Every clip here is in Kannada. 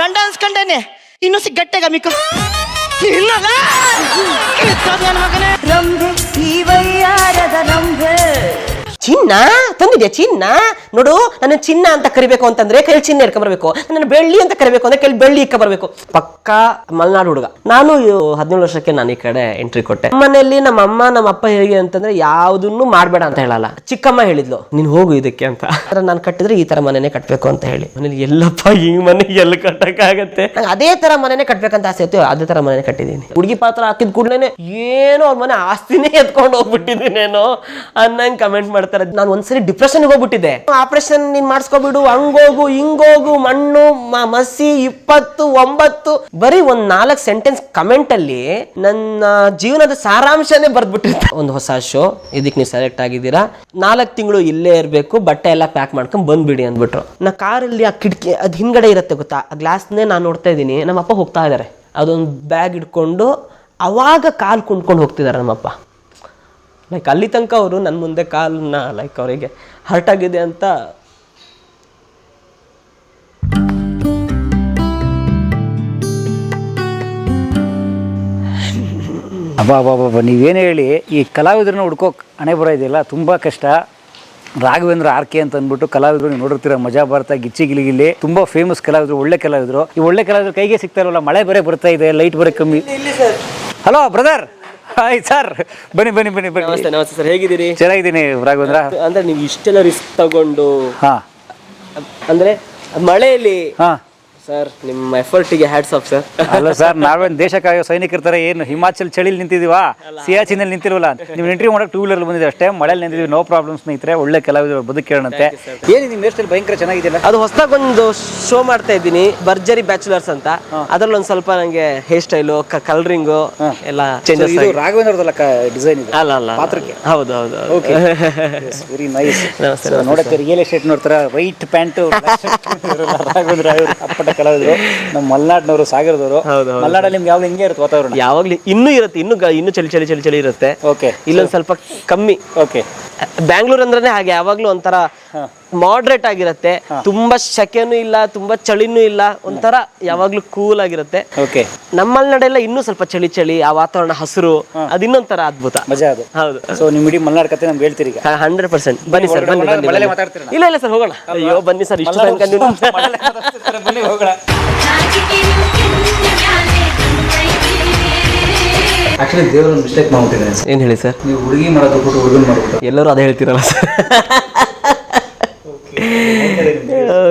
ಗಂಡ ಅನ್ಸ್ಕೊಂಡೇನೆ ಇನ್ನು ಸಿಗಟ್ಟೆಗ ಮಿಕ್ಕ ಮಗನೇ ರಂಭೆ ಈ ವೈಯಾರದ ರಂಭೆ. ಚಿನ್ನ ತಂದಿದ್ಯಾ? ಚಿನ್ನ ನೋಡು, ನನ್ನ ಚಿನ್ನ ಅಂತ ಕರಿಬೇಕು ಅಂತಂದ್ರೆ ಕೈ ಚಿನ್ನ ಇಟ್ಕೊಂಡ್ ಬರ್ಬೇಕು, ನನ್ನ ಬೆಳ್ಳಿ ಅಂತ ಕರಿಬೇಕು ಅಂದ್ರೆ ಕೈ ಬೆಳ್ಳಿ ಇಕ್ಕ ಬರ್ಬೇಕು. ಪಕ್ಕಾ ಮಲೆನಾಡು ಹುಡುಗ. ನಾನು 17 ವರ್ಷಕ್ಕೆ ನಾನು ಈ ಕಡೆ ಎಂಟ್ರಿ ಕೊಟ್ಟೆ. ಮನೆಯಲ್ಲಿ ನಮ್ಮ ಅಮ್ಮ ನಮ್ಮ ಅಪ್ಪ ಹೇಗೆ ಅಂತಂದ್ರೆ ಯಾವ್ದನ್ನು ಮಾಡ್ಬೇಡ ಅಂತ ಹೇಳಲ್ಲ. ಚಿಕ್ಕಮ್ಮ ಹೇಳಿದ್ಲು ನೀನ್ ಹೋಗು ಇದಕ್ಕೆ ಅಂತ. ನಾನು ಕಟ್ಟಿದ್ರೆ ಈ ತರ ಮನೆನೇ ಕಟ್ಬೇಕು ಅಂತ ಹೇಳಿ. ಮನೇಲಿ ಎಲ್ಲಪ್ಪ ಈ ಮನೆ ಎಲ್ಲಿ ಕಟ್ಟಕ್ಕಾಗತ್ತೆ, ನಂಗೆ ಅದೇ ತರ ಮನೆನೇ ಕಟ್ಬೇಕಂತ ಆಸೆ ಇತ್ತು. ಅದೇ ತರ ಮನೆನೇ ಕಟ್ಟಿದೀನಿ. ಹುಡುಗಿ ಪಾತ್ರ ಹಾಕಿದ ಕೂಡಲೇ ಏನೋ ಅವ್ರ ಮನೆ ಆಸ್ತಿನೇ ಎತ್ಕೊಂಡು ಹೋಗ್ಬಿಟ್ಟಿದ್ದೀನೇನೋ ಅನ್ನಂಗ್ ಕಮೆಂಟ್ ಮಾಡ್ತಾರೆ. ನಾನು ಒಂದ್ಸರಿ ಡಿಪ್ರೆಷನ್ ಹೋಗ್ಬಿಟ್ಟಿದ್ದೆ. ಆಪರೇಷನ್ ನೀನ್ ಮಾಡಿಸ್ಕೊಬಿಡು, ಹಂಗೋಗು ಹಿಂಗೋಗು, ಮಣ್ಣು ಮಸಿ 29 ಬರೀ ಒಂದ್ 4 ಸೆಂಟೆನ್ಸ್ ಕಮೆಂಟ್ ಅಲ್ಲಿ ನನ್ನ ಜೀವನದ ಸಾರಾಂಶನೇ ಬರ್ದ್ಬಿಟ್ಟಿರ್ತ. ಒಂದು ಹೊಸ ಶೋ, ಇದಕ್ಕೆ ನೀವು ಸೆಲೆಕ್ಟ್ ಆಗಿದ್ದೀರಾ, 4 ತಿಂಗಳು ಇಲ್ಲೇ ಇರ್ಬೇಕು, ಬಟ್ಟೆ ಎಲ್ಲ ಪ್ಯಾಕ್ ಮಾಡ್ಕೊಂಡ್ ಬಂದ್ಬಿಡಿ ಅಂದ್ಬಿಟ್ರು. ನಾ ಕಾರಲ್ಲಿ ಆ ಕಿಟಕಿ ಅದ್ ಹಿಂದ್ಗಡೆ ಇರುತ್ತೆ ಗೊತ್ತಾ, ಆ ಗ್ಲಾಸ್ನೇ ನಾನು ನೋಡ್ತಾ ಇದ್ದೀನಿ. ನಮ್ಮ ಅಪ್ಪ ಹೋಗ್ತಾ ಇದಾರೆ, ಅದೊಂದು ಬ್ಯಾಗ್ ಇಟ್ಕೊಂಡು ಅವಾಗ ಕಾಲ್ ಕುಂಡ್ಕೊಂಡು ಹೋಗ್ತಿದಾರೆ ನಮ್ಮಪ್ಪ. ಲೈಕ್ ಅಲ್ಲಿ ತನಕ ಅವರು ನನ್ನ ಮುಂದೆ ಕಾಲನ್ನ ಲೈಕ್ ಅವರಿಗೆ ಹರ್ಟ್ ಆಗಿದೆ ಅಂತ. ಅಬ್ಬಾ ನೀವೇನು ಹೇಳಿ, ಈ ಕಲಾವಿದ್ರನ್ನ ಹುಡ್ಕೋಕೆ ಹಣೆ ಬರೋ ಇದೆಯಲ್ಲ ತುಂಬ ಕಷ್ಟ. ರಾಘವೇಂದ್ರ ಆರ್ಕೆ ಅಂತ ಅಂದ್ಬಿಟ್ಟು ಕಲಾವಿದರು ನೀವು ನೋಡಿರ್ತೀರ, ಮಜಾ ಭಾರತ, ಗಿಚ್ಚಿ ಗಿಲಿಗಿಲ್ಲಿ, ತುಂಬ ಫೇಮಸ್ ಕಲಾವಿದರು, ಒಳ್ಳೆ ಕಲಾವಿದರು. ಈ ಒಳ್ಳೆ ಕಲಾವಿದರು ಕೈಗೆ ಸಿಗ್ತಾ ಇರಲ್ಲ, ಮಳೆ ಬರೇ ಬರ್ತಾ ಇದೆ, ಲೈಟ್ ಬರೇ ಕಮ್ಮಿ. ಹಲೋ ಬ್ರದರ್, ಹಾಯ್ ಸರ್, ಬನ್ನಿ ಬನ್ನಿ ಬನ್ನಿ ಬನ್ನಿ. ನಮಸ್ತೆ ನಮಸ್ತೆ ಸರ್, ಹೇಗಿದ್ದೀರಿ? ಚೆನ್ನಾಗಿದ್ದೀನಿ ರಾಘವೇಂದ್ರ. ಅಂದ್ರೆ ನೀವು ಇಷ್ಟೆಲ್ಲ ರಿಸ್ಕ್ ತಗೊಂಡು, ಹಾಂ ಅಂದ್ರೆ ಮಳೆಯಲ್ಲಿ, ಹಾಂ ಸರ್ ನಿಮ್ಮ ಎಫರ್ಟಿಗೆ ಹ್ಯಾಟ್ಸ್ ಆಫ್ ಸರ್. ಅಲ್ಲ ಸರ್, ನಾವೇನು ದೇಶಕ್ಕಾಗಿ ಸೈನಿಕರ್ತಾರೆ ಏನು ಹಿಮಾಚಲ್ ಚಳಿಲಿ ನಿಂತಿದೀವಾ, ಸಿಯಾಚಿನಲ್ಲಿ ನಿಂತಿಲ್ವಲ್ಲ. ನೀವು ಎಂಟ್ರಿ ಮಾಡೋಕೆ 2 ವೀಲರ್ ಬಂದಿದೆ ಅಷ್ಟೇ, ಮಳೆಯಲ್ಲಿ ನಿಂತಿದ್ದೀವಿ, ನೋ ಪ್ರಾಬ್ಲಮ್ ಸ್ನೇಹಿತರೆ. ಒಳ್ಳೆ ಕಲಾವಿದರು ಬದುಕೇಳಂತೆ. ಏನು ನಿಮ್ಮ ಹೇರ್ ಸ್ಟೈಲ್ ಭಯಂಕರ ಚೆನ್ನಾಗಿದೆಯಲ್ಲ. ಅದು ಹೊಸದಾಗಿ ಒಂದು ಶೋ ಮಾಡ್ತಾ ಇದ್ದೀನಿ, ಭರ್ಜರಿ ಬ್ಯಾಚುಲರ್ಸ್ ಅಂತ. ಅದ್ರಲ್ಲಿ ಒಂದು ಸ್ವಲ್ಪ ನಂಗೆ ಹೇರ್ ಸ್ಟೈಲು, ಕಲರಿಂಗು ಎಲ್ಲ ಚೇಂಜಸ್. ಇದು ರಾಘವೇಂದ್ರದಲ್ಲ ಡಿಸೈನ್ ಇದೆ? ಅಲ್ಲ ಅಲ್ಲ ಪಾತ್ರಕ್ಕೆ. ಹೌದು ಹೌದು. Okay, very nice. ನೋಡಕ್ಕೆ ರಿಯಲ್ ಎಸ್ಟೇಟ್ ನೋಡ್ತಾರ, ವೈಟ್ ಪ್ಯಾಂಟು ರಾಘವೇಂದ್ರ ಅಪ್ಪಟ ಕಲಾವಿದರು, ನಮ್ಮ ಮಲೆನಾಡಿನವರು, ಸಾಗರದವರು. ಮಲೆನಾಡಲ್ಲಿ ನಿಮ್ಗೆ ಯಾವ್ದು ಹಿಂಗೆ ಇರುತ್ತೆ ವಾತಾವರಣ? ಯಾವಾಗ್ಲೂ ಇನ್ನೂ ಇರುತ್ತೆ, ಇನ್ನೂ ಚಳಿ ಚಳಿ ಚಳಿ ಚಳಿ ಇರುತ್ತೆ. ಓಕೆ, ಇಲ್ಲೊಂದು ಸ್ವಲ್ಪ ಕಮ್ಮಿ. ಓಕೆ, ಬ್ಯಾಂಗ್ಳೂರ್ ಅಂದ್ರೆ ಹಾಗೆ ಯಾವಾಗ್ಲೂ ಒಂಥರ ಮಾಡ್ರೇಟ್ ಆಗಿರುತ್ತೆ, ತುಂಬಾ ಶೆಕೆನೂ ಇಲ್ಲ, ತುಂಬಾ ಚಳಿನೂ ಇಲ್ಲ, ಒಂಥರ ಯಾವಾಗ್ಲೂ ಕೂಲ್ ಆಗಿರುತ್ತೆ. ಓಕೆ, ನಮ್ಮ ಮಲೆನಾಡೆಲ್ಲ ಇನ್ನೂ ಸ್ವಲ್ಪ ಚಳಿ ಚಳಿ, ಆ ವಾತಾವರಣ ಹಸಿರು, ಅದು ಇನ್ನೊಂಥರ ಅದ್ಭುತ, ಮಜಾ ಅದು. ಹೌದು. ಸೊ ನಿಮ್ ಇಡೀ ಮಲೆನಾಡು ಕತೆ ನಮ್ಗೆ ಹೇಳ್ತೀರಿ ಈಗ? 100%. ಬನ್ನಿ ಸರ್, ಬನ್ನಿ. ಇಲ್ಲ ಇಲ್ಲ ಸರ್, ಹೋಗೋಣ. ಅಯ್ಯೋ ಬನ್ನಿ ಸರ್, ಇಷ್ಟು ಬನ್ನಿ ಹೋಗೋಣ. ಆಕ್ಚುಲಿ ದೇವರು ಮಿಸ್ಟೇಕ್ ಮಾಡ್ಬಿಟ್ಟಿದ್ದಾರೆ. ಏನ್ ಹೇಳಿ ಸರ್? ನೀವು ಹುಡುಗಿ ಮಾಡೋದು ಬಿಟ್ಟು ಹುಡುಗನ್ ಮಾಡ್ಬಿಟ್ಟು ಎಲ್ಲರೂ ಅದೇ ಹೇಳ್ತೀರಲ್ಲ ಸರ್.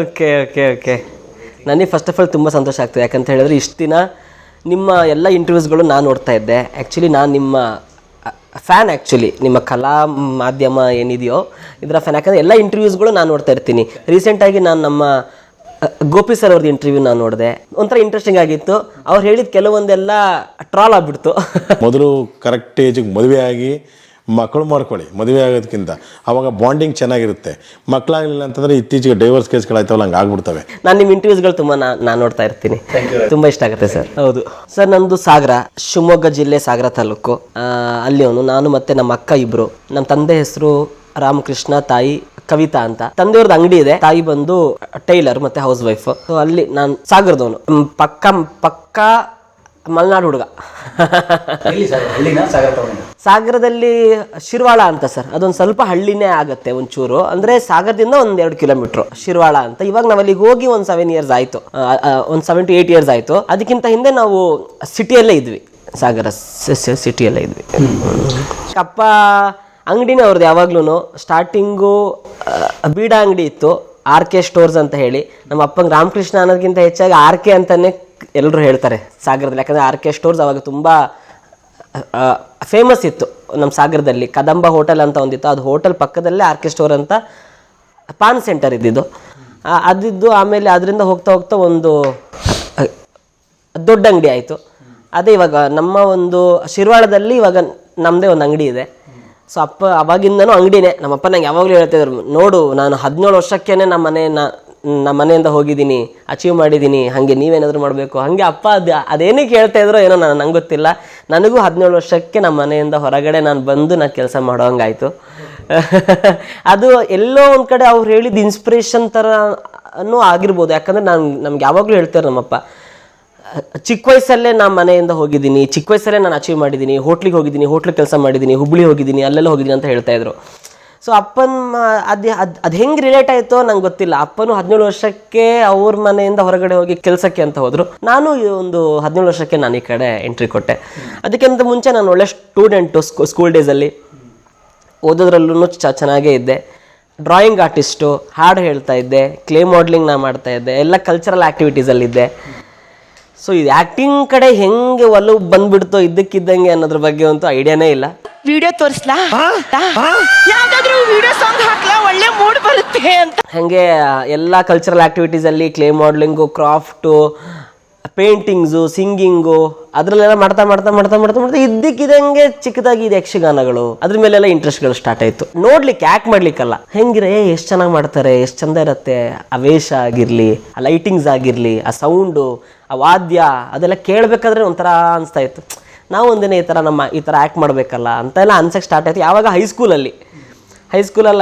Okay okay okay. ನನಗೆ ಫಸ್ಟ್ ಆಫ್ ಆಲ್ ತುಂಬ ಸಂತೋಷ ಆಗ್ತದೆ. ಯಾಕಂತ ಹೇಳಿದ್ರೆ ಇಷ್ಟು ದಿನ ನಿಮ್ಮ ಎಲ್ಲ ಇಂಟರ್ವ್ಯೂಸ್ಗಳು ನಾನು ನೋಡ್ತಾ ಇದ್ದೆ. ಆ್ಯಕ್ಚುಲಿ ನಾನು ನಿಮ್ಮ ಫ್ಯಾನ್. ಆ್ಯಕ್ಚುಲಿ ನಿಮ್ಮ ಕಲಾ ಮಾಧ್ಯಮ ಏನಿದೆಯೋ ಇದರ ಫ್ಯಾನ್. ಯಾಕಂದರೆ ಎಲ್ಲ ಇಂಟರ್ವ್ಯೂಸ್ಗಳು ನಾನು ನೋಡ್ತಾ ಇರ್ತೀನಿ. ರೀಸೆಂಟಾಗಿ ನಾನು ನಮ್ಮ ಗೋಪಿ ಸರ್ ಅವ್ರದ್ದು ಇಂಟರ್ವ್ಯೂ ನಾನು ನೋಡಿದೆ, ಒಂಥರ ಇಂಟ್ರೆಸ್ಟಿಂಗ್ ಆಗಿತ್ತು. ಅವ್ರು ಹೇಳಿದ ಕೆಲವೊಂದೆಲ್ಲ ಟ್ರಾಲ್ ಆಗ್ಬಿಡ್ತು. ಮೊದಲು ಕರೆಕ್ಟ್ ಏಜಿಗೆ ಮದುವೆ ಆಗಿ ಮಕ್ಕಳು ಮಾಡ್ಕೊಳ್ಳಿ, ಮದುವೆ ಆಗೋದಕ್ಕಿಂತ ಅವಾಗ ಬಾಂಡಿಂಗ್ ಚೆನ್ನಾಗಿರುತ್ತೆ. ಮಕ್ಕಳಾಗಲಿಲ್ಲ ಅಂತಂದರೆ ಇತ್ತೀಚೆಗೆ ಡೈವರ್ಸ್ ಕೇಸ್ಗಳಾಯ್ತವಲ್ಲ, ಹಂಗೆ ಆಗ್ಬಿಡ್ತವೆ. ನಾನು ನಿಮ್ಮ ಇಂಟರ್ವ್ಯೂಸ್ಗಳು ತುಂಬ ನಾನು ನೋಡ್ತಾ ಇರ್ತೀನಿ, ತುಂಬ ಇಷ್ಟ ಆಗುತ್ತೆ ಸರ್. ಹೌದು ಸರ್, ನಂದು ಸಾಗರ, ಶಿವಮೊಗ್ಗ ಜಿಲ್ಲೆ ಸಾಗರ ತಾಲೂಕು. ಅಲ್ಲಿ ನಾನು ಮತ್ತೆ ನಮ್ಮ ಅಕ್ಕ ಇಬ್ರು. ನಮ್ಮ ತಂದೆ ಹೆಸರು ರಾಮಕೃಷ್ಣ, ತಾಯಿ ಕವಿತಾ ಅಂತ. ತಂದೆಯವ್ರದ್ದು ಅಂಗಡಿ ಇದೆ, ತಾಯಿ ಬಂದು ಟೈಲರ್ ಮತ್ತೆ ಹೌಸ್ ವೈಫ್. ಸೊ ಅಲ್ಲಿ ನಾನು ಸಾಗರದವನು, ಪಕ್ಕ ಮಲೆನಾಡು ಹುಡುಗ. ಸಾಗರದಲ್ಲಿ ಶಿರ್ವಾಳ ಅಂತ ಸರ್, ಅದೊಂದು ಸ್ವಲ್ಪ ಹಳ್ಳಿನೇ ಆಗುತ್ತೆ ಒಂಚೂರು. ಅಂದ್ರೆ ಸಾಗರದಿಂದ 1-2 ಕಿಲೋಮೀಟರ್ ಶಿರ್ವಾಳ ಅಂತ. ಇವಾಗ ನಾವು ಅಲ್ಲಿಗೆ ಹೋಗಿ ಒಂದು 7 years ಆಯ್ತು, ಒಂದು 7 to 8 years ಆಯ್ತು. ಅದಕ್ಕಿಂತ ಹಿಂದೆ ನಾವು ಸಿಟಿಯಲ್ಲೇ ಇದ್ವಿ, ಸಾಗರ ಸಿಟಿಯಲ್ಲೇ ಇದ್ವಿ. ಅಪ್ಪ ಅಂಗಡಿನೇ ಅವ್ರದ್ದು ಯಾವಾಗ್ಲೂ. ಸ್ಟಾರ್ಟಿಂಗು ಬೀಡ ಅಂಗಡಿ ಇತ್ತು, RK ಸ್ಟೋರ್ಸ್ ಅಂತ ಹೇಳಿ. ನಮ್ಮ ಅಪ್ಪಂಗೆ ರಾಮಕೃಷ್ಣ ಅನ್ನೋದಕ್ಕಿಂತ ಹೆಚ್ಚಾಗಿ RK ಅಂತಾನೆ ಎಲ್ಲರೂ ಹೇಳ್ತಾರೆ ಸಾಗರದಲ್ಲಿ. ಯಾಕಂದರೆ RK ಸ್ಟೋರ್ಸ್ ಅವಾಗ ತುಂಬ ಫೇಮಸ್ ಇತ್ತು ನಮ್ಮ ಸಾಗರದಲ್ಲಿ. ಕದಂಬ ಹೋಟೆಲ್ ಅಂತ ಒಂದಿತ್ತು, ಅದು ಹೋಟೆಲ್ ಪಕ್ಕದಲ್ಲೇ RK ಸ್ಟೋರ್ ಅಂತ ಪಾನ್ ಸೆಂಟರ್ ಇದ್ದಿದ್ದು. ಅದಿದ್ದು ಆಮೇಲೆ ಅದರಿಂದ ಹೋಗ್ತಾ ಹೋಗ್ತಾ ಒಂದು ದೊಡ್ಡ ಅಂಗಡಿ ಆಯಿತು. ಅದೇ ಇವಾಗ ನಮ್ಮ ಒಂದು ಶಿರ್ವಾಳದಲ್ಲಿ ಇವಾಗ ನಮ್ಮದೇ ಒಂದು ಅಂಗಡಿ ಇದೆ. ಸೊ ಅಪ್ಪ ಅವಾಗಿಂದನೂ ಅಂಗಡಿನೇ. ನಮ್ಮಪ್ಪ ನಂಗೆ ಯಾವಾಗಲೂ ಹೇಳ್ತಿದ್ರು, ನೋಡು ನಾನು 17 ವರ್ಷಕ್ಕೇ ನಮ್ಮ ಮನೆಯಿಂದ ಹೋಗಿದ್ದೀನಿ, ಅಚೀವ್ ಮಾಡಿದ್ದೀನಿ, ಹಾಗೆ ನೀವೇನಾದರೂ ಮಾಡಬೇಕು ಹಾಗೆ. ಅಪ್ಪ ಅದೇನಕ್ಕೆ ಹೇಳ್ತಾ ಇದ್ರು ಏನೋ ನಂಗೆ ಗೊತ್ತಿಲ್ಲ. ನನಗೂ 17 ವರ್ಷಕ್ಕೆ ನಮ್ಮ ಮನೆಯಿಂದ ಹೊರಗಡೆ ನಾನು ಬಂದು ಕೆಲಸ ಮಾಡೋ ಹಂಗಾಯಿತು. ಅದು ಎಲ್ಲೋ ಒಂದು ಕಡೆ ಅವ್ರು ಹೇಳಿದ ಇನ್ಸ್ಪಿರೇಷನ್ ಥರ ಆಗಿರ್ಬೋದು. ಯಾಕಂದರೆ ನಮ್ಗೆ ಯಾವಾಗಲೂ ಹೇಳ್ತಾರೆ ನಮ್ಮಪ್ಪ, ಚಿಕ್ಕ ವಯಸ್ಸಲ್ಲೇ ನಾನು ಮನೆಯಿಂದ ಹೋಗಿದ್ದೀನಿ, ಚಿಕ್ಕ ವಯಸ್ಸಲ್ಲೇ ನಾನು ಅಚೀವ್ ಮಾಡಿದ್ದೀನಿ, ಹೋಟ್ಲಿಗೆ ಹೋಗಿದ್ದೀನಿ, ಹೋಟ್ಲಿಗೆ ಕೆಲಸ ಮಾಡಿದ್ದೀನಿ, ಹುಬ್ಳಿ ಹೋಗಿದ್ದೀನಿ, ಅಲ್ಲೆಲ್ಲ ಹೋಗಿದ್ದೀನಿ ಅಂತ ಹೇಳ್ತಾಯಿದ್ರು. ಸೊ ಅಪ್ಪನ ಅದು ಹೆಂಗೆ ರಿಲೇಟ್ ಆಯಿತೋ ನಂಗೆ ಗೊತ್ತಿಲ್ಲ. ಅಪ್ಪನು 17 ವರ್ಷಕ್ಕೆ ಅವ್ರ ಮನೆಯಿಂದ ಹೊರಗಡೆ ಹೋಗಿ ಕೆಲಸಕ್ಕೆ ಅಂತ ಹೋದರು. ನಾನು ಒಂದು 17 ವರ್ಷಕ್ಕೆ ನಾನು ಈ ಕಡೆ ಎಂಟ್ರಿ ಕೊಟ್ಟೆ. ಅದಕ್ಕಿಂತ ಮುಂಚೆ ನಾನು ಒಳ್ಳೆ ಸ್ಟೂಡೆಂಟು. ಸ್ಕೂಲ್ ಡೇಸಲ್ಲಿ ಓದೋದ್ರಲ್ಲೂ ಚೆನ್ನಾಗೇ ಇದ್ದೆ. ಡ್ರಾಯಿಂಗ್ ಆರ್ಟಿಸ್ಟು, ಹಾಡು ಹೇಳ್ತಾ ಇದ್ದೆ, ಕ್ಲೇ ಮಾಡಲಿಂಗ್ ನಾ ಮಾಡ್ತಾ ಇದ್ದೆ, ಎಲ್ಲ ಕಲ್ಚರಲ್ ಆ್ಯಕ್ಟಿವಿಟೀಸಲ್ಲಿದ್ದೆ. ಸೊ ಇದು ಆ್ಯಕ್ಟಿಂಗ್ ಕಡೆ ಹೆಂಗೆ ಒಲವು ಬಂದ್ಬಿಡ್ತೋ ಇದ್ದಕ್ಕಿದ್ದಂಗೆ ಅನ್ನೋದ್ರ ಬಗ್ಗೆ ಅಂತೂ ಐಡಿಯಾನೇ ಇಲ್ಲ. ವಿಡಿಯೋ ತೋರಿಸ್ಲಾ? ಯಾವ್ದಾದ್ರು ವಿಡಿಯೋ ಸಾಂಗ್ ಹಾಕ್ಲಾ, ಒಳ್ಳೆ ಮೂಡ್ ಬರುತ್ತೆ ಅಂತ. ಹಾಗೆ ಎಲ್ಲ ಕಲ್ಚರಲ್ ಆ್ಯಕ್ಟಿವಿಟೀಸಲ್ಲಿ clay modelling, craft, paintings, singing ಅದರಲ್ಲೆಲ್ಲ ಮಾಡ್ತಾ ಇದ್ದಕ್ಕಿದಂಗೆ ಚಿಕ್ಕದಾಗಿ ಇದು ಯಕ್ಷಗಾನಗಳು ಅದ್ರ ಮೇಲೆಲ್ಲ ಇಂಟ್ರೆಸ್ಟ್ಗಳು ಸ್ಟಾರ್ಟ್ ಆಯಿತು. ನೋಡ್ಲಿಕ್ಕೆ, ಆ್ಯಕ್ಟ್ ಮಾಡ್ಲಿಕ್ಕಲ್ಲ, ಹೆಂಗಿರೆ ಎಷ್ಟು ಚೆನ್ನಾಗಿ ಮಾಡ್ತಾರೆ, ಎಷ್ಟು ಚಂದ ಇರುತ್ತೆ, ಆ ವೇಷ ಆಗಿರಲಿ, ಆ ಲೈಟಿಂಗ್ಸ್ ಆಗಿರಲಿ, ಆ ಸೌಂಡು, ಆ ವಾದ್ಯ ಅದೆಲ್ಲ ಕೇಳಬೇಕಾದ್ರೆ ಒಂಥರ ಅನಿಸ್ತಾ ಇತ್ತು. ನಾವು ಒಂದಿನ ಈ ಥರ ಆ್ಯಕ್ಟ್ ಮಾಡಬೇಕಲ್ಲ ಅಂತೆಲ್ಲ ಅನ್ಸಕ್ಕೆ ಸ್ಟಾರ್ಟ್ ಆಯಿತು. ಯಾವಾಗ ಹೈಸ್ಕೂಲಲ್ಲಿ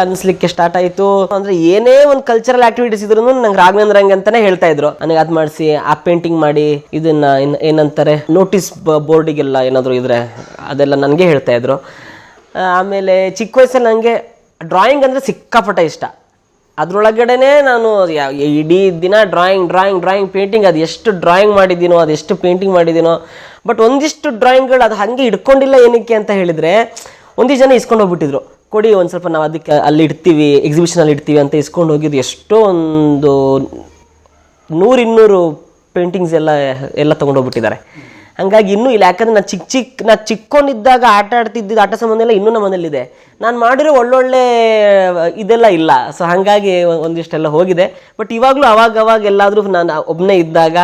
ಅನಿಸ್ಲಿಕ್ಕೆ ಸ್ಟಾರ್ಟ್ ಆಯಿತು. ಅಂದರೆ ಏನೇ ಒಂದು ಕಲ್ಚರಲ್ ಆ್ಯಕ್ಟಿವಿಟೀಸ್ ಇದ್ರೂ ನಂಗೆ ರಾಘವೇಂದ್ರ ಹಂಗೆ ಅಂತಲೇ ಹೇಳ್ತಾ ಇದ್ರು. ನನಗೆ ಅದು ಮಾಡಿಸಿ, ಆ ಪೇಂಟಿಂಗ್ ಮಾಡಿ, ಇದನ್ನು ಏನಂತಾರೆ ನೋಟಿಸ್ ಬೋರ್ಡಿಗೆಲ್ಲ ಏನಾದರೂ ಇದ್ರೆ ಅದೆಲ್ಲ ನನಗೆ ಹೇಳ್ತಾ ಇದ್ರು. ಆಮೇಲೆ ಚಿಕ್ಕ ವಯಸ್ಸಲ್ಲಿ ನನಗೆ ಡ್ರಾಯಿಂಗ್ ಅಂದರೆ ಸಿಕ್ಕಾಪಟ್ಟೆ ಇಷ್ಟ. ಅದರೊಳಗಡೆನೇ ನಾನು ಇಡೀ ದಿನ ಡ್ರಾಯಿಂಗ್ ಪೇಂಟಿಂಗ್, ಅದು ಎಷ್ಟು ಡ್ರಾಯಿಂಗ್ ಮಾಡಿದ್ದೀನೋ, ಅದೆಷ್ಟು ಪೇಂಟಿಂಗ್ ಮಾಡಿದ್ದೀನೋ. ಬಟ್ ಒಂದಿಷ್ಟು ಡ್ರಾಯಿಂಗ್ಗಳು ಅದು ಹಾಗೆ ಇಟ್ಕೊಂಡಿಲ್ಲ. ಏನಕ್ಕೆ ಅಂತ ಹೇಳಿದರೆ, ಒಂದಿಷ್ಟು ಜನ ಇಸ್ಕೊಂಡು ಹೋಗ್ಬಿಟ್ಟಿದ್ರು, ಕೊಡಿ ಒಂದು ಸ್ವಲ್ಪ ನಾವು ಅದಕ್ಕೆ ಅಲ್ಲಿ ಇಡ್ತೀವಿ, ಎಕ್ಸಿಬಿಷನಲ್ಲಿ ಇಡ್ತೀವಿ ಅಂತ ಇಸ್ಕೊಂಡು ಹೋಗಿದ್ದು. ಎಷ್ಟೋ ಒಂದು 100-200 ಪೇಂಟಿಂಗ್ಸ್ ಎಲ್ಲ ತೊಗೊಂಡೋಗ್ಬಿಟ್ಟಿದ್ದಾರೆ. ಹಂಗಾಗಿ ಇನ್ನೂ ಇಲ್ಲ. ಯಾಕಂದರೆ ನಾನು ಚಿಕ್ಕೊಂಡಿದ್ದಾಗ ಆಟ ಆಡ್ತಿದ್ದಿದ್ದು ಆಟ ಸಾಮಾನೆಲ್ಲ ಇನ್ನೂ ನಮ್ಮ ಮನೇಲಿದೆ. ನಾನು ಮಾಡಿರೋ ಒಳ್ಳೊಳ್ಳೆ ಇದೆಲ್ಲ ಇಲ್ಲ. ಸೊ ಹಾಗಾಗಿ ಒಂದಿಷ್ಟೆಲ್ಲ ಹೋಗಿದೆ. ಬಟ್ ಇವಾಗಲೂ ಅವಾಗ ಎಲ್ಲಾದರೂ ನಾನು ಒಬ್ಬನೇ ಇದ್ದಾಗ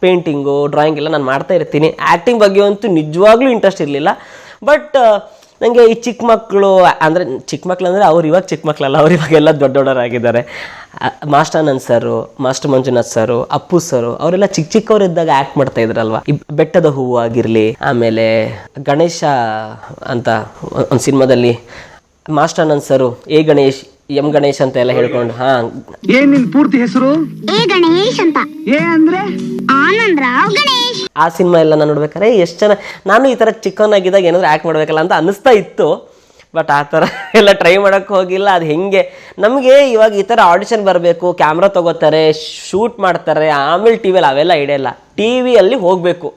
ಪೇಂಟಿಂಗು, ಡ್ರಾಯಿಂಗ್ ಎಲ್ಲ ನಾನು ಮಾಡ್ತಾ ಇರ್ತೀನಿ. ಆ್ಯಕ್ಟಿಂಗ್ ಬಗ್ಗೆ ಅಂತೂ ನಿಜವಾಗ್ಲೂ ಇಂಟ್ರೆಸ್ಟ್ ಇರಲಿಲ್ಲ. ಬಟ್ ನನಗೆ ಈ ಚಿಕ್ಕ ಮಕ್ಕಳು ಅಂದರೆ ಅವ್ರು ಇವಾಗ ಚಿಕ್ಕ ಮಕ್ಕಳಲ್ಲ, ಅವ್ರು ಇವಾಗೆಲ್ಲ ದೊಡ್ಡವರಾಗಿದ್ದಾರೆ. ಮಾಸ್ಟರ್ ಆನಂದ್ ಸರು, ಮಾಸ್ಟರ್ ಮಂಜುನಾಥ್ ಸರು, ಅಪ್ಪು ಸರು ಅವರೆಲ್ಲ ಚಿಕ್ಕವರಿದ್ದಾಗ ಆ್ಯಕ್ಟ್ ಮಾಡ್ತಾ ಇದ್ರಲ್ವ. ಈ ಬೆಟ್ಟದ ಹೂವು ಆಗಿರಲಿ, ಆಮೇಲೆ ಗಣೇಶ ಅಂತ ಒಂದು ಸಿನಿಮಾದಲ್ಲಿ ಮಾಸ್ಟರ್ ಆನಂದ್ ಸರು ಗಣೇಶ್, ಎಂ ಗಣೇಶ್ ಅಂತ ಎಲ್ಲ ಹೇಳ್ಕೊಂಡು. ಏನ್ ನಿನ್ ಪೂರ್ತಿ ಹೆಸರು? ಗಣೇಶ್ ಅಂತ. ಅಂದ್ರೆ ಆನಂದರಾವ್ ಗಣೇಶ್. ಆ ಸಿನಿಮಾ ಎಲ್ಲ ನಾನು ನೋಡ್ಬೇಕಾದ್ರೆ ಎಷ್ಟು ಚೆನ್ನಾಗಿ, ನಾನು ಈ ಥರ ಚಿಕ್ಕವನಾಗಿದ್ದಾಗ ಏನಾದರೂ ಆ್ಯಕ್ಟ್ ಮಾಡಬೇಕಲ್ಲ ಅಂತ ಅನ್ನಿಸ್ತಾ ಇತ್ತು. ಬಟ್ ಆ ಥರ ಎಲ್ಲ ಟ್ರೈ ಮಾಡೋಕ್ಕೆ ಹೋಗಿಲ್ಲ. ಅದು ಹೆಂಗೆ ನಮಗೆ ಇವಾಗ ಈ ಥರ ಆಡಿಷನ್ ಬರಬೇಕು, ಕ್ಯಾಮ್ರಾ ತೊಗೋತಾರೆ, ಶೂಟ್ ಮಾಡ್ತಾರೆ, ಆಮೇಲೆ ಟಿವಿಯಲ್ಲಿ ಅವೆಲ್ಲ ಐಡಿಯಾ ಇಲ್ಲ. ಟಿವಿಯಲ್ಲಿ ಹೋಗಬೇಕು,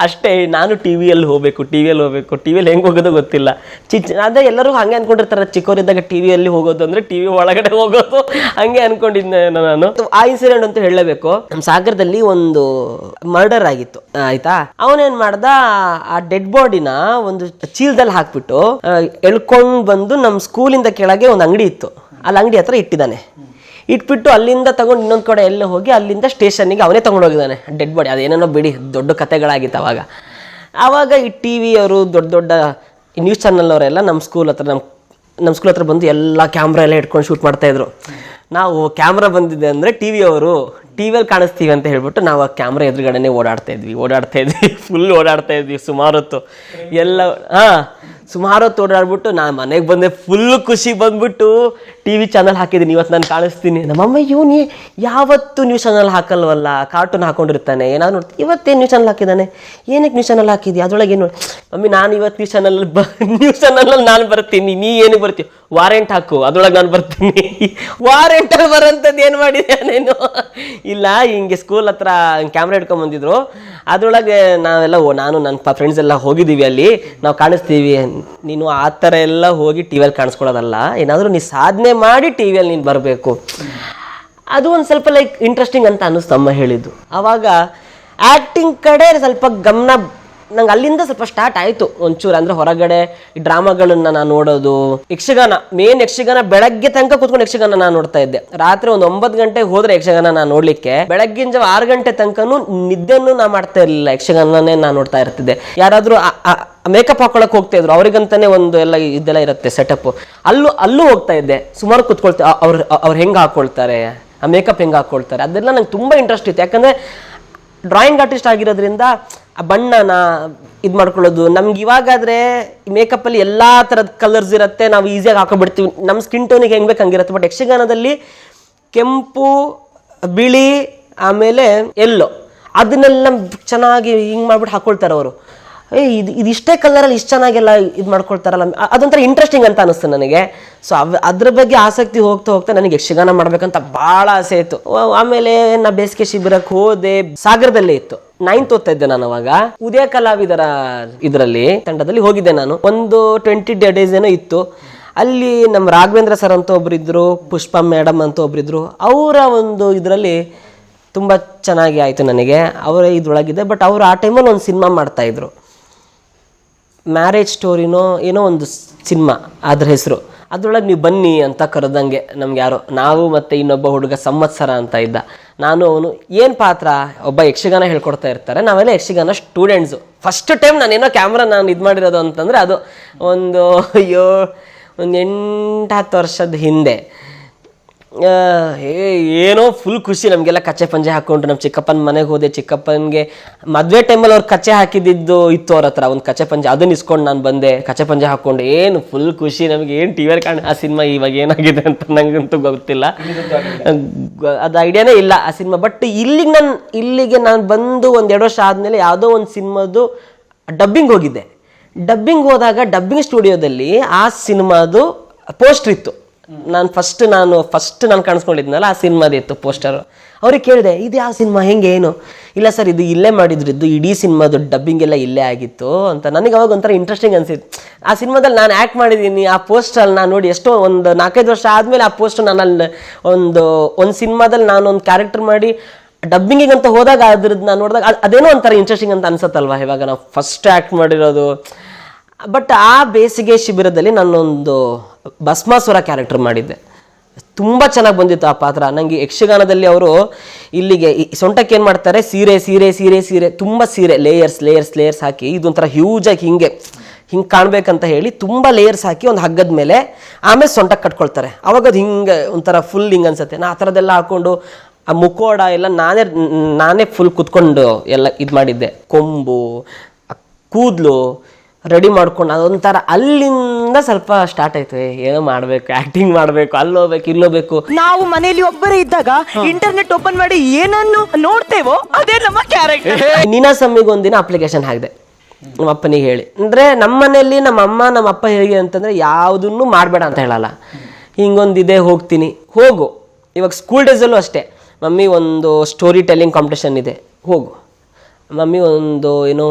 ಅಷ್ಟೇ. ನಾನು ಟಿವಿಯಲ್ಲಿ ಹೋಗಬೇಕು, ಟಿವಿಯಲ್ಲಿ ಹೆಂಗೆ ಹೋಗೋದು ಗೊತ್ತಿಲ್ಲ. ಅದೇ ಎಲ್ಲರೂ ಹಾಗೆ ಅಂದ್ಕೊಂಡಿರ್ತಾರೆ, ಚಿಕ್ಕವರಿದ್ದಾಗ ಟಿವಿಯಲ್ಲಿ ಹೋಗೋದು ಅಂದರೆ ಟಿವಿ ಒಳಗಡೆ ಹೋಗೋದು, ಹಂಗೆ ಅಂದ್ಕೊಂಡಿದ್ದೆ ನಾನು. ಆ ಇನ್ಸಿಡೆಂಟ್ ಅಂತ ಹೇಳಲೇಬೇಕು. ನಮ್ಮ ಸಾಗರದಲ್ಲಿ ಒಂದು ಮರ್ಡರ್ ಆಗಿತ್ತು, ಆಯ್ತಾ. ಅವನೇನು ಮಾಡ್ದ, ಆ ಡೆಡ್ ಬಾಡಿನ ಒಂದು ಚೀಲದಲ್ಲಿ ಹಾಕ್ಬಿಟ್ಟು ಎಳ್ಕೊಂಡು ಬಂದು ನಮ್ಮ ಸ್ಕೂಲಿಂದ ಕೆಳಗೆ ಒಂದು ಅಂಗಡಿ ಇತ್ತು, ಅಲ್ಲಿ ಅಂಗಡಿ ಹತ್ರ ಇಟ್ಬಿಟ್ಟು ಅಲ್ಲಿಂದ ತಗೊಂಡು ಇನ್ನೊಂದು ಕಡೆ ಎಲ್ಲ ಹೋಗಿ ಅಲ್ಲಿಂದ ಸ್ಟೇಷನ್ನಿಗೆ ಅವನೇ ತೊಗೊಂಡೋಗಿದ್ದಾನೆ ಡೆಡ್ ಬಾಡಿ. ಅದೇನೇನೋ ಬಿಡಿ ದೊಡ್ಡ ಕತೆಗಳಾಗಿತ್ತು ಆವಾಗ ಈ ಟಿ ವಿಯವರು, ದೊಡ್ಡ ನ್ಯೂಸ್ ಚಾನಲ್ನವರೆಲ್ಲ ನಮ್ಮ ಸ್ಕೂಲ್ ಹತ್ರ ಬಂದು ಎಲ್ಲ ಕ್ಯಾಮ್ರಾ ಎಲ್ಲ ಇಟ್ಕೊಂಡು ಶೂಟ್ ಮಾಡ್ತಾಯಿದ್ರು. ನಾವು ಕ್ಯಾಮ್ರಾ ಬಂದಿದೆ ಅಂದರೆ ಟಿವಿಯಲ್ಲಿ ಕಾಣಿಸ್ತೀವಿ ಅಂತ ಹೇಳ್ಬಿಟ್ಟು ನಾವು ಆ ಕ್ಯಾಮ್ರಾ ಎದುರುಗಡೆನೇ ಓಡಾಡ್ತಾ ಇದ್ವಿ ಫುಲ್ ಓಡಾಡ್ತಾ ಇದ್ವಿ ಸುಮಾರು ಹೊತ್ತು. ಸುಮಾರು ಹೊತ್ತು ಓಡಾಡ್ಬಿಟ್ಟು ನಾನು ಮನೆಗೆ ಬಂದೆ, ಫುಲ್ ಖುಷಿ ಬಂದ್ಬಿಟ್ಟು TV ಚಾನಲ್ ಹಾಕಿದ್ದೀನಿ, ಇವತ್ತು ನಾನು ಕಾಣಿಸ್ತೀನಿ. ನಮ್ಮಮ್ಮ ಇವನು ಯಾವತ್ತು ನ್ಯೂಸ್ ಚಾನಲ್ ಹಾಕಲ್ವಲ್ಲ, ಕಾರ್ಟೂನ್ ಹಾಕೊಂಡಿರ್ತಾನೆ, ಏನಾದ್ರು ನೋಡ್ತೀನಿ, ಇವತ್ತೇನು ನ್ಯೂಸ್ ಚಾನಲ್ ಹಾಕಿದ್ದಾನೆ, ಏನಕ್ಕೆ ನ್ಯೂಸ್ ಚಾನಲ್ ಹಾಕಿದ್ಯಾ, ಅದರೊಳಗೆ ಏನು ಮಮ್ಮಿ ನಾನು ಇವತ್ತು ನ್ಯೂಸ್ ಚಾನಲಲ್ಲಿ ನಾನು ಬರ್ತೀನಿ, ನೀ ಏನಕ್ಕೆ ಬರ್ತೀವಿ, ವಾರೆಂಟ್ ಹಾಕು ಅದರೊಳಗೆ ನಾನು ಬರ್ತೀನಿ. ವಾರೆಂಟಲ್ಲಿ ಬರೋಂಥದ್ದು ಏನು ಮಾಡಿದ್ಯಾ ನೀನು? ಇಲ್ಲ, ಹಿಂಗೆ ಸ್ಕೂಲ್ ಹತ್ರ ಕ್ಯಾಮ್ರಾ ಇಟ್ಕೊಂಬಂದಿದ್ರು, ಅದರೊಳಗೆ ನಾನು ನನ್ನ ಫ್ರೆಂಡ್ಸ್ ಎಲ್ಲ ಹೋಗಿದ್ದೀವಿ, ಅಲ್ಲಿ ನಾವು ಕಾಣಿಸ್ತೀವಿ. ನೀನು ಆ ಥರ ಎಲ್ಲ ಹೋಗಿ ಟಿವಿಯಲ್ಲಿ ಕಾಣಿಸ್ಕೊಳ್ಳೋದಲ್ಲ, ಏನಾದರೂ ನೀ ಸಾಧನೆ ಮಾಡಿ ಟಿವಿಯಲ್ಲಿ ನೀನು ಬರಬೇಕು. ಅದು ಒಂದು ಸ್ವಲ್ಪ ಇಂಟ್ರೆಸ್ಟಿಂಗ್ ಅಂತ ಅನ್ನಿಸ್ತು ಅಮ್ಮ ಹೇಳಿದ್ದು. ಆವಾಗ ಆ್ಯಕ್ಟಿಂಗ್ ಕಡೆ ಸ್ವಲ್ಪ ಗಮನ ನಂಗೆ ಅಲ್ಲಿಂದ ಸ್ವಲ್ಪ ಸ್ಟಾರ್ಟ್ ಆಯಿತು ಒಂಚೂರು. ಅಂದರೆ ಹೊರಗಡೆ ಈ ಡ್ರಾಮಾಗಳನ್ನು ನಾನು ನೋಡೋದು, ಯಕ್ಷಗಾನ ಬೆಳಗ್ಗೆ ತನಕ ಕೂತ್ಕೊಂಡು ಯಕ್ಷಗಾನ ನಾನು ನೋಡ್ತಾ ಇದ್ದೆ. ರಾತ್ರಿ ಒಂದು 9 ಗಂಟೆಗೆ ಹೋದರೆ ಯಕ್ಷಗಾನ ನಾನು ನೋಡಲಿಕ್ಕೆ, ಬೆಳಗ್ಗಿನ ಜಾವ 6 ಗಂಟೆ ತನಕನೂ ನಿದ್ದೆನೂ ನಾನು ಮಾಡ್ತಾ ಇರಲಿಲ್ಲ, ಯಕ್ಷಗಾನನೇ ನಾನು ನೋಡ್ತಾ ಇರ್ತಿದ್ದೆ. ಯಾರಾದರೂ ಮೇಕಪ್ ಹಾಕೊಳಕ್ಕೆ ಹೋಗ್ತಾ ಇದ್ರು, ಅವ್ರಿಗಂತಾನೆ ಒಂದು ಇದೆಲ್ಲ ಇರುತ್ತೆ ಸೆಟಪ್, ಅಲ್ಲೂ ಹೋಗ್ತಾ ಇದ್ದೆ. ಸುಮಾರು ಕೂತ್ಕೊಳ್ತಾ ಅವ್ರು ಹೆಂಗೆ ಹಾಕೊಳ್ತಾರೆ, ಆ ಮೇಕಪ್ ಹೆಂಗೆ ಹಾಕೊಳ್ತಾರೆ, ಅದೆಲ್ಲ ನಂಗೆ ತುಂಬ ಇಂಟ್ರೆಸ್ಟ್ ಇತ್ತು. ಯಾಕಂದರೆ ಡ್ರಾಯಿಂಗ್ ಆರ್ಟಿಸ್ಟ್ ಆಗಿರೋದ್ರಿಂದ ಆ ಬಣ್ಣನ ಇದು ಮಾಡ್ಕೊಳ್ಳೋದು. ನಮ್ಗೆ ಇವಾಗಾದರೆ ಮೇಕಪ್ಪಲ್ಲಿ ಎಲ್ಲ ಥರದ ಕಲರ್ಸ್ ಇರುತ್ತೆ, ನಾವು ಈಸಿಯಾಗಿ ಹಾಕೊಬಿಡ್ತೀವಿ, ನಮ್ಮ ಸ್ಕಿನ್ ಟೋನಿಗೆ ಹೆಂಗೆ ಬೇಕು ಹಂಗಿರುತ್ತೆ. ಬಟ್ ಯಕ್ಷಗಾನದಲ್ಲಿ ಕೆಂಪು, ಬಿಳಿ, ಆಮೇಲೆ ಎಲ್ಲೋ, ಅದನ್ನೆಲ್ಲ ಚೆನ್ನಾಗಿ ಹಿಂಗೆ ಮಾಡ್ಬಿಟ್ಟು ಹಾಕೊಳ್ತಾರೆ ಅವರು. ಇದಿಷ್ಟೇ ಕಲರಲ್ಲಿ ಇಷ್ಟು ಚೆನ್ನಾಗೆಲ್ಲ ಇದು ಮಾಡ್ಕೊಳ್ತಾರಲ್ಲ, ಅದೊಂಥರ ಇಂಟ್ರೆಸ್ಟಿಂಗ್ ಅಂತ ಅನಿಸ್ತು ನನಗೆ. ಸೊ ಅದ್ರ ಬಗ್ಗೆ ಆಸಕ್ತಿ ಹೋಗ್ತಾ ಹೋಗ್ತಾ ನನಗೆ ಯಕ್ಷಗಾನ ಮಾಡ್ಬೇಕಂತ ಭಾಳ ಆಸೆ ಇತ್ತು. ಆಮೇಲೆ ನಾ ಬೇಸಿಗೆ ಶಿಬಿರಕ್ಕೆ ಹೋದೆ, ಸಾಗರದಲ್ಲೇ ಇತ್ತು. 9th ಓದ್ತಾ ಇದ್ದೆ ನಾನು ಅವಾಗ. ಉದಯ ಕಲಾವಿದರ ಇದರಲ್ಲಿ ತಂಡದಲ್ಲಿ ಹೋಗಿದ್ದೆ ನಾನು. ಒಂದು 20 days ಏನೋ ಇತ್ತು. ಅಲ್ಲಿ ನಮ್ಮ ರಾಘವೇಂದ್ರ ಸರ್ ಅಂತ ಒಬ್ರಿದ್ರು, ಪುಷ್ಪಾ ಮೇಡಮ್ ಅಂತ ಒಬ್ರಿದ್ರು. ಅವರ ಒಂದು ಇದರಲ್ಲಿ ತುಂಬ ಚೆನ್ನಾಗಿ ಆಯಿತು ನನಗೆ. ಅವರೇ ಇದ್ರೊಳಗಿದೆ. ಬಟ್ ಅವರು ಆ ಟೈಮಲ್ಲಿ ಒಂದು ಸಿನಿಮಾ ಮಾಡ್ತಾಯಿದ್ರು, ಮ್ಯಾರೇಜ್ ಸ್ಟೋರಿನೋ ಏನೋ ಒಂದು ಸಿನಿಮಾ, ಅದ್ರ ಹೆಸರು. ಅದ್ರೊಳಗೆ ನೀವು ಬನ್ನಿ ಅಂತ ಕರೆದಂಗೆ ನಮ್ಗೆ ಯಾರೋ, ನಾವು ಮತ್ತು ಇನ್ನೊಬ್ಬ ಹುಡುಗ ಸಂವತ್ಸರ ಅಂತ ಇದ್ದ, ನಾನು ಅವನು. ಏನು ಪಾತ್ರ? ಒಬ್ಬ ಯಕ್ಷಗಾನ ಹೇಳ್ಕೊಡ್ತಾ ಇರ್ತಾರೆ, ನಾವೆಲ್ಲ ಯಕ್ಷಗಾನ ಸ್ಟೂಡೆಂಟ್ಸು. ಫಸ್ಟ್ ಟೈಮ್ ನಾನೇನೋ ಕ್ಯಾಮ್ರಾ ನಾನು ಇದು ಮಾಡಿರೋದು ಅಂತಂದರೆ ಅದು ಒಂದು 8-10 ವರ್ಷದ ಹಿಂದೆ. ಏನೋ ಫುಲ್ ಖುಷಿ ನಮಗೆಲ್ಲ. ಕಚ್ಚೆ ಪಂಜೆ ಹಾಕ್ಕೊಂಡು ನಮ್ಮ ಚಿಕ್ಕಪ್ಪನ ಮನೆಗೆ ಹೋದೆ. ಚಿಕ್ಕಪ್ಪನಿಗೆ ಮದುವೆ ಟೈಮಲ್ಲಿ ಅವ್ರು ಕಚ್ಚೆ ಹಾಕಿದ್ದು ಇತ್ತು ಅವ್ರ ಹತ್ರ, ಒಂದು ಕಚ್ಚೆ ಪಂಜೆ, ಅದನ್ನ ಇಸ್ಕೊಂಡು ನಾನು ಬಂದೆ. ಕಚ್ಚೆ ಪಂಜೆ ಹಾಕ್ಕೊಂಡು ಏನು ಫುಲ್ ಖುಷಿ ನಮಗೆ. ಏನು ಟಿವಿಯಲ್ಲಿ ಕಾಣ ಆ ಸಿನಿಮಾ ಇವಾಗ ಏನಾಗಿದೆ ಅಂತ ನಂಗಂತೂ ಗೊತ್ತಿಲ್ಲ, ಅದು ಐಡಿಯಾನೇ ಇಲ್ಲ ಆ ಸಿನಿಮಾ. ಬಟ್ ಇಲ್ಲಿಗೆ ನಾನು ಬಂದು 1-2 ವರ್ಷ ಆದಮೇಲೆ ಯಾವುದೋ ಒಂದು ಸಿನಿಮಾದು ಡಬ್ಬಿಂಗ್ ಹೋಗಿದ್ದೆ. ಡಬ್ಬಿಂಗ್ ಹೋದಾಗ ಡಬ್ಬಿಂಗ್ ಸ್ಟುಡಿಯೋದಲ್ಲಿ ಆ ಸಿನಿಮಾದು ಪೋಸ್ಟರ್ ಇತ್ತು. ನಾನು ಫಸ್ಟ್ ಕಾಣಿಸ್ಕೊಂಡಿದ್ನಲ್ಲ, ಆ ಸಿನಿಮಾದ ಇತ್ತು ಪೋಸ್ಟರು. ಅವ್ರಿಗೆ ಕೇಳಿದೆ, ಇದು ಯಾವ ಸಿನಿಮಾ, ಹೆಂಗೆ, ಏನು? ಇಲ್ಲ ಸರ್, ಇದು ಇಲ್ಲೇ ಮಾಡಿದ್ರಿದ್ದು, ಇಡೀ ಸಿನಿಮಾದು ಡಬ್ಬಿಂಗ್ ಎಲ್ಲ ಇಲ್ಲೇ ಆಗಿತ್ತು ಅಂತ. ನನಗೆ ಅವಾಗ ಒಂಥರ ಇಂಟ್ರೆಸ್ಟಿಂಗ್ ಅನಿಸಿತ್ತು. ಆ ಸಿನಿಮಾದಲ್ಲಿ ನಾನು ಆ್ಯಕ್ಟ್ ಮಾಡಿದ್ದೀನಿ. ಆ ಪೋಸ್ಟಲ್ಲಿ ನಾನು ನೋಡಿ ಎಷ್ಟೋ ಒಂದು 4-5 ವರ್ಷ ಆದಮೇಲೆ ಆ ಪೋಸ್ಟರ್ ನಾನಲ್ಲಿ ಒಂದು ಸಿನಿಮಾದಲ್ಲಿ ನಾನೊಂದು ಕ್ಯಾರೆಕ್ಟರ್ ಮಾಡಿ ಡಬ್ಬಿಂಗಿಗೆ ಅಂತ ಹೋದಾಗ ಅದ್ರದ್ದು ನಾನು ನೋಡಿದಾಗ ಅದೇನೋ ಒಂಥರ ಇಂಟ್ರೆಸ್ಟಿಂಗ್ ಅಂತ ಅನ್ಸತ್ತಲ್ವ, ಇವಾಗ ನಾವು ಫಸ್ಟ್ ಆ್ಯಕ್ಟ್ ಮಾಡಿರೋದು. ಬಟ್ ಆ ಬೇಸಿಗೆ ಶಿಬಿರದಲ್ಲಿ ನಾನೊಂದು ಭಸ್ಮಾಸುರ ಕ್ಯಾರೆಕ್ಟರ್ ಮಾಡಿದ್ದೆ. ತುಂಬ ಚೆನ್ನಾಗಿ ಬಂದಿತ್ತು ಆ ಪಾತ್ರ ನನಗೆ. ಯಕ್ಷಗಾನದಲ್ಲಿ ಅವರು ಇಲ್ಲಿಗೆ ಸೊಂಟಕ್ಕೆ ಏನು ಮಾಡ್ತಾರೆ, ಸೀರೆ ತುಂಬ ಸೀರೆ ಲೇಯರ್ಸ್ ಹಾಕಿ, ಇದೊಂಥರ ಹ್ಯೂಜಾಗಿ ಹಿಂಗೆ ಕಾಣಬೇಕಂತ ಹೇಳಿ ತುಂಬ ಲೇಯರ್ಸ್ ಹಾಕಿ ಒಂದು ಹಗ್ಗದ ಮೇಲೆ ಆಮೇಲೆ ಸೊಂಟಕ್ಕೆ ಕಟ್ಕೊಳ್ತಾರೆ. ಅವಾಗ ಅದು ಹಿಂಗೆ ಒಂಥರ ಫುಲ್ ಹಿಂಗೆ ಅನ್ಸುತ್ತೆ. ನಾ ಆ ಥರದ್ದೆಲ್ಲ ಹಾಕ್ಕೊಂಡು ಆ ಮುಖೋಡ ಎಲ್ಲ ನಾನೇ ಫುಲ್ ಕುತ್ಕೊಂಡು ಎಲ್ಲ ಇದು ಮಾಡಿದ್ದೆ. ಕೊಂಬು, ಕೂದಲು ರೆಡಿ ಮಾಡ್ಕೊಂಡು ಅದೊಂಥರ ಅಲ್ಲಿಂದ ಸ್ವಲ್ಪ ಸ್ಟಾರ್ಟ್ ಆಯ್ತು. ಏನೋ ಮಾಡಬೇಕು, ಆ್ಯಕ್ಟಿಂಗ್ ಮಾಡಬೇಕು, ಅಲ್ಲೋಗ್ಬೇಕು ಇಲ್ಲೋಗ್ಬೇಕು. ನಾವು ಮನೆಯಲ್ಲಿ ಒಬ್ಬರೇ ಇದ್ದಾಗ ಇಂಟರ್ನೆಟ್ ಓಪನ್ ಮಾಡಿ ಏನನ್ನು ನೋಡ್ತೇವೋ ಅದೇ ನಮ್ಮ ಕ್ಯಾರೆಕ್ಟರ್. ನೀನಾಸಮ್ಮಿಗೆ ಒಂದಿನ ಅಪ್ಲಿಕೇಶನ್ ಹಾಕಿದೆ ನಮ್ಮ ಅಪ್ಪನಿಗೆ ಹೇಳಿ. ಅಂದರೆ ನಮ್ಮ ಮನೆಯಲ್ಲಿ ನಮ್ಮ ಅಮ್ಮ ನಮ್ಮ ಅಪ್ಪ ಹೇಗೆ ಅಂತಂದರೆ ಯಾವುದನ್ನು ಮಾಡಬೇಡ ಅಂತ ಹೇಳಲ್ಲ. ಹಿಂಗೊಂದಿದೆ, ಹೋಗ್ತೀನಿ, ಹೋಗು. ಇವಾಗ ಸ್ಕೂಲ್ ಡೇಸಲ್ಲೂ ಅಷ್ಟೇ, ಮಮ್ಮಿ ಒಂದು ಸ್ಟೋರಿ ಟೆಲ್ಲಿಂಗ್ ಕಾಂಪಿಟೇಷನ್ ಇದೆ, ಹೋಗು. ಮಮ್ಮಿ ಒಂದು ಏನು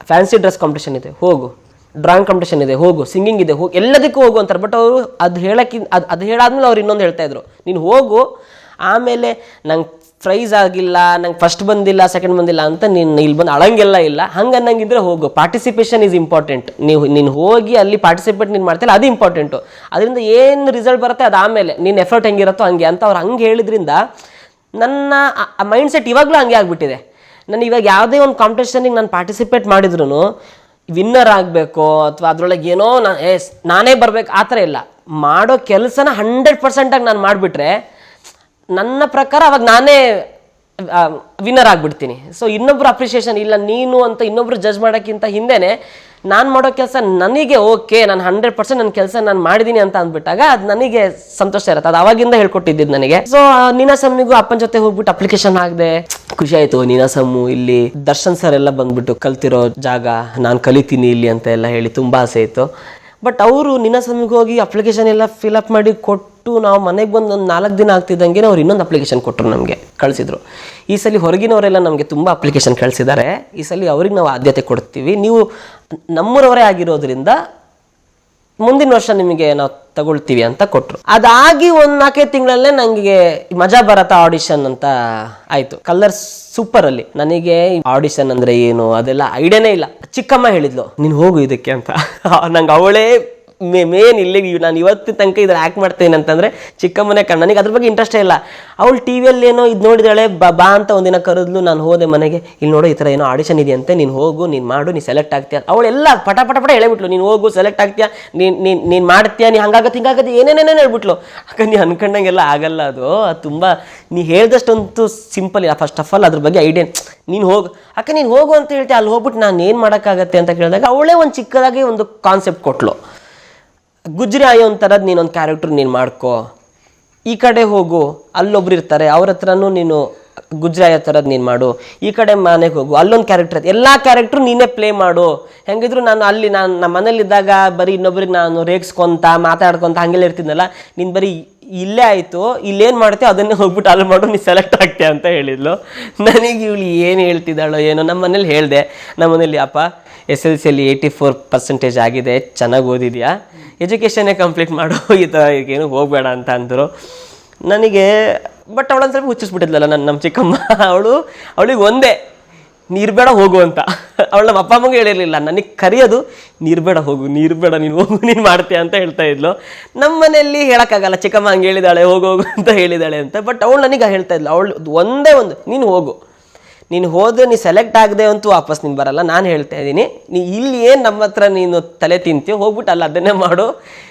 ಫ್ಯಾನ್ಸಿ ಡ್ರೆಸ್ ಕಾಂಪಿಟೇಷನ್ ಇದೆ, ಹೋಗು. ಡ್ರಾಯಿಂಗ್ ಕಾಂಪಿಟೇಷನ್ ಇದೆ, ಹೋಗು. ಸಿಂಗಿಂಗ್ ಇದೆ, ಹೋಗು. ಎಲ್ಲದಕ್ಕೂ ಹೋಗು ಅಂತಾರೆ. ಬಟ್ ಅವರು ಅದು ಹೇಳಾದ್ಮೇಲೆ ಅವ್ರು ಇನ್ನೊಂದು ಹೇಳ್ತಾಯಿದ್ರು, ನೀನು ಹೋಗು, ಆಮೇಲೆ ನಂಗೆ ಪ್ರೈಸ್ ಆಗಿಲ್ಲ, ನಂಗೆ ಫಸ್ಟ್ ಬಂದಿಲ್ಲ, ಸೆಕೆಂಡ್ ಬಂದಿಲ್ಲ ಅಂತ ನೀನು ಇಲ್ಲಿ ಬಂದು ಅಳಂಗೆಲ್ಲ ಇಲ್ಲ, ಹಂಗೆ ಅನ್ನಂಗಿದ್ರೆ ಹೋಗು. Participation is important. ನೀನು ಹೋಗಿ ಅಲ್ಲಿ ಪಾರ್ಟಿಸಿಪೇಟ್ ನೀನು ಮಾಡ್ತಿಲ್ಲ, ಅದು ಇಂಪಾರ್ಟೆಂಟು. ಅದರಿಂದ ಏನು ರಿಸಲ್ಟ್ ಬರುತ್ತೆ ಅದು ಆಮೇಲೆ ನಿನ್ನ ಎಫರ್ಟ್ ಹೆಂಗಿರುತ್ತೋ ಹಂಗೆ ಅಂತ ಅವ್ರು ಹಂಗೆ ಹೇಳಿದ್ರಿಂದ ನನ್ನ ಮೈಂಡ್ ಸೆಟ್ ಇವಾಗಲೂ ಹಂಗೆ ಆಗಿಬಿಟ್ಟಿದೆ. ನಾನು ಇವಾಗ ಯಾವುದೇ ಒಂದು ಕಾಂಪಿಟೇಷನಿಗೆ ನಾನು ಪಾರ್ಟಿಸಿಪೇಟ್ ಮಾಡಿದ್ರು ವಿನ್ನರ್ ಆಗಬೇಕು ಅಥವಾ ಅದರೊಳಗೆ ಏನೋ ನಾನೇ ಬರಬೇಕು ಆ ಥರ ಇಲ್ಲ. ಮಾಡೋ ಕೆಲಸನ 100% ನಾನು ಮಾಡಿಬಿಟ್ರೆ ನನ್ನ ಪ್ರಕಾರ ಅವಾಗ ನಾನೇ ವಿನ್ನರ್ ಆಗಿಬಿಡ್ತೀನಿ. ಸೊ ಇನ್ನೊಬ್ರು ಅಪ್ರಿಷಿಯೇಷನ್ ಇಲ್ಲ ನೀನು ಅಂತ ಇನ್ನೊಬ್ರು ಜಡ್ಜ್ ಮಾಡೋಕ್ಕಿಂತ ಹಿಂದೆನೇ ನಾನು ಮಾಡೋ ಕೆಲಸ ನನಗೆ ಓಕೆ, ನಾನು 100% ನನ್ನ ಕೆಲಸ ನಾನು ಮಾಡಿದ್ದೀನಿ ಅಂತ ಅಂದ್ಬಿಟ್ಟಾಗ ಅದು ನನಗೆ ಸಂತೋಷ ಇರುತ್ತೆ. ಅದು ಅವಾಗಿಂದ ಹೇಳ್ಕೊಟ್ಟಿದ್ದು ನನಗೆ. ಸೊ ನೀನಾಸಮ್ಮಿಗೂ ಅಪ್ಪನ ಜೊತೆ ಹೋಗ್ಬಿಟ್ಟು ಅಪ್ಲಿಕೇಶನ್ ಹಾಕಿದೆ. ಖುಷಿ ಆಯಿತು. ನೀನಾಸಮ್ಮು ಇಲ್ಲಿ ದರ್ಶನ್ ಸರ್ ಎಲ್ಲ ಬಂದ್ಬಿಟ್ಟು ಕಲ್ತಿರೋ ಜಾಗ, ನಾನು ಕಲಿತೀನಿ ಇಲ್ಲಿ ಅಂತ ಎಲ್ಲ ಹೇಳಿ ತುಂಬ ಆಸೆ ಇತ್ತು. ಬಟ್ ಅವರು ನೀನಾಸಮ್ಮಿಗೆ ಹೋಗಿ ಅಪ್ಲಿಕೇಶನ್ ಎಲ್ಲ ಫಿಲಪ್ ಮಾಡಿ ಕೊಟ್ಟು ನಾವು ಮನೆಗೆ ಬಂದು ಒಂದು 4 ದಿನ ಆಗ್ತಿದ್ದಂಗೆ ಅವ್ರು ಇನ್ನೊಂದು ಅಪ್ಲಿಕೇಶನ್ ಕೊಟ್ಟರು, ನಮಗೆ ಕಳಿಸಿದ್ರು. ಈ ಸಲ ಹೊರಗಿನವರೆಲ್ಲ ನಮಗೆ ತುಂಬ ಅಪ್ಲಿಕೇಶನ್ ಕಳಿಸಿದ್ದಾರೆ, ಈ ಸಲ ಅವ್ರಿಗೆ ನಾವು ಆದ್ಯತೆ ಕೊಡ್ತೀವಿ, ನೀವು ನಮ್ಮೂರವರೇ ಆಗಿರೋದ್ರಿಂದ ಮುಂದಿನ ವರ್ಷ ನಿಮಗೆ ನಾವು ತಗೊಳ್ತೀವಿ ಅಂತ ಕೊಟ್ಟರು. ಅದಾಗಿ ಒಂದು 4 ತಿಂಗಳಲ್ಲೇ ನನಗೆ ಮಜಾ ಭಾರತ ಆಡಿಷನ್ ಅಂತ ಆಯಿತು. Colours super. ಅಲ್ಲಿ ನನಗೆ ಆಡಿಷನ್ ಅಂದರೆ ಏನು ಅದೆಲ್ಲ ಐಡಿಯಾನೇ ಇಲ್ಲ. ಚಿಕ್ಕಮ್ಮ ಹೇಳಿದ್ಲು ನೀನು ಹೋಗು ಇದಕ್ಕೆ ಅಂತ. ನಂಗೆ ಅವಳೇ ಮೇನ್ ಇಲ್ಲಿಗೆ ನಾನು ಇವತ್ತು ತನಕ ಇದ್ರ ಆ್ಯಕ್ಟ್ ಮಾಡ್ತೇನೆ ಅಂತಂದರೆ ಚಿಕ್ಕಮ್ಮನೇ ಕಣ್ಣು. ನನಗೆ ಅದ್ರ ಬಗ್ಗೆ ಇಂಟ್ರೆಸ್ಟೇ ಇಲ್ಲ. ಅವಳು ಟಿ ವಿಯಲ್ಲಿ ಏನೋ ಇದು ನೋಡಿದಾಳೆ, ಬಾ ಅಂತ ಒಂದಿನ ಕರೆದ್ಲು. ನಾನು ಹೋದೆ ಮನೆಗೆ, ಇಲ್ಲಿ ನೋಡೋ ಈ ಥರ ಏನೋ ಆಡಿಷನ್ ಇದೆಯಂತೆ, ನೀನು ಹೋಗು, ನೀನು ಮಾಡು, ನೀನು ಸೆಲೆಕ್ಟ್ ಆಗ್ತೀಯ. ಅವಳೆಲ್ಲ ಪಟ ಹೇಳಿಬಿಟ್ಲು, ನೀನು ಹೋಗು, ಸೆಲೆಕ್ಟ್ ಆಗ್ತೀಯಾ, ನೀನು ಮಾಡ್ತೀಯಾ, ನೀನು ಹಂಗಾಗತ್ತೆ ಏನೇನೇನೇನು ಹೇಳ್ಬಿಟ್ಲು. ಅಕ್ಕ ನೀ ಅನ್ಕೊಂಡಂಗೆಲ್ಲ ಆಗಲ್ಲ, ಅದು ತುಂಬ ನೀ ಹೇಳ್ದಷ್ಟಂತೂ ಸಿಂಪಲ್ ಇಲ್ಲ. ಫಸ್ಟ್ ಆಫ್ ಆಲ್ ಅದ್ರ ಬಗ್ಗೆ ಐಡಿಯಾ. ನೀನು ಹೋಗು ಅಕ್ಕ, ನೀನು ಹೋಗು ಅಂತ ಹೇಳ್ತೀಯ, ಅಲ್ಲಿ ಹೋಗ್ಬಿಟ್ಟು ನಾನು ಏನು ಮಾಡೋಕ್ಕಾಗತ್ತೆ ಅಂತ ಕೇಳಿದಾಗ ಅವಳೇ ಒಂದು ಚಿಕ್ಕದಾಗಿ ಒಂದು ಕಾನ್ಸೆಪ್ಟ್ ಕೊಟ್ಲು. ಗುಜ್ರಿ ಆಯೋ ಒಂಥರದ್ದು ನೀನೊಂದು ಕ್ಯಾರೆಕ್ಟರ್ ನೀನು ಮಾಡ್ಕೋ, ಈ ಕಡೆ ಹೋಗು, ಅಲ್ಲೊಬ್ರು ಇರ್ತಾರೆ, ಅವ್ರ ಹತ್ರನೂ ನೀನು ಗುಜ್ರಾಯ ಥರದ್ದು ನೀನು ಮಾಡು, ಈ ಕಡೆ ಮನೆಗೆ ಹೋಗು, ಅಲ್ಲೊಂದು ಕ್ಯಾರೆಕ್ಟರ್ ಇರುತ್ತೆ, ಎಲ್ಲ ಕ್ಯಾರೆಕ್ಟ್ರು ನೀನೇ ಪ್ಲೇ ಮಾಡು. ಹೆಂಗಿದ್ರು ನಾನು ನಮ್ಮ ಮನೇಲಿದ್ದಾಗ ಬರೀ ಇನ್ನೊಬ್ರಿಗೆ ನಾನು ರೇಗಿಸ್ಕೊಂತ ಮಾತಾಡ್ಕೊತ ಹಂಗೆಲ್ಲ ಇರ್ತಿದ್ನಲ್ಲ, ನೀನು ಬರೀ ಇಲ್ಲೇ ಆಯಿತು, ಇಲ್ಲೇನು ಮಾಡ್ತೀವಿ ಅದನ್ನೇ ಹೋಗ್ಬಿಟ್ಟು ಅಲ್ಲಿ ಮಾಡು, ನೀನು ಸೆಲೆಕ್ಟ್ ಆಗ್ತೀಯ ಅಂತ ಹೇಳಿದ್ಲು. ನನಗೆ ಇವಳು ಏನು ಹೇಳ್ತಿದ್ದಾಳೋ ಏನೋ. ನಮ್ಮ ಮನೇಲಿ ಹೇಳಿದೆ, ನಮ್ಮ ಮನೇಲಿ ಅಪ್ಪ SLCಯಲ್ಲಿ 84% ಆಗಿದೆ, ಚೆನ್ನಾಗಿ ಓದಿದ್ಯಾ, ಎಜುಕೇಷನ್ನೇ ಕಂಪ್ಲೀಟ್ ಮಾಡು, ಈ ಥರ ಏನು ಹೋಗಬೇಡ ಅಂತ ಅಂದರು ನನಗೆ. ಬಟ್ ಅವಳೊಂದು ಸ್ವಲ್ಪ ಹುಚ್ಚಿಸ್ಬಿಟ್ಟಿದ್ಲಲ್ಲ ನಮ್ಮ ಚಿಕ್ಕಮ್ಮ, ಅವಳಿಗೆ ಒಂದೇ ನೀರು ಬೇಡ ಹೋಗು ಅಂತ. ಅವಳು ನಮ್ಮ ಅಪ್ಪ ಅಮ್ಮಂಗೆ ಹೇಳಿರಲಿಲ್ಲ, ನನಗೆ ಕರೆಯೋದು ನೀರು ಬೇಡ ಹೋಗು, ನೀರು ಬೇಡ ನೀನು ಹೋಗು, ನೀನು ಮಾಡ್ತೀಯ ಅಂತ ಹೇಳ್ತಾ ಇದ್ಲು. ನಮ್ಮ ಮನೆಯಲ್ಲಿ ಹೇಳೋಕ್ಕಾಗಲ್ಲ, ಚಿಕ್ಕಮ್ಮ ಹಂಗೆ ಹೇಳಿದಾಳೆ ಹೋಗು ಅಂತ ಹೇಳಿದಾಳೆ ಅಂತ. ಬಟ್ ಅವಳು ನನಗೆ ಹೇಳ್ತಾ ಇದ್ಲು, ಅವಳು ಒಂದೇ ಒಂದು, ನೀನು ಹೋಗು, ನೀನು ಹೋದ್ರೆ ನೀನು ಸೆಲೆಕ್ಟ್ ಆಗದೆ ಅಂತೂ ವಾಪಸ್ ನೀನು ಬರಲ್ಲ, ನಾನು ಹೇಳ್ತಾ ಇದ್ದೀನಿ, ನೀ ಇಲ್ಲಿ ಏನು ನಮ್ಮ ಹತ್ರ ನೀನು ತಲೆ ತಿಂತೀಯೋ ಹೋಗ್ಬಿಟ್ಟು ಅಲ್ಲ ಅದನ್ನೇ ಮಾಡು,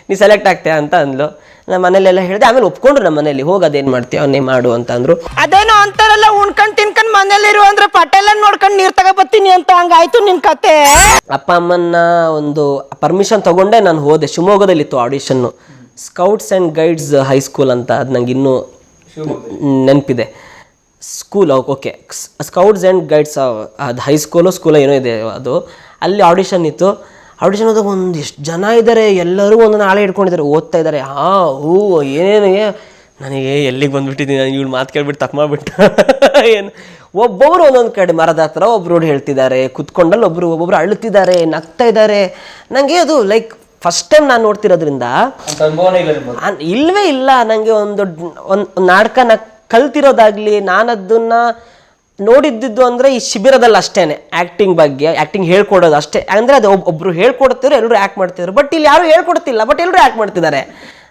ನೀ ಸೆಲೆಕ್ಟ್ ಆಗ್ತೀಯ ಅಂತ ಅಂದ್ಲು. ನಮ್ಮ ಮನೇಲೆಲ್ಲ ಹೇಳಿದೆ, ಆಮೇಲೆ ಒಪ್ಕೊಂಡ್ರು ನಮ್ಮ ಮನೇಲಿ, ಹೋಗಿ ಅದೇನು ಮಾಡ್ತೀಯ ಅವನ್ನೇ ಮಾಡು ಅಂತ ಅಂದರು. ಅದೇನೋ ಅಂತಾರಲ್ಲ, ಉಣ್ಕೊಂಡ್ ತಿನ್ಕೊಂಡ್ ಮನೇಲಿರು ಅಂದ್ರೆ ಪಟೇಲ ನೋಡ್ಕೊಂಡು ನೀರ್ ತಗೋಬತ್ತೀನಿ ಅಂತ, ಹಂಗಾಯ್ತು ನಿನ್ ಕತೆ. ಅಪ್ಪ ಅಮ್ಮನ ಒಂದು ಪರ್ಮಿಷನ್ ತಗೊಂಡೆ ನಾನು ಹೋದೆ. ಶಿವಮೊಗ್ಗದಲ್ಲಿತ್ತು audition, scouts and guides high school ಅಂತ, ಅದು ನಂಗೆ ಇನ್ನೂ ನೆನಪಿದೆ. School okay, scouts and guides ಅದು ಹೈಸ್ಕೂಲು ಏನೋ ಇದೆ ಅದು. ಅಲ್ಲಿ ಆಡಿಷನ್ ಇತ್ತು. ಆಡಿಷನ್ ಹೋದಾಗ ಒಂದಿಷ್ಟು ಜನ ಇದ್ದಾರೆ, ಎಲ್ಲರೂ ಒಂದೊಂದು ಹಾಳೆ ಇಟ್ಕೊಂಡಿದ್ದಾರೆ, ಓದ್ತಾ ಇದ್ದಾರೆ. ಏನೇನು ನನಗೆ ಎಲ್ಲಿಗೆ ಬಂದುಬಿಟ್ಟಿದ್ದೀನಿ, ನಾನು ಇವಳು ಮಾತು ಕೇಳ್ಬಿಟ್ಟು ತಪ್ಪು ಮಾಡಿಬಿಟ್ಟು ಏನು. ಒಬ್ಬೊಬ್ರು ಒಂದೊಂದು ಕಡೆ ಮರದ ಹತ್ರ ಒಬ್ಬರು ಹೇಳ್ತಿದ್ದಾರೆ, ಕುತ್ಕೊಂಡಲ್ಲಿ ಒಬ್ಬೊಬ್ರು ಅಳುತ್ತಿದ್ದಾರೆ, ನಗ್ತಾ ಇದ್ದಾರೆ. ನನಗೆ ಅದು ಲೈಕ್ ಫಸ್ಟ್ ಟೈಮ್ ನಾನು ನೋಡ್ತಿರೋದ್ರಿಂದ ಇಲ್ಲವೇ ಇಲ್ಲ. ನನಗೆ ಒಂದು ನಾಟಕ ಕಲ್ತಿರೋದಾಗ್ಲಿ, ನಾನು ಅದನ್ನು ನೋಡಿದ್ದು ಅಂದರೆ ಈ ಶಿಬಿರದಲ್ಲಿ ಅಷ್ಟೇ, ಆ್ಯಕ್ಟಿಂಗ್ ಹೇಳ್ಕೊಡೋದು ಅಷ್ಟೇ. ಅಂದರೆ ಅದು ಒಬ್ಬರು ಹೇಳ್ಕೊಡ್ತಿದ್ರು, ಎಲ್ಲರೂ ಆ್ಯಕ್ಟ್ ಮಾಡ್ತಿದ್ರು. ಬಟ್ ಇಲ್ಲಿ ಯಾರು ಹೇಳ್ಕೊಡ್ತಿಲ್ಲ, ಬಟ್ ಎಲ್ಲರೂ ಆ್ಯಕ್ಟ್ ಮಾಡ್ತಿದ್ದಾರೆ.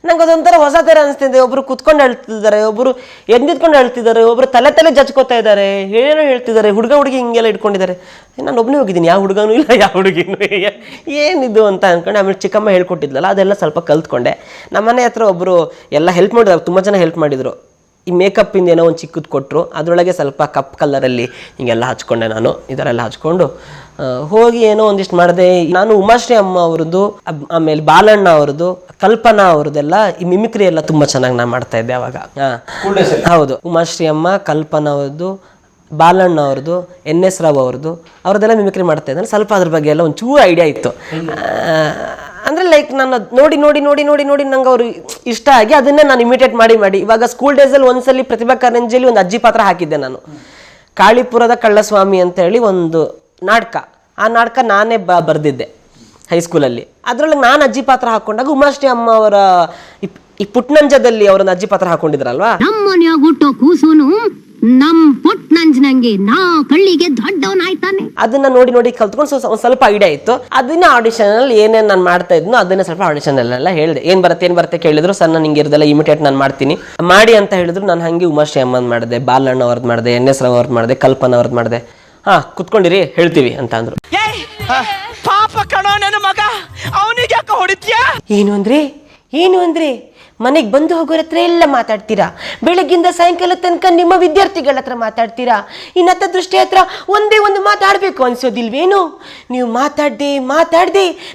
ನಂಗೆ ಅದೊಂಥರ ಹೊಸ ಥರ ಅನಿಸ್ತಿದೆ. ಒಬ್ಬರು ಕುತ್ಕೊಂಡು ಹೇಳ್ತಿದ್ದಾರೆ, ಒಬ್ಬರು ಎದ್ದಿದ್ಕೊಂಡು ಹೇಳ್ತಿದ್ದಾರೆ, ಒಬ್ಬರು ತಲೆ ಜಜ್ಕೋತಾ ಇದ್ದಾರೆ, ಏನೋ ಹೇಳ್ತಿದ್ದಾರೆ, ಹುಡುಗಿ ಹಿಂಗೆಲ್ಲ ಇಟ್ಕೊಂಡಿದ್ದಾರೆ. ನಾನು ಒಬ್ಬನೇ ಹೋಗಿದ್ದೀನಿ, ಯಾವ ಹುಡುಗನೂ ಇಲ್ಲ, ಯಾವ ಹುಡುಗಿನೂ ಏನಿದು ಅಂತ ಅಂದ್ಕೊಂಡು. ಆಮೇಲೆ ಚಿಕ್ಕಮ್ಮ ಹೇಳ್ಕೊಟ್ಟಿದ್ಲಲ್ಲ, ಅದೆಲ್ಲ ಸ್ವಲ್ಪ ಕಲ್ತ್ಕೊಂಡೆ. ನಮ್ಮ ಮನೆ ಹತ್ರ ಒಬ್ಬರು ಎಲ್ಲ ಹೆಲ್ಪ್ ಮಾಡಿದ್ರು, ತುಂಬ ಜನ ಹೆಲ್ಪ್ ಮಾಡಿದರು. ಈ ಮೇಕಪ್ಪಿಂದ ಏನೋ ಒಂದು ಚಿಕ್ಕದು ಕೊಟ್ಟರು, ಅದರೊಳಗೆ ಸ್ವಲ್ಪ ಕಪ್ ಕಲರಲ್ಲಿ ಹಿಂಗೆಲ್ಲ ಹಚ್ಕೊಂಡೆ ನಾನು. ಇದರೆಲ್ಲ ಹಚ್ಕೊಂಡು ಹೋಗಿ ಏನೋ ಒಂದಿಷ್ಟು ಮಾಡಿದೆ. ನಾನು ಉಮಾಶ್ರೀ ಅಮ್ಮ ಅವ್ರದ್ದು, ಆಮೇಲೆ ಬಾಲಣ್ಣ ಅವ್ರದ್ದು, ಕಲ್ಪನಾ ಅವ್ರದ್ದೆಲ್ಲ ಈ ಮಿಮಿಕ್ರಿ ಎಲ್ಲ ತುಂಬ ಚೆನ್ನಾಗಿ ನಾನು ಮಾಡ್ತಾ ಇದ್ದೆ ಅವಾಗ. ಹೌದು, ಉಮಾಶ್ರೀ ಅಮ್ಮ, ಕಲ್ಪನಾ ಅವ್ರದ್ದು, ಬಾಲಣ್ಣ ಅವ್ರದ್ದು, NS ರಾವ್ ಅವ್ರದ್ದೆಲ್ಲ ಮಿಮಿಕ್ರಿ ಮಾಡ್ತಾ ಇದ್ದಾನೆ. ಸ್ವಲ್ಪ ಅದ್ರ ಬಗ್ಗೆ ಎಲ್ಲ ಒಂಚೂರು ಐಡಿಯಾ ಇತ್ತು. ಅಂದರೆ ಲೈಕ್ ನಾನು ನೋಡಿ ನಂಗೆ ಅವರು ಇಷ್ಟ ಆಗಿ ಅದನ್ನೇ ನಾನು ಇಮಿಟೇಟ್ ಮಾಡಿ ಇವಾಗ ಸ್ಕೂಲ್ ಡೇಸಲ್ಲಿ ಒಂದ್ಸಲಿ ಪ್ರತಿಭಾ ಕಾರಂಜಿಯಲ್ಲಿ ಒಂದು ಅಜ್ಜಿ ಪಾತ್ರ ಹಾಕಿದ್ದೆ ನಾನು. ಕಾಳಿಪುರದ ಕಳ್ಳಸ್ವಾಮಿ ಅಂತ ಹೇಳಿ ಒಂದು ನಾಟಕ. ಆ ನಾಟಕ ನಾನೇ ಬರೆದಿದ್ದೆ ಹೈಸ್ಕೂಲಲ್ಲಿ. ಅದರೊಳಗೆ ನಾನು ಅಜ್ಜಿ ಪಾತ್ರ ಹಾಕೊಂಡಾಗ ಉಮಾಶ್ರೀ ಅಮ್ಮ ಅವರ ಈ ಪುಟ್ನಂಜದಲ್ಲಿ ಅವರನ್ನ ಅಜ್ಜಿ ಪಾತ್ರ ಹಾಕೊಂಡಿದ್ರಲ್ವಾ. ನಮ್ಮನೆಯಾಗ ಹುಟ್ಟೋ ಕೂಸುನು ನಮ್ ಪುಟ್ನಂಜನಂಗೆ ನಾ ಕಳ್ಳಿಗೆ ದೊಡ್ಡವನಾಯ್ತಾನೆ. ಅದನ್ನ ನೋಡಿ ಕಲ್ತ್ಕೊಂಡು ಸ್ವಲ್ಪ ಐಡಿಯಾ ಇತ್ತು. ಅದನ್ನ ಆಡಿಷನ್ ಅಲ್ಲಿ ಏನೇನು ನಾನು ಮಾಡ್ತಾ ಇದ್ನೋ ಅದನ್ನ ಸ್ವಲ್ಪ ಆಡಿಷನ್ ಅಲ್ಲೆಲ್ಲ ಹೇಳಿದೆ. ಏನ್ ಬರುತ್ತೆ ಕೇಳಿದ್ರು, ಸರ್ ನಾನು ಹಿಂಗೆ ಇರೋದೆಲ್ಲ ಇಮಿಟೇಟ್ ನಾನು ಮಾಡ್ತೀನಿ ಮಾಡಿ ಅಂತ ಹೇಳಿದ್ರು. ನಾನು ಹಂಗೆ ಉಮಾಶ್ರೀ ಅಮ್ಮನ್ ಮಾಡಿದೆ, ಬಾಲಣ್ಣ ಅವ್ರದ್ದು ಮಾಡಿದೆ, NS ರಾವ್ ಅವ್ರದ್ದು ಮಾಡಿದೆ, ಕಲ್ಪನಾ ಅವ್ರದ್ದು ಮಾಡಿದೆ. ಕುತ್ಕೊಂಡಿರಿ ಹೇಳ್ತೀವಿ ಅಂತ ಅಂದ್ರು. ಪಾಪ ಕಣೋ ನನ್ನ ಮಗ, ಅವನಿಗೆ ಯಾಕೆ ಹೊಡಿತ್ಯಾ? ಏನು ಅಂದ್ರೆ ಮನೆಗೆ ಬಂದು ಹೋಗೋರ ಹತ್ರ ಎಲ್ಲ ಮಾತಾಡ್ತೀರಾ, ಬೆಳಗ್ಗಿಂದ ಸಾಯಂಕಾಲ ತನಕ ನಿಮ್ಮ ವಿದ್ಯಾರ್ಥಿಗಳ ಹತ್ರ ಮಾತಾಡ್ತೀರಾ. ಇನ್ನತ್ತ ದೃಷ್ಟಿ ಹತ್ರ ಒಂದೇ ಒಂದು ಮಾತಾಡಬೇಕು ಅನ್ಸೋದಿಲ್ವೇನು? ನೀವು ಮಾತಾಡ್ದೆ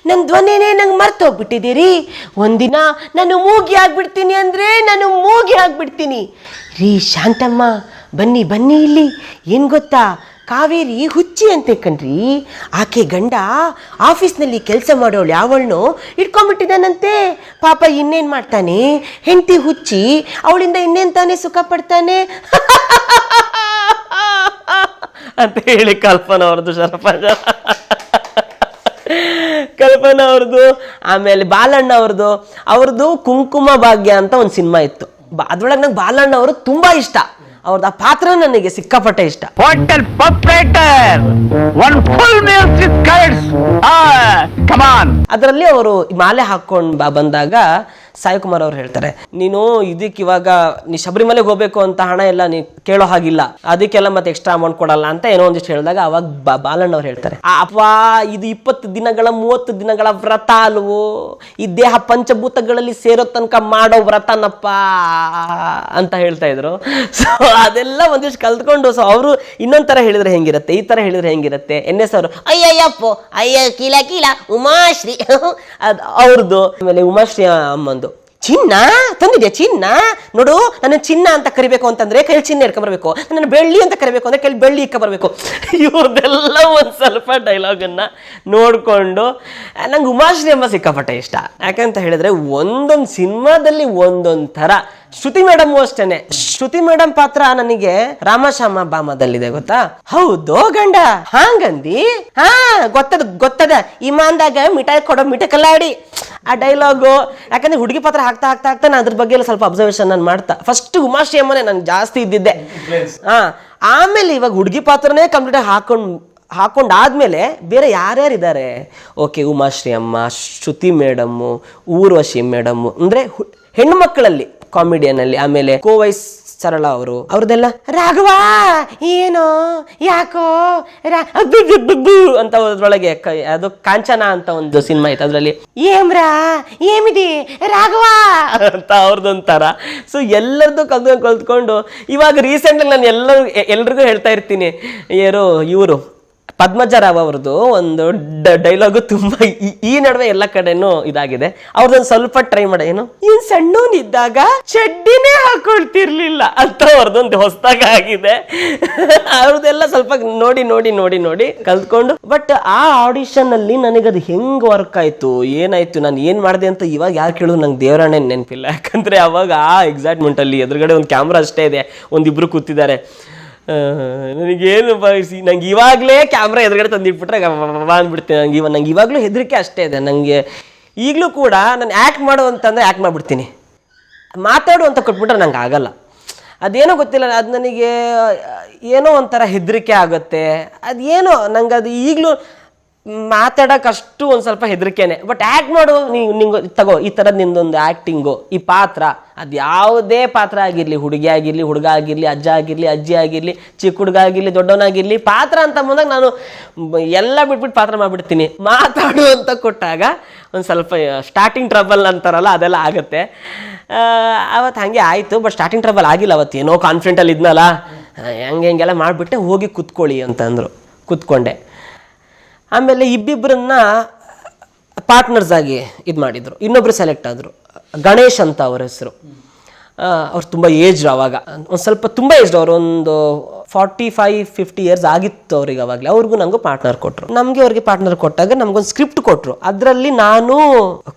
ನನ್ನ ಧ್ವನಿನೇ ನಂಗೆ ಮರ್ತೋಗ್ಬಿಟ್ಟಿದ್ದೀರಿ. ಒಂದಿನ ನಾನು ಮೂಗಿ ಆಗ್ಬಿಡ್ತೀನಿ ಅಂದರೆ ನಾನು ಮೂಗಿ ಆಗ್ಬಿಡ್ತೀನಿ. ರೀ ಶಾಂತಮ್ಮ, ಬನ್ನಿ ಇಲ್ಲಿ. ಏನು ಗೊತ್ತಾ, ಕಾವೇರಿ ಹುಚ್ಚಿ ಅಂತೆ ಕಣ್ರಿ. ಆಕೆ ಗಂಡ ಆಫೀಸ್ನಲ್ಲಿ ಕೆಲಸ ಮಾಡೋಳು ಯಾವಳನ್ನು ಇಟ್ಕೊಂಡ್ಬಿಟ್ಟಿದ್ದಾನಂತೆ. ಪಾಪ ಇನ್ನೇನು ಮಾಡ್ತಾನೆ, ಹೆಂಡತಿ ಹುಚ್ಚಿ, ಅವಳಿಂದ ಇನ್ನೇನು ತಾನೇ ಸುಖ ಪಡ್ತಾನೆ ಅಂತ ಹೇಳಿ ಕಲ್ಪನಾ ಅವ್ರದ್ದು ಕಲ್ಪನಾ ಅವ್ರದ್ದು, ಆಮೇಲೆ ಬಾಲಣ್ಣ ಅವ್ರದ್ದು ಕುಂಕುಮ ಭಾಗ್ಯ ಅಂತ ಒಂದು ಸಿನಿಮಾ ಇತ್ತು. ಅದ್ರೊಳಗೆ ನಂಗೆ ಬಾಲಣ್ಣ ಅವರು ತುಂಬಾ ಇಷ್ಟ. ಅವ್ರದ್ದು ಆ ಪಾತ್ರ ನನಗೆ ಸಿಕ್ಕಾಪಟ್ಟೆ ಇಷ್ಟ. Hotel proprietor one full meals with guides. Come on. ಅದರಲ್ಲಿ ಅವರು ಮಾಲೆ ಹಾಕೊಂಡು ಬಂದಾಗ ಸಾಯಿಕುಮಾರ್ ಅವ್ರು ಹೇಳ್ತಾರೆ, ನೀನು ಇವಾಗ ನೀ ಶಬರಿಮಲೆಗೆ ಹೋಗ್ಬೇಕು ಅಂತ ಹಣ ಎಲ್ಲ ನೀ ಕೇಳೋ ಹಾಗಿಲ್ಲ, ಅದಕ್ಕೆಲ್ಲ ಮತ್ತೆ ಎಕ್ಸ್ಟ್ರಾ ಅಮೌಂಟ್ ಕೊಡಲ್ಲ ಅಂತ ಏನೋ ಒಂದಿಷ್ಟು ಹೇಳಿದಾಗ ಅವಾಗ ಬಾಲಣ್ಣ ಅವ್ರು ಹೇಳ್ತಾರೆ, ಅಪ್ಪ ಇದು 20 ದಿನಗಳ 30 ದಿನಗಳ ವ್ರತ ಅಲ್ವೋ, ಈ ದೇಹ ಪಂಚಭೂತಗಳಲ್ಲಿ ಸೇರೋ ತನಕ ಮಾಡೋ ವ್ರತನಪ್ಪ ಅಂತ ಹೇಳ್ತಾ ಇದ್ರು. ಸೊ ಅದೆಲ್ಲ ಒಂದಿಷ್ಟು ಕಲ್ತ್ಕೊಂಡು, ಸೊ ಅವರು ಇನ್ನೊಂದ್ ತರ ಹೇಳಿದ್ರೆ ಹೆಂಗಿರುತ್ತೆ, ಈ ತರ ಹೇಳಿದ್ರೆ ಹೆಂಗಿರುತ್ತೆ. NS ಅವರು ಅಯ್ಯಯ್ಯಪ್ಪೋ ಅಯ್ಯ ಕೀಲ ಉಮಾಶ್ರೀ ಅವ್ರದ್ದು, ಆಮೇಲೆ ಉಮಾಶ್ರೀ ಅಮ್ಮಂದು ಚಿನ್ನ ತಂದಿದ್ಯಾ ಚಿನ್ನ? ನೋಡು, ನನ್ನ ಚಿನ್ನ ಅಂತ ಕರಿಬೇಕು ಅಂತಂದ್ರೆ ಕೈಲಿ ಚಿನ್ನ ಇಟ್ಕೊಂಡ್ಬರ್ಬೇಕು, ನನ್ನ ಬೆಳ್ಳಿ ಅಂತ ಕರಿಬೇಕು ಅಂದ್ರೆ ಕೈಲಿ ಬೆಳ್ಳಿ ಇಟ್ಕೊಂಡ್ಬರ್ಬೇಕು. ಇವ್ರದೆಲ್ಲ ಒಂದು ಸ್ವಲ್ಪ ಡೈಲಾಗನ್ನು ನೋಡಿಕೊಂಡು ನಂಗೆ ಉಮಾಶ್ರೀ ಅಮ್ಮ ಸಿಕ್ಕಾಪಟ್ಟೆ ಇಷ್ಟ. ಯಾಕಂತ ಹೇಳಿದ್ರೆ ಒಂದೊಂದು ಸಿನಿಮಾದಲ್ಲಿ ಒಂದೊಂದು ಥರ. ಶ್ರುತಿ ಮೇಡಮ್ ಅಷ್ಟೇನೆ. ಶ್ರುತಿ ಮೇಡಮ್ ಪಾತ್ರ ನನಗೆ ರಾಮಶ್ಯಾಮ ಬಾಮದಲ್ಲಿದೆ ಗೊತ್ತಾ? ಹೌದು ಗಂಡ ಹಾಂಗಂದಿ, ಹಾ ಗೊತ್ತದ ಇಮಾನ್ದಾಗ ಮಿಠಾಯಿ ಕೊಡೋ ಮಿಠಕಲ್ಲಾಡಿ ಆ ಡೈಲಾಗು. ಯಾಕಂದ್ರೆ ಹುಡುಗಿ ಪಾತ್ರ ಹಾಕ್ತಾ ನಾನು ಅದ್ರ ಬಗ್ಗೆ ಎಲ್ಲ ಸ್ವಲ್ಪ ಅಬ್ಸರ್ವೇಷನ್ ನಾನು ಮಾಡ್ತಾ. ಫಸ್ಟ್ ಉಮಾಶ್ರೀ ಅಮ್ಮನೇ ನನ್ಗೆ ಜಾಸ್ತಿ ಇದ್ದಿದ್ದೆ. ಆಮೇಲೆ ಇವಾಗ ಹುಡುಗಿ ಪಾತ್ರನೇ ಕಂಪ್ಲೀಟ್ ಹಾಕೊಂಡಾದ್ಮೇಲೆ ಬೇರೆ ಯಾರ್ಯಾರಿದ್ದಾರೆ? ಓಕೆ, ಉಮಾಶ್ರೀ ಅಮ್ಮ, ಶ್ರುತಿ ಮೇಡಮ್ಮು, ಊರ್ವಶಿ ಮೇಡಮ್ಮು, ಅಂದ್ರೆ ಹೆಣ್ಣು ಮಕ್ಕಳಲ್ಲಿ ಕಾಮಿಡಿಯನ್ ಅಲ್ಲಿ. ಆಮೇಲೆ ಕೋವೈಸ್ ಸರಳ ಅವ್ರದ್ದೆಲ್ಲ ರಾಘವಾ ಏನೋ ಯಾಕೋ ಅಂತ ಅದ್ರೊಳಗೆ ಅದು ಕಾಂಚನ ಅಂತ ಒಂದು ಸಿನಿಮಾ ಐತೆ, ಅದ್ರಲ್ಲಿ ಏಮಿದಿ ರಾಘವಾ ಅಂತ ಅವ್ರದ್ದೊಂಥರ. ಸೊ ಎಲ್ಲರದ್ದು ಕಲ್ತ್ಕೊಂಡು ಇವಾಗ ರೀಸೆಂಟ್ಲಿ ನಾನು ಎಲ್ರಿಗೂ ಹೇಳ್ತಾ ಇರ್ತೀನಿ, ಇವರು ಪದ್ಮಜರಾವ್ ಅವ್ರದ್ದು ಒಂದು ಡೈಲಾಗು ತುಂಬ ಈ ನಡುವೆ ಎಲ್ಲ ಕಡೆನೂ ಇದಾಗಿದೆ. ಅವ್ರದ್ದೊಂದು ಸ್ವಲ್ಪ ಟ್ರೈ ಮಾಡ, ಏನು ಇನ್ ಸಣ್ಣವನಿದ್ದಾಗ ಚಡ್ಡಿನೇ ಹಾಕೊಳ್ತಿರ್ಲಿಲ್ಲ ಅಂತ ಅವ್ರದ್ದೊಂದು ಹೊಸದಾಗ ಆಗಿದೆ. ಅವ್ರದ್ದೆಲ್ಲ ಸ್ವಲ್ಪ ನೋಡಿ ಕಲ್ತ್ಕೊಂಡು. ಬಟ್ ಆ ಆಡಿಷನ್ ಅಲ್ಲಿ ನನಗದು ಹೆಂಗ್ ವರ್ಕ್ ಆಯ್ತು, ಏನಾಯ್ತು, ನಾನು ಏನ್ ಮಾಡಿದೆ ಅಂತ ಇವಾಗ ಯಾರು ಕೇಳೋದು ನಂಗೆ ದೇವರಾಣೆ ನೆನಪಿಲ್ಲ. ಯಾಕಂದ್ರೆ ಅವಾಗ ಆ ಎಕ್ಸೈಟ್ಮೆಂಟ್ ಅಲ್ಲಿ ಎದುರುಗಡೆ ಒಂದು ಕ್ಯಾಮ್ರಾ ಅಷ್ಟೇ ಇದೆ, ಒಂದಿಬ್ರು ಕೂತಿದ್ದಾರೆ. ನನಗೇನು ನಂಗೆ ಇವಾಗಲೇ ಕ್ಯಾಮ್ರಾ ಎದುರುಗಡೆ ತಂದಿಟ್ಬಿಟ್ರೆ ಅಂದ್ಬಿಡ್ತೀನಿ. ನಂಗೆ ಇವಾಗಲೂ ಹೆದರಿಕೆ ಅಷ್ಟೇ ಇದೆ. ನನಗೆ ಈಗಲೂ ಕೂಡ ನಾನು ಆ್ಯಕ್ಟ್ ಮಾಡು ಅಂತಂದರೆ ಆ್ಯಕ್ಟ್ ಮಾಡಿಬಿಡ್ತೀನಿ, ಮಾತಾಡು ಅಂತ ಕೊಟ್ಬಿಟ್ರೆ ನಂಗೆ ಆಗಲ್ಲ. ಅದೇನೋ ಗೊತ್ತಿಲ್ಲ, ಅದು ನನಗೆ ಏನೋ ಒಂಥರ ಹೆದರಿಕೆ ಆಗುತ್ತೆ. ಅದೇನೋ ನಂಗೆ ಅದು ಈಗಲೂ ಮಾತಾಡೋಕ್ಕಷ್ಟು ಒಂದು ಸ್ವಲ್ಪ ಹೆದರಿಕೆನೆ. ಬಟ್ ಆ್ಯಕ್ಟ್ ಮಾಡು, ನಿಂಗೆ ತಗೋ ಈ ಥರದ್ದು ನಿಂದೊಂದು ಆ್ಯಕ್ಟಿಂಗು, ಈ ಪಾತ್ರ, ಅದು ಯಾವುದೇ ಪಾತ್ರ ಆಗಿರಲಿ, ಹುಡುಗಿ ಆಗಿರಲಿ, ಹುಡುಗ ಆಗಿರಲಿ, ಅಜ್ಜ ಆಗಿರಲಿ, ಅಜ್ಜಿ ಆಗಿರಲಿ, ಚಿಕ್ಕ ಹುಡುಗ ಆಗಿರಲಿ, ದೊಡ್ಡವನಾಗಿರಲಿ, ಪಾತ್ರ ಅಂತ ಬಂದಾಗ ನಾನು ಎಲ್ಲ ಬಿಟ್ಬಿಟ್ಟು ಪಾತ್ರ ಮಾಡಿಬಿಡ್ತೀನಿ. ಮಾತಾಡು ಅಂತ ಕೊಟ್ಟಾಗ ಒಂದು ಸ್ವಲ್ಪ ಸ್ಟಾರ್ಟಿಂಗ್ ಟ್ರಬಲ್ ಅಂತಾರಲ್ಲ ಅದೆಲ್ಲ ಆಗುತ್ತೆ. ಅವತ್ತು ಹಾಗೆ ಆಯಿತು. ಬಟ್ ಸ್ಟಾರ್ಟಿಂಗ್ ಟ್ರಬಲ್ ಆಗಿಲ್ಲ. ಅವತ್ತು ಏನೋ ಕಾನ್ಫಿಡೆಂಟಲ್ಲಿ ಇದ್ನಲ್ಲ, ಹೆಂಗೆಲ್ಲ ಮಾಡಿಬಿಟ್ಟೆ. ಹೋಗಿ ಕೂತ್ಕೊಳ್ಳಿ ಅಂತಂದರು, ಕೂತ್ಕೊಂಡೆ. ಆಮೇಲೆ ಇಬ್ಬಿಬ್ಬರನ್ನ ಪಾರ್ಟ್ನರ್ಸ್ ಆಗಿ ಇದು ಮಾಡಿದರು. ಇನ್ನೊಬ್ರು ಸೆಲೆಕ್ಟ್ ಆದರು, ಗಣೇಶ್ ಅಂತ ಅವ್ರ ಹೆಸರು. ಅವ್ರು ತುಂಬ ಏಜ್ಡ್, ಅವಾಗ ಒಂದು ಸ್ವಲ್ಪ ತುಂಬ ಏಜ್ಡ್, ಅವರು ಒಂದು 45-50 ಇಯರ್ಸ್ ಆಗಿತ್ತು ಅವ್ರಿಗೆ ಅವಾಗಲೇ. ಅವ್ರಿಗೂ ನನಗೂ ಪಾರ್ಟ್ನರ್ ಕೊಟ್ಟರು. ಅವ್ರಿಗೆ ಪಾರ್ಟ್ನರ್ ಕೊಟ್ಟಾಗ ನಮ್ಗೊಂದು ಸ್ಕ್ರಿಪ್ಟ್ ಕೊಟ್ಟರು. ಅದರಲ್ಲಿ ನಾನು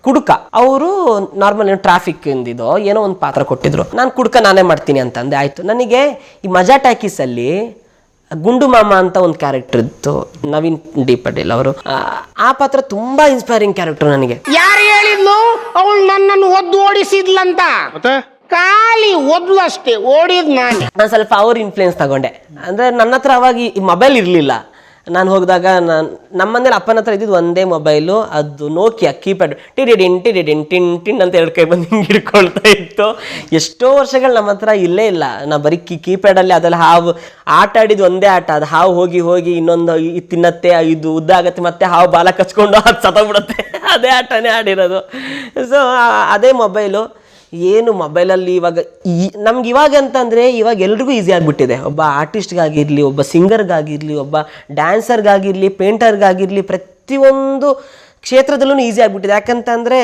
ಕುಡುಕ, ಅವರು ನಾರ್ಮಲ್ ಏನೋ ಟ್ರಾಫಿಕ್ ಇಂದಿದೋ ಏನೋ ಒಂದು ಪಾತ್ರ ಕೊಟ್ಟಿದ್ರು. ನಾನು ಕುಡುಕ ನಾನೇ ಮಾಡ್ತೀನಿ ಅಂತಂದೆ. ಆಯಿತು. ನನಗೆ ಈ ಮಜಾ ಟ್ಯಾಕೀಸಲ್ಲಿ ಗುಂಡು ಮಾಮ ಅಂತ ಒಂದು ಕ್ಯಾರೆಕ್ಟರ್ ಇತ್ತು, ನವೀನ್ ಡಿ ಪಟೇಲ್ ಅವರು. ಆ ಪಾತ್ರ ತುಂಬಾ ಇನ್ಸ್ಪೈರಿಂಗ್ ಕ್ಯಾರೆಕ್ಟರ್ ನನಗೆ. ಯಾರು ಹೇಳಿದ್ಲು ಅವಳು ನನ್ನನ್ನು ಒದ್ದು ಓಡಿಸಿದ್ಲಂತ? ಖಾಲಿ ಒದ್ಲು ಅಷ್ಟೇ, ಓಡಿದ್ ನಾನು ಸ್ವಲ್ಪ ಅವ್ರ ಇನ್ಫ್ಲೂಯೆನ್ಸ್ ತಗೊಂಡೆ. ಅಂದ್ರೆ ನನ್ನ ಹತ್ರ ಅವಾಗ ಈ ಮೊಬೈಲ್ ಇರಲಿಲ್ಲ. ನಾನು ಹೋಗಿದಾಗ ನಮ್ಮನೇಲಿ ಅಪ್ಪನ ಹತ್ರ ಇದ್ದಿದ್ದು ಒಂದೇ ಮೊಬೈಲು, ಅದು ನೋಕಿಯಾ ಕೀಪ್ಯಾಡ್. ಟಿನ್ ಅಂತ 2 ಕೈ ಬಂದು ಹಿಂಗೆ ಹಿಡ್ಕೊಳ್ತಾ ಇತ್ತು. ಎಷ್ಟೋ ವರ್ಷಗಳು ನಮ್ಮ ಹತ್ರ ಇಲ್ಲೇ ಇಲ್ಲ. ನಾ ಬರೀ ಕೀಪ್ಯಾಡಲ್ಲಿ ಅದೆಲ್ಲ ಹಾವು ಆಟ ಆಡಿದ್ದು ಒಂದೇ ಆಟ. ಅದು ಹಾವು ಹೋಗಿ ಇನ್ನೊಂದು ತಿನ್ನತ್ತೆ, ಇದು ಉದ್ದ ಆಗತ್ತೆ, ಮತ್ತೆ ಹಾವು ಬಾಲ ಕಚ್ಕೊಂಡು ಅದು ಸತ್ತೋಗ್ಬಿಡುತ್ತೆ. ಅದೇ ಆಟನೇ ಆಡಿರೋದು. ಸೊ ಅದೇ ಮೊಬೈಲು. ಏನು ಮೊಬೈಲಲ್ಲಿ ಇವಾಗ ನಮ್ಗೆ ಇವಾಗ ಅಂತಂದರೆ ಇವಾಗ ಎಲ್ರಿಗೂ ಈಸಿ ಆಗಿಬಿಟ್ಟಿದೆ. ಒಬ್ಬ ಆರ್ಟಿಸ್ಟ್ಗಾಗಿರಲಿ, ಒಬ್ಬ ಸಿಂಗರ್ಗಾಗಿರಲಿ, ಒಬ್ಬ ಡ್ಯಾನ್ಸರ್ಗಾಗಿರಲಿ, ಪೇಂಟರ್ಗಾಗಿರಲಿ, ಪ್ರತಿಯೊಂದು ಕ್ಷೇತ್ರದಲ್ಲೂ ಈಸಿ ಆಗಿಬಿಟ್ಟಿದೆ. ಯಾಕಂತಂದರೆ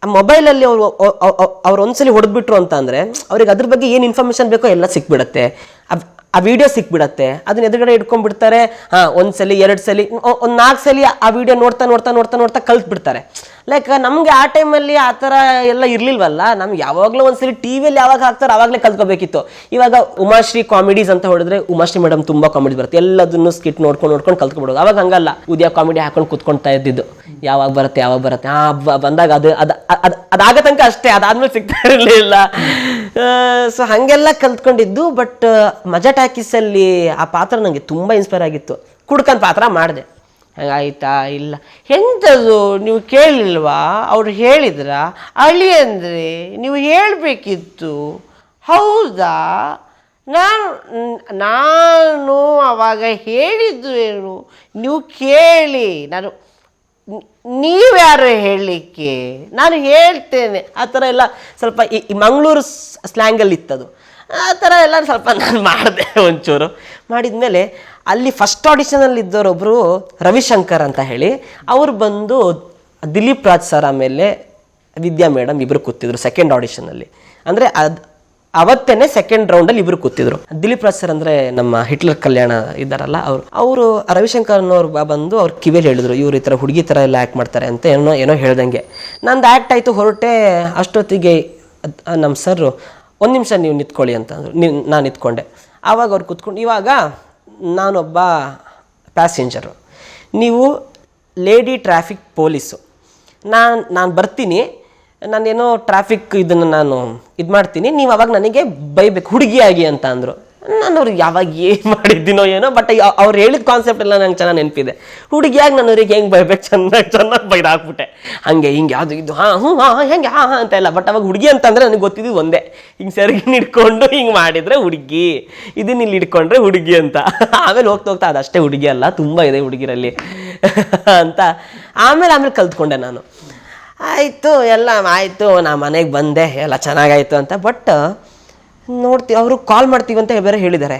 ಮೊಬೈಲಲ್ಲಿ ಅವ್ರು ಒಂದ್ಸಲಿ ಹೊಡೆದ್ಬಿಟ್ರು ಅಂತ ಅಂದರೆ ಅವ್ರಿಗೆ ಅದ್ರ ಬಗ್ಗೆ ಏನು ಇನ್ಫಾರ್ಮೇಷನ್ ಬೇಕೋ ಎಲ್ಲ ಸಿಕ್ಬಿಡತ್ತೆ. ಆ ವಿಡಿಯೋ ಸಿಕ್ಬಿಡತ್ತೆ, ಅದನ್ನ ಎದುರುಗಡೆ ಇಟ್ಕೊಂಡ್ಬಿಡ್ತಾರೆ. ಒಂದ್ಸಲಿ 2 ಸಲ ಒಂದು 4 ಸಲ ಆ ವಿಡಿಯೋ ನೋಡ್ತಾ ಕಲ್ತ್ಬಿಡ್ತಾರೆ. ಲೈಕ್ ನಮ್ಗೆ ಆ ಟೈಮಲ್ಲಿ ಆ ಥರ ಎಲ್ಲ ಇರ್ಲಿಲ್ವಲ್ಲ. ನಮ್ಗೆ ಯಾವಾಗಲೂ ಒಂದ್ಸಲಿ ಟಿವಿಯಲ್ಲಿ ಯಾವಾಗ ಹಾಕ್ತಾರೆ ಆವಾಗಲೇ ಕಲ್ತ್ಕೋಬೇಕಿತ್ತು. ಇವಾಗ ಉಮಾಶ್ರೀ ಕಾಮಿಡೀಸ್ ಅಂತ ಹೊಡೆದ್ರೆ ಉಮಾಶ್ರೀ ಮೇಡಮ್ ತುಂಬಾ ಕಾಮಿಡಿ ಬರುತ್ತೆ, ಎಲ್ಲದನ್ನು ಸ್ಕಿಟ್ ನೋಡ್ಕೊಂಡು ಕಲ್ತ್ಕೊಬಿಡೋದು. ಅವಾಗ ಹಂಗಲ್ಲ, ಉದಯ ಕಾಮಿಡಿ ಹಾಕೊಂಡು ಕುತ್ಕೊಳ್ತಾ ಇದ್ದಿದ್ದು. ಯಾವಾಗ ಬರುತ್ತೆ ಬಂದಾಗ ಅದಾಗ ತನಕ ಅಷ್ಟೇ, ಅದಾದ್ಮೇಲೆ ಸಿಗ್ತಾ ಇರಲಿಲ್ಲ. ಸೊ ಹಾಗೆಲ್ಲ ಕಲ್ತ್ಕೊಂಡಿದ್ದು. ಬಟ್ ಮಜಾ ಟಾಕೀಸಲ್ಲಿ ಆ ಪಾತ್ರ ನನಗೆ ತುಂಬ ಇನ್ಸ್ಪೈರ್ ಆಗಿತ್ತು. ಕುಡ್ಕನ್ ಪಾತ್ರ ಮಾಡಿದೆ. ಆಯ್ತಾ? ಇಲ್ಲ, ಎಂಥದ್ದು ನೀವು ಕೇಳಿಲ್ವಾ? ಅವ್ರು ಹೇಳಿದ್ರ ಅಳಿ ಅಂದರೆ ನೀವು ಹೇಳಬೇಕಿತ್ತು. ಹೌದಾ? ನಾನು ಅವಾಗ ಹೇಳಿದ್ದು ಏನು, ನೀವು ಕೇಳಿ. ನೀವ್ಯಾರು ಹೇಳಲಿಕ್ಕೆ? ನಾನು ಹೇಳ್ತೇನೆ. ಆ ಥರ ಎಲ್ಲ ಸ್ವಲ್ಪ ಈ ಮಂಗಳೂರು ಸ್ಲ್ಯಾಂಗಲ್ಲಿ ಇತ್ತದು. ಆ ಥರ ಎಲ್ಲ ಸ್ವಲ್ಪ ನಾನು ಮಾಡಿದೆ ಒಂಚೂರು. ಮಾಡಿದ್ಮೇಲೆ ಅಲ್ಲಿ ಫಸ್ಟ್ ಆಡಿಷನಲ್ಲಿ ಇದ್ದವರೊಬ್ಬರು ರವಿಶಂಕರ್ ಅಂತ ಹೇಳಿ, ಅವರು ಬಂದು ದಿಲೀಪ್ ರಾಜ್ ಸರ್ ಆಮೇಲೆ ವಿದ್ಯಾ ಮೇಡಮ್ ಇಬ್ಬರು ಕೂತಿದ್ರು ಸೆಕೆಂಡ್ ಆಡಿಷನಲ್ಲಿ. ಅಂದರೆ ಅವತ್ತೇನೆ ಸೆಕೆಂಡ್ ರೌಂಡಲ್ಲಿ ಇಬ್ಬರು ಕೂತಿದ್ರು. ದಿಲೀಪ್ ರಾಜ್ ಸರ್ ಅಂದರೆ ನಮ್ಮ ಹಿಟ್ಲರ್ ಕಲ್ಯಾಣ ಇದ್ದಾರಲ್ಲ ಅವರು ರವಿಶಂಕರ್ ಅನ್ನೋರು ಬಂದು ಅವ್ರು ಕಿವಿಯಲ್ಲಿ ಹೇಳಿದ್ರು, ಇವ್ರು ಈ ಥರ ಹುಡುಗಿ ಥರ ಎಲ್ಲ ಆ್ಯಕ್ಟ್ ಮಾಡ್ತಾರೆ ಅಂತ ಏನೋ ಹೇಳ್ದಂಗೆ. ನಂದು ಆ್ಯಕ್ಟ್ ಆಯಿತು, ಹೊರಟೆ. ಅಷ್ಟೊತ್ತಿಗೆ ನಮ್ಮ ಸರ್ 1 ನಿಮಿಷ ನೀವು ನಿಂತ್ಕೊಳ್ಳಿ ಅಂತಂದರು. ನಾನು ನಿಂತ್ಕೊಂಡೆ. ಆವಾಗ ಅವ್ರು ಕೂತ್ಕೊಂಡು, ಇವಾಗ ನಾನೊಬ್ಬ ಪ್ಯಾಸೆಂಜರು, ನೀವು ಲೇಡಿ ಟ್ರಾಫಿಕ್ ಪೊಲೀಸು, ನಾನು ಬರ್ತೀನಿ, ನಾನೇನೋ ಟ್ರಾಫಿಕ್ ಇದನ್ನು ನಾನು ಇದು ಮಾಡ್ತೀನಿ, ನೀವು ಅವಾಗ ನನಗೆ ಬೈಬೇಕು ಹುಡುಗಿಯಾಗಿ ಅಂತ ಅಂದರು. ನಾನು ಅವ್ರಿಗೆ ಯಾವಾಗ ಏನು ಮಾಡಿದ್ದೀನೋ ಏನೋ, ಬಟ್ ಅವ್ರು ಹೇಳಿದ ಕಾನ್ಸೆಪ್ಟ್ ಎಲ್ಲ ನಂಗೆ ಚೆನ್ನಾಗಿ ನೆನಪಿದೆ. ಹುಡುಗಿಯಾಗಿ ನಾನು ಅವ್ರಿಗೆ ಹೆಂಗೆ ಬೈಬೇಕು ಚೆನ್ನಾಗಿ ಬೈದು ಹಾಕ್ಬಿಟ್ಟೆ. ಹಾಗೆ ಹಿಂಗೆ ಯಾವುದು ಇದು ಹೆಂಗೆ ಅಂತ ಇಲ್ಲ. ಬಟ್ ಅವಾಗ ಹುಡುಗಿ ಅಂತಂದರೆ ನನಗೆ ಗೊತ್ತಿದ್ದು ಒಂದೇ, ಹಿಂಗೆ ಸೆರಗಿನ ಹಿಡ್ಕೊಂಡು ಹಿಂಗೆ ಮಾಡಿದರೆ ಹುಡುಗಿ, ಇದನ್ನ ಇಲ್ಲಿ ಹಿಡ್ಕೊಂಡ್ರೆ ಹುಡುಗಿ ಅಂತ. ಆಮೇಲೆ ಹೋಗ್ತಾ ಅದಷ್ಟೇ ಹುಡುಗಿ ಅಲ್ಲ, ತುಂಬ ಇದೆ ಹುಡುಗಿರಲ್ಲಿ ಅಂತ ಆಮೇಲೆ ಕಲ್ತ್ಕೊಂಡೆ ನಾನು. ಆಯಿತು, ಎಲ್ಲ ಆಯಿತು, ನಾ ಮನೆಗೆ ಬಂದೆ, ಎಲ್ಲ ಚೆನ್ನಾಗಾಯಿತು ಅಂತ. ಬಟ್ ನೋಡ್ತೀವಿ ಅವರು ಕಾಲ್ ಮಾಡ್ತೀವಿ ಅಂತ ಬೇರೆ ಹೇಳಿದ್ದಾರೆ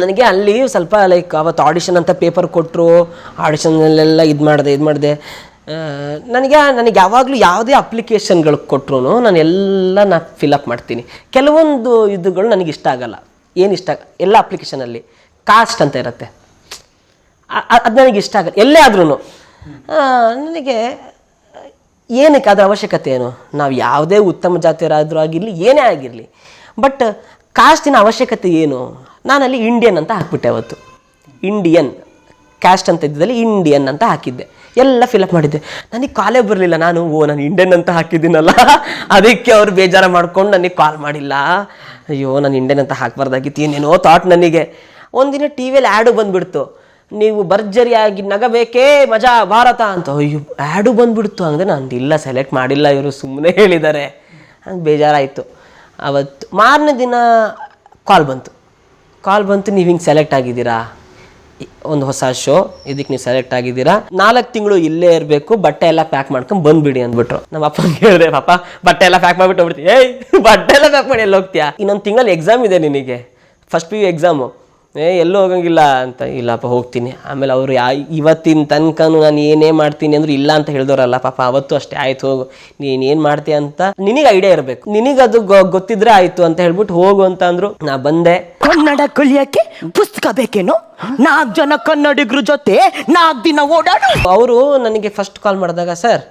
ನನಗೆ. ಅಲ್ಲಿ ಸ್ವಲ್ಪ ಲೈಕ್ ಅವತ್ತು ಆಡಿಷನ್ ಅಂತ ಪೇಪರ್ ಕೊಟ್ಟರು, ಆಡಿಷನ್ನಲ್ಲೆಲ್ಲ ಇದು ಮಾಡಿದೆ. ನನಗೆ ಯಾವಾಗಲೂ ಯಾವುದೇ ಅಪ್ಲಿಕೇಶನ್ಗಳು ಕೊಟ್ಟರು ನಾನು ಫಿಲಪ್ ಮಾಡ್ತೀನಿ. ಕೆಲವೊಂದು ಇದುಗಳು ನನಗೆ ಇಷ್ಟ ಆಗಲ್ಲ. ಏನು ಇಷ್ಟ ಎಲ್ಲ ಅಪ್ಲಿಕೇಶನಲ್ಲಿ ಕಾಸ್ಟ್ ಅಂತ ಇರುತ್ತೆ, ಅದು ನನಗೆ ಇಷ್ಟ ಆಗಲ್ಲ ಎಲ್ಲೇ ಆದ್ರೂ. ನನಗೆ ಏನಕ್ಕೆ ಅದರ ಅವಶ್ಯಕತೆ ಏನು? ನಾವು ಯಾವುದೇ ಉತ್ತಮ ಜಾತಿಯರಾದರೂ ಆಗಿರಲಿ, ಏನೇ ಆಗಿರಲಿ, ಬಟ್ ಕಾಸ್ಟಿನ ಅವಶ್ಯಕತೆ ಏನು? ನಾನಲ್ಲಿ ಇಂಡಿಯನ್ ಅಂತ ಹಾಕ್ಬಿಟ್ಟೆ ಅವತ್ತು. ಇಂಡಿಯನ್ ಕ್ಯಾಸ್ಟ್ ಅಂತ ಇದ್ದಲ್ಲಿ ಇಂಡಿಯನ್ ಅಂತ ಹಾಕಿದ್ದೆ, ಎಲ್ಲ ಫಿಲಪ್ ಮಾಡಿದ್ದೆ. ನನಗೆ ಕಾಲೇ ಬರಲಿಲ್ಲ. ನಾನು ಇಂಡಿಯನ್ ಅಂತ ಹಾಕಿದ್ದೀನಲ್ಲ, ಅದಕ್ಕೆ ಅವ್ರು ಬೇಜಾರು ಮಾಡ್ಕೊಂಡು ನನಗೆ ಕಾಲ್ ಮಾಡಿಲ್ಲ. ಅಯ್ಯೋ, ನಾನು ಇಂಡಿಯನ್ ಅಂತ ಹಾಕ್ಬಾರ್ದಾಗಿತ್ತು, ಏನೇನೋ ಥಾಟ್ ನನಗೆ. ಒಂದಿನ ಟಿ ವಿಯಲ್ಲಿ ಆ್ಯಡು ಬಂದುಬಿಡ್ತು, ನೀವು ಭರ್ಜರಿಯಾಗಿ ನಗಬೇಕೇ ಮಜಾ ಭಾರತ ಅಂತ. ಅಯ್ಯೋ, ಆ್ಯಡು ಬಂದುಬಿಡ್ತು. ಅಂದರೆ ನಾನು ಇಲ್ಲ, ಸೆಲೆಕ್ಟ್ ಮಾಡಿಲ್ಲ, ಇವರು ಸುಮ್ಮನೆ ಹೇಳಿದ್ದಾರೆ. ಹಂಗೆ ಬೇಜಾರಾಯಿತು. ಅವತ್ತು ಮಾರನೇ ದಿನ ಕಾಲ್ ಬಂತು, ನೀವು ಹಿಂಗೆ ಸೆಲೆಕ್ಟ್ ಆಗಿದ್ದೀರಾ, ಒಂದು ಹೊಸ ಶೋ, ಇದಕ್ಕೆ ನೀವು ಸೆಲೆಕ್ಟ್ ಆಗಿದ್ದೀರಾ, 4 ತಿಂಗಳು ಇಲ್ಲೇ ಇರಬೇಕು, ಬಟ್ಟೆ ಎಲ್ಲ ಪ್ಯಾಕ್ ಮಾಡ್ಕೊಂಡು ಬಂದುಬಿಡಿ ಅಂದ್ಬಿಟ್ರು. ನಮ್ಮ ಅಪ್ಪನಿಗೆ ಹೇಳಿದೆ, ಪಾಪ ಬಟ್ಟೆ ಎಲ್ಲ ಪ್ಯಾಕ್ ಮಾಡಿಬಿಟ್ಟು ಹೋಗ್ಬಿಡ್ತೀವಿ. ಬಟ್ಟೆ ಎಲ್ಲ ಪ್ಯಾಕ್ ಮಾಡಿ ಎಲ್ಲಿ ಹೋಗ್ತೀಯಾ, ಇನ್ನೊಂದು ತಿಂಗಳಲ್ಲಿ ಎಕ್ಸಾಮ್ ಇದೆ ನಿನಗೆ, ಫಸ್ಟ್ PU ಎಕ್ಸಾಮು, ಎಲ್ಲೂ ಹೋಗಂಗಿಲ್ಲ ಅಂತ. ಇಲ್ಲಪ್ಪ ಹೋಗ್ತೀನಿ. ಆಮೇಲೆ ಅವರು ಇವತ್ತಿನ ತನಕನೂ ನಾನು ಏನೇ ಮಾಡ್ತೀನಿ ಅಂದ್ರು ಇಲ್ಲ ಅಂತ ಹೇಳಿದವರಲ್ಲ ಪಾಪ. ಅವತ್ತು ಅಷ್ಟೇ, ಆಯ್ತು ಹೋಗು, ನೀನೇನು ಮಾಡ್ತೀಯ ಅಂತ ನಿನಗೆ ಐಡಿಯಾ ಇರಬೇಕು, ನಿನಗದು ಗೊತ್ತಿದ್ರೆ ಆಯಿತು ಅಂತ ಹೇಳ್ಬಿಟ್ಟು ಹೋಗು ಅಂತ ಅಂದರು. ನಾ ಬಂದೆ. ಕನ್ನಡ ಕಲಿಯಕ್ಕೆ ಪುಸ್ತಕ ಬೇಕೇನು? 4 ಜನ ಕನ್ನಡಿಗರ ಜೊತೆ 4 ದಿನ ಓಡಾಡು. ಅವರು ನನಗೆ ಫಸ್ಟ್ ಕಾಲ್ ಮಾಡಿದಾಗ, ಸರ್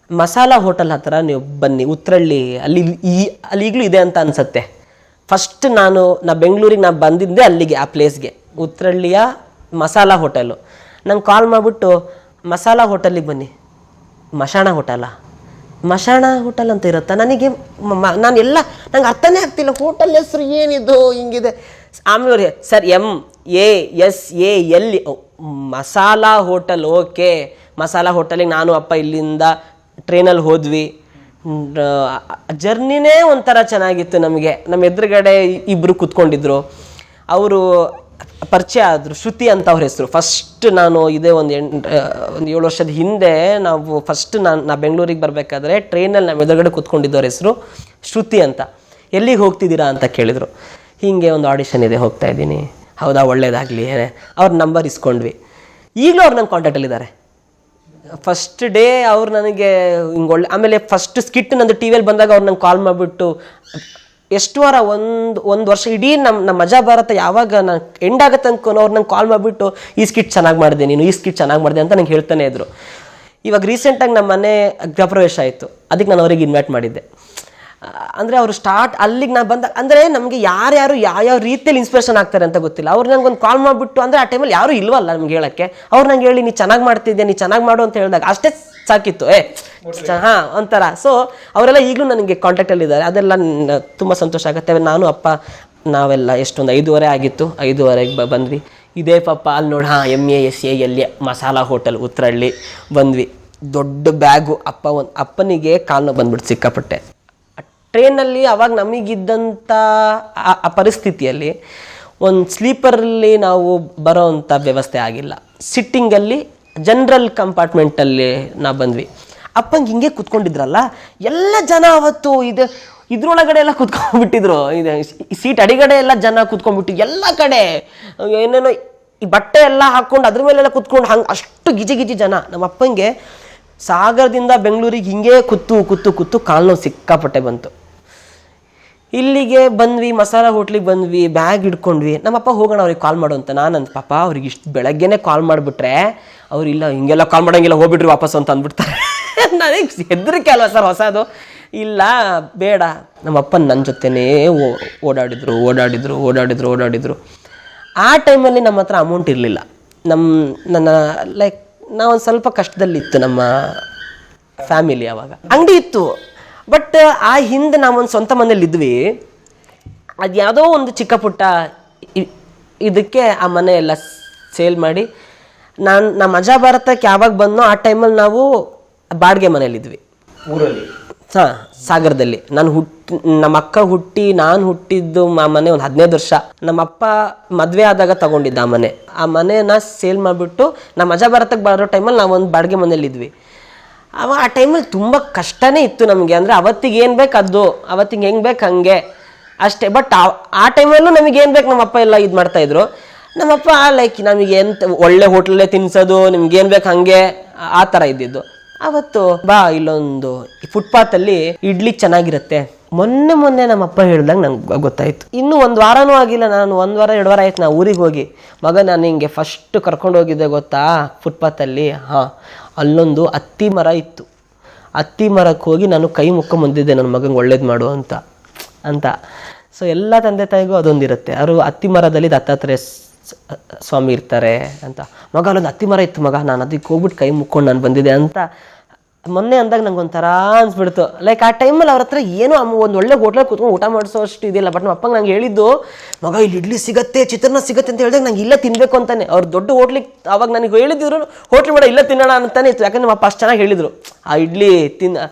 ಮಸಾಲಾ ಹೋಟೆಲ್ ಹತ್ರ ನೀವು ಬನ್ನಿ, ಉತ್ರಳ್ಳಿ, ಅಲ್ಲಿ ಈಗಲೂ ಇದೆ ಅಂತ ಅನ್ಸತ್ತೆ. ಫಸ್ಟ್ ನಾ ಬೆಂಗಳೂರಿಗೆ ಬಂದಿದ್ದೆ ಅಲ್ಲಿಗೆ, ಆ ಪ್ಲೇಸ್ಗೆ, ಉತ್ರಳ್ಳಿಯ ಮಸಾಲಾ ಹೋಟೆಲು. ನಂಗೆ ಕಾಲ್ ಮಾಡಿಬಿಟ್ಟು, ಮಸಾಲಾ ಹೋಟೆಲಿಗೆ ಬನ್ನಿ. ಮಶಾಣ ಹೋಟೆಲ್ ಅಂತ ಇರುತ್ತಾ? ನನಗೆ ನಂಗೆ ಅರ್ಥನೇ ಆಗ್ತಿಲ್ಲ, ಹೋಟೆಲ್ ಹೆಸರು ಏನಿದು ಹಿಂಗಿದೆ. ಆಮೇಲೆ ಅವ್ರಿಗೆ, sir MASAL masala hotel. Okay, masala ಹೋಟೆಲಿಗೆ ನಾನು ಅಪ್ಪ ಇಲ್ಲಿಂದ ಟ್ರೈನಲ್ಲಿ ಹೋದ್ವಿ. ಜರ್ನಿನೇ ಒಂಥರ ಚೆನ್ನಾಗಿತ್ತು ನಮಗೆ. ನಮ್ಮ ಎದುರುಗಡೆ ಇಬ್ಬರು ಕೂತ್ಕೊಂಡಿದ್ರು, ಅವರು ಪರಿಚಯ ಆದರು, ಶ್ರುತಿ ಅಂತ ಅವ್ರ ಹೆಸರು. ಫಸ್ಟ್ ನಾನು ಇದೇ ಒಂದು 7 ವರ್ಷದ ಹಿಂದೆ ನಾವು ಫಸ್ಟ್ ನಾ ಬೆಂಗಳೂರಿಗೆ ಬರಬೇಕಾದ್ರೆ ಟ್ರೈನಲ್ಲಿ ನಮ್ಮ ಎದುರುಗಡೆ ಕೂತ್ಕೊಂಡಿದ್ದವ್ರ ಹೆಸರು ಶ್ರುತಿ ಅಂತ. ಎಲ್ಲಿಗೆ ಹೋಗ್ತಿದ್ದೀರಾ ಅಂತ ಕೇಳಿದರು. ಹೀಗೆ ಒಂದು ಆಡಿಷನ್ ಇದೆ, ಹೋಗ್ತಾ ಇದ್ದೀನಿ. ಹೌದಾ, ಒಳ್ಳೇದಾಗಲಿ. ಅವ್ರ ನಂಬರ್ ಇಸ್ಕೊಂಡ್ವಿ. ಈಗಲೂ ಅವ್ರು ನನ್ನ ಕಾಂಟ್ಯಾಕ್ಟಲ್ಲಿದ್ದಾರೆ. ಫಸ್ಟ್ ಡೇ ಅವ್ರು ನನಗೆ ಹಿಂಗೆ ಆಮೇಲೆ ಫಸ್ಟ್ ಸ್ಕಿಟ್ ನಂದು ಟಿ ವಿಯಲ್ಲಿ ಬಂದಾಗ ಅವ್ರು ನಂಗೆ ಕಾಲ್ ಮಾಡಿಬಿಟ್ಟು, ಎಷ್ಟು ವಾರ, ಒಂದು ವರ್ಷ ಇಡೀ ನಮ್ಮ ಮಜಾ ಭಾರತ ಯಾವಾಗ ನಾನು ಎಂಡ್ ಆಗತ್ತೆ ಅನ್ಕೊಂಡು ಅವ್ರು ನಂಗೆ ಕಾಲ್ ಮಾಡಿಬಿಟ್ಟು, ಈ ಸ್ಕಿಟ್ ಚೆನ್ನಾಗಿ ಮಾಡಿದೆ ನೀನು, ಈ ಸ್ಕಿಟ್ ಚೆನ್ನಾಗಿ ಮಾಡಿದೆ ಅಂತ ನಂಗೆ ಹೇಳ್ತಾನೆ ಇದ್ರು. ಇವಾಗ ರೀಸೆಂಟಾಗಿ ನಮ್ಮ ಮನೆ ಗೃಹಪ್ರವೇಶ ಆಯಿತು, ಅದಕ್ಕೆ ನಾನು ಅವ್ರಿಗೆ ಇನ್ವೈಟ್ ಮಾಡಿದ್ದೆ. ಅಂದರೆ ಅವರು ಅಲ್ಲಿಗೆ ನಾನು ಬಂದಾಗ, ಅಂದರೆ ನಮಗೆ ಯಾರ್ಯಾರು ಯಾವ ರೀತಿಯಲ್ಲಿ ಇನ್ಸ್ಪಿರೇಷನ್ ಆಗ್ತಾರೆ ಅಂತ ಗೊತ್ತಿಲ್ಲ. ಅವ್ರು ನನಗೊಂದು ಕಾಲ್ ಮಾಡಿಬಿಟ್ಟು, ಅಂದರೆ ಆ ಟೈಮಲ್ಲಿ ಯಾರೂ ಇಲ್ವಲ್ಲ ನಮ್ಗೆ ಹೇಳೋಕ್ಕೆ. ಅವ್ರು ನಂಗೆ ಹೇಳಿ, ನೀ ಚೆನ್ನಾಗಿ ಮಾಡ್ತಿದ್ದೆ, ನೀ ಚೆನ್ನಾಗಿ ಮಾಡು ಅಂತ ಹೇಳಿದಾಗ ಅಷ್ಟೇ ಸಾಕಿತ್ತು. ಒಂಥರ. ಸೊ ಅವರೆಲ್ಲ ಈಗಲೂ ನನಗೆ ಕಾಂಟ್ಯಾಕ್ಟಲ್ಲಿದ್ದಾರೆ. ಅದೆಲ್ಲ ತುಂಬ ಸಂತೋಷ ಆಗುತ್ತೆ. ನಾನು ಅಪ್ಪ ನಾವೆಲ್ಲ ಎಷ್ಟೊಂದು 5:30 ಆಗಿತ್ತು, 5:30ಗೆ ಬಂದ್ವಿ. ಇದೇ ಪಾಪ ಅಲ್ಲಿ ನೋಡಿ, MASAL ಮಸಾಲಾ ಹೋಟೆಲ್ ಉತ್ರಳ್ಳಿ ಬಂದ್ವಿ. ದೊಡ್ಡ ಬ್ಯಾಗು, ಅಪ್ಪನಿಗೆ ಕಾಲು ನೋವು ಬಂದ್ಬಿಟ್ಟು ಸಿಕ್ಕಾಪಟ್ಟೆ. ಟ್ರೈನಲ್ಲಿ ಅವಾಗ ನಮಗಿದ್ದಂಥ ಆ ಪರಿಸ್ಥಿತಿಯಲ್ಲಿ ಒಂದು ಸ್ಲೀಪರಲ್ಲಿ ನಾವು ಬರೋ ಅಂಥ ವ್ಯವಸ್ಥೆ ಆಗಿಲ್ಲ. ಸಿಟ್ಟಿಂಗಲ್ಲಿ ಜನರಲ್ ಕಂಪಾರ್ಟ್ಮೆಂಟಲ್ಲಿ ನಾವು ಬಂದ್ವಿ. ಅಪ್ಪಂಗೆ ಹಿಂಗೆ ಕೂತ್ಕೊಂಡಿದ್ರಲ್ಲ, ಎಲ್ಲ ಜನ ಅವತ್ತು ಇದ್ರೊಳಗಡೆ ಎಲ್ಲ ಕೂತ್ಕೊಂಡ್ಬಿಟ್ಟಿದ್ರು. ಸೀಟ್ ಅಡಿಗಡೆ ಎಲ್ಲ ಜನ ಕೂತ್ಕೊಂಡ್ಬಿಟ್ಟು, ಎಲ್ಲ ಕಡೆ ಏನೇನೋ ಈ ಬಟ್ಟೆ ಎಲ್ಲ ಹಾಕ್ಕೊಂಡು ಅದ್ರ ಮೇಲೆಲ್ಲ ಕೂತ್ಕೊಂಡು, ಹಂಗೆ ಅಷ್ಟು ಗಿಜಿ ಜನ. ನಮ್ಮ ಅಪ್ಪಂಗೆ ಸಾಗರದಿಂದ ಬೆಂಗಳೂರಿಗೆ ಹಿಂಗೆ ಕೂತು ಕಾಲು ನೋವು ಸಿಕ್ಕಾಪಟ್ಟೆ ಬಂತು. ಇಲ್ಲಿಗೆ ಬಂದ್ವಿ, ಮಸಾಲ ಹೋಟ್ಲಿಗೆ ಬಂದ್ವಿ, ಬ್ಯಾಗ್ ಹಿಡ್ಕೊಂಡ್ವಿ. ನಮ್ಮಪ್ಪ ಹೋಗೋಣ ಅವ್ರಿಗೆ ಕಾಲ್ ಮಾಡು ಅಂತ. ನಾನಂತ ಪಾಪ ಅವ್ರಿಗೆ ಇಷ್ಟು ಬೆಳಗ್ಗೆನೆ ಕಾಲ್ ಮಾಡಿಬಿಟ್ರೆ ಅವ್ರು ಇಲ್ಲ ಹಿಂಗೆಲ್ಲ ಕಾಲ್ ಮಾಡೋಂಗಿಲ್ಲ, ಹೋಗ್ಬಿಡ್ರಿ ವಾಪಸ್ ಅಂತ ಅಂದ್ಬಿಡ್ತಾರೆ. ನನಗೆ ಹೆದರಿಕೆ ಅಲ್ವಾ ಸರ್ ಹೊಸದು. ಇಲ್ಲ ಬೇಡ, ನಮ್ಮಪ್ಪ ನನ್ನ ಜೊತೆನೇ ಓಡಾಡಿದ್ರು. ಆ ಟೈಮಲ್ಲಿ ನಮ್ಮ ಹತ್ರ ಅಮೌಂಟ್ ಇರಲಿಲ್ಲ. ನನ್ನ ಲೈಕ್ ನಾವೊಂದು ಸ್ವಲ್ಪ ಕಷ್ಟದಲ್ಲಿತ್ತು ನಮ್ಮ ಫ್ಯಾಮಿಲಿ. ಆವಾಗ ಅಂಗಡಿ ಇತ್ತು, ಬಟ್ ಆ ಹಿಂದೆ ನಾವೊಂದು ಸ್ವಂತ ಮನೇಲಿ ಇದ್ವಿ. ಅದು ಯಾವುದೋ ಒಂದು ಚಿಕ್ಕ ಪುಟ್ಟ ಇದಕ್ಕೆ ಆ ಮನೆ ಎಲ್ಲ ಸೇಲ್ ಮಾಡಿ ನಮ್ಮ ಮಜಾ ಭಾರತಕ್ಕೆ ಯಾವಾಗ ಬಂದೋ ಆ ಟೈಮಲ್ಲಿ ನಾವು ಬಾಡಿಗೆ ಮನೇಲಿದ್ವಿ ಊರಲ್ಲಿ. ಹಾಂ, ಸಾಗರದಲ್ಲಿ. ನಮ್ಮ ಅಕ್ಕ ನಾನು ಹುಟ್ಟಿದ್ದು ಆ ಮನೆ ಒಂದು 15 ವರ್ಷ. ನಮ್ಮಪ್ಪ ಮದುವೆ ಆದಾಗ ತಗೊಂಡಿದ್ದ ಆ ಮನೆನ ಸೇಲ್ ಮಾಡಿಬಿಟ್ಟು ನಮ್ಮ ಮಜಾ ಭಾರತಕ್ಕೆ ಬರೋ ಟೈಮಲ್ಲಿ ನಾವೊಂದು ಬಾಡಿಗೆ ಮನೇಲಿದ್ವಿ. ಆ ಟೈಮಲ್ಲಿ ತುಂಬ ಕಷ್ಟನೇ ಇತ್ತು ನಮಗೆ. ಅಂದರೆ ಅವತ್ತಿಗೆ ಏನು ಬೇಕು ಅದು, ಅವತ್ತಿಗೆ ಹೆಂಗೆ ಬೇಕು ಹಾಗೆ ಅಷ್ಟೇ. ಬಟ್ ಆ ಟೈಮಲ್ಲೂ ನಮಗೆ ಏನು ಬೇಕು ನಮ್ಮಪ್ಪ ಎಲ್ಲ ಇದು ಮಾಡ್ತಾಯಿದ್ರು. ನಮ್ಮಪ್ಪ ಲೈಕ್ ನಮಗೆ ಎಂತ ಒಳ್ಳೆ ಹೋಟ್ಲಲ್ಲೇ ತಿನ್ನಿಸೋದು, ನಿಮ್ಗೇನು ಬೇಕು ಹಾಗೆ ಆ ಥರ ಇದ್ದಿದ್ದು. ಅವತ್ತು ಬಾ ಇಲ್ಲೊಂದು ಫುಟ್ಪಾತಲ್ಲಿ ಇಡ್ಲಿ ಚೆನ್ನಾಗಿರುತ್ತೆ. ಮೊನ್ನೆ ನಮ್ಮಪ್ಪ ಹೇಳ್ದಂಗೆ ನಂಗೆ ಗೊತ್ತಾಯ್ತು. ಇನ್ನೂ 1 ವಾರನೂ ಆಗಿಲ್ಲ, ನಾನು 1 ವಾರ 2 ವಾರ ಆಯ್ತು ನಾ ಊರಿಗೆ ಹೋಗಿ. ಮಗ ನಾನು ಹಿಂಗೆ ಫಸ್ಟ್ ಕರ್ಕೊಂಡು ಹೋಗಿದ್ದೆ ಗೊತ್ತಾ ಫುಟ್ಪಾತಲ್ಲಿ. ಹಾಂ, ಅಲ್ಲೊಂದು ಅತ್ತಿ ಮರ ಇತ್ತು. ಅತ್ತಿ ಮರಕ್ಕೆ ಹೋಗಿ ನಾನು ಕೈ ಮುಕ್ಕೊಂಬಂದಿದ್ದೆ ನನ್ನ ಮಗಂಗೆ ಒಳ್ಳೇದು ಮಾಡು ಅಂತ. ಸೊ ಎಲ್ಲ ತಂದೆ ತಾಯಿಗೂ ಅದೊಂದಿರುತ್ತೆ. ಅವರು ಅತ್ತಿ ಮರದಲ್ಲಿ ದತ್ತಾತ್ರೇಯ ಸ್ವಾಮಿ ಇರ್ತಾರೆ ಅಂತ. ಮಗ ಅಲ್ಲೊಂದು ಅತ್ತಿ ಮರ ಇತ್ತು ಮಗ, ನಾನು ಅದಕ್ಕೆ ಹೋಗ್ಬಿಟ್ಟು ಕೈ ಮುಕ್ಕೊಂಡು ನಾನು ಬಂದಿದ್ದೆ ಅಂತ ಮೊನ್ನೆ ಅಂದಾಗ ನಂಗೆ ಒಂಥರ ಅನ್ಸ್ಬಿಡ್ತು. ಲೈಕ್ ಆ ಟೈಮಲ್ಲಿ ಅವ್ರ ಹತ್ರ ಏನೋ ಒಂದು ಒಳ್ಳೆ ಹೋಟ್ಲಲ್ಲಿ ಕೂತ್ಕೊಂಡು ಊಟ ಮಾಡಿಸೋ ಅಷ್ಟು ಇದಿಲ್ಲ. ಬಟ್ ನಮ್ಮ ಅಪ್ಪಂಗೆ ನಂಗೆ ಹೇಳಿದ್ದು, ಮಗ ಇಲ್ಲಿ ಇಡ್ಲಿ ಸಿಗುತ್ತೆ, ಚಿತ್ರಾನ್ನ ಸಿಗುತ್ತೆ ಅಂತ ಹೇಳಿದಾಗ ನಂಗೆ ಇಲ್ಲೇ ತಿನ್ನಬೇಕು ಅಂತಾನೆ. ಅವ್ರು ದೊಡ್ಡ ಹೋಟ್ಲಿಗೆ ಅವಾಗ ನನಗೆ ಹೇಳಿದ್ರು, ಹೋಟ್ಲ್ ಬೇಡ ಇಲ್ಲೇ ತಿನ್ನೋಣ ಅಂತಾನೆ ಇತ್ತು. ಯಾಕಂದ್ರೆ ನಮ್ಮ ಅಪ್ಪ ಅಷ್ಟು ಚೆನ್ನಾಗಿ ಹೇಳಿದರು. ಆ ಇಡ್ಲಿ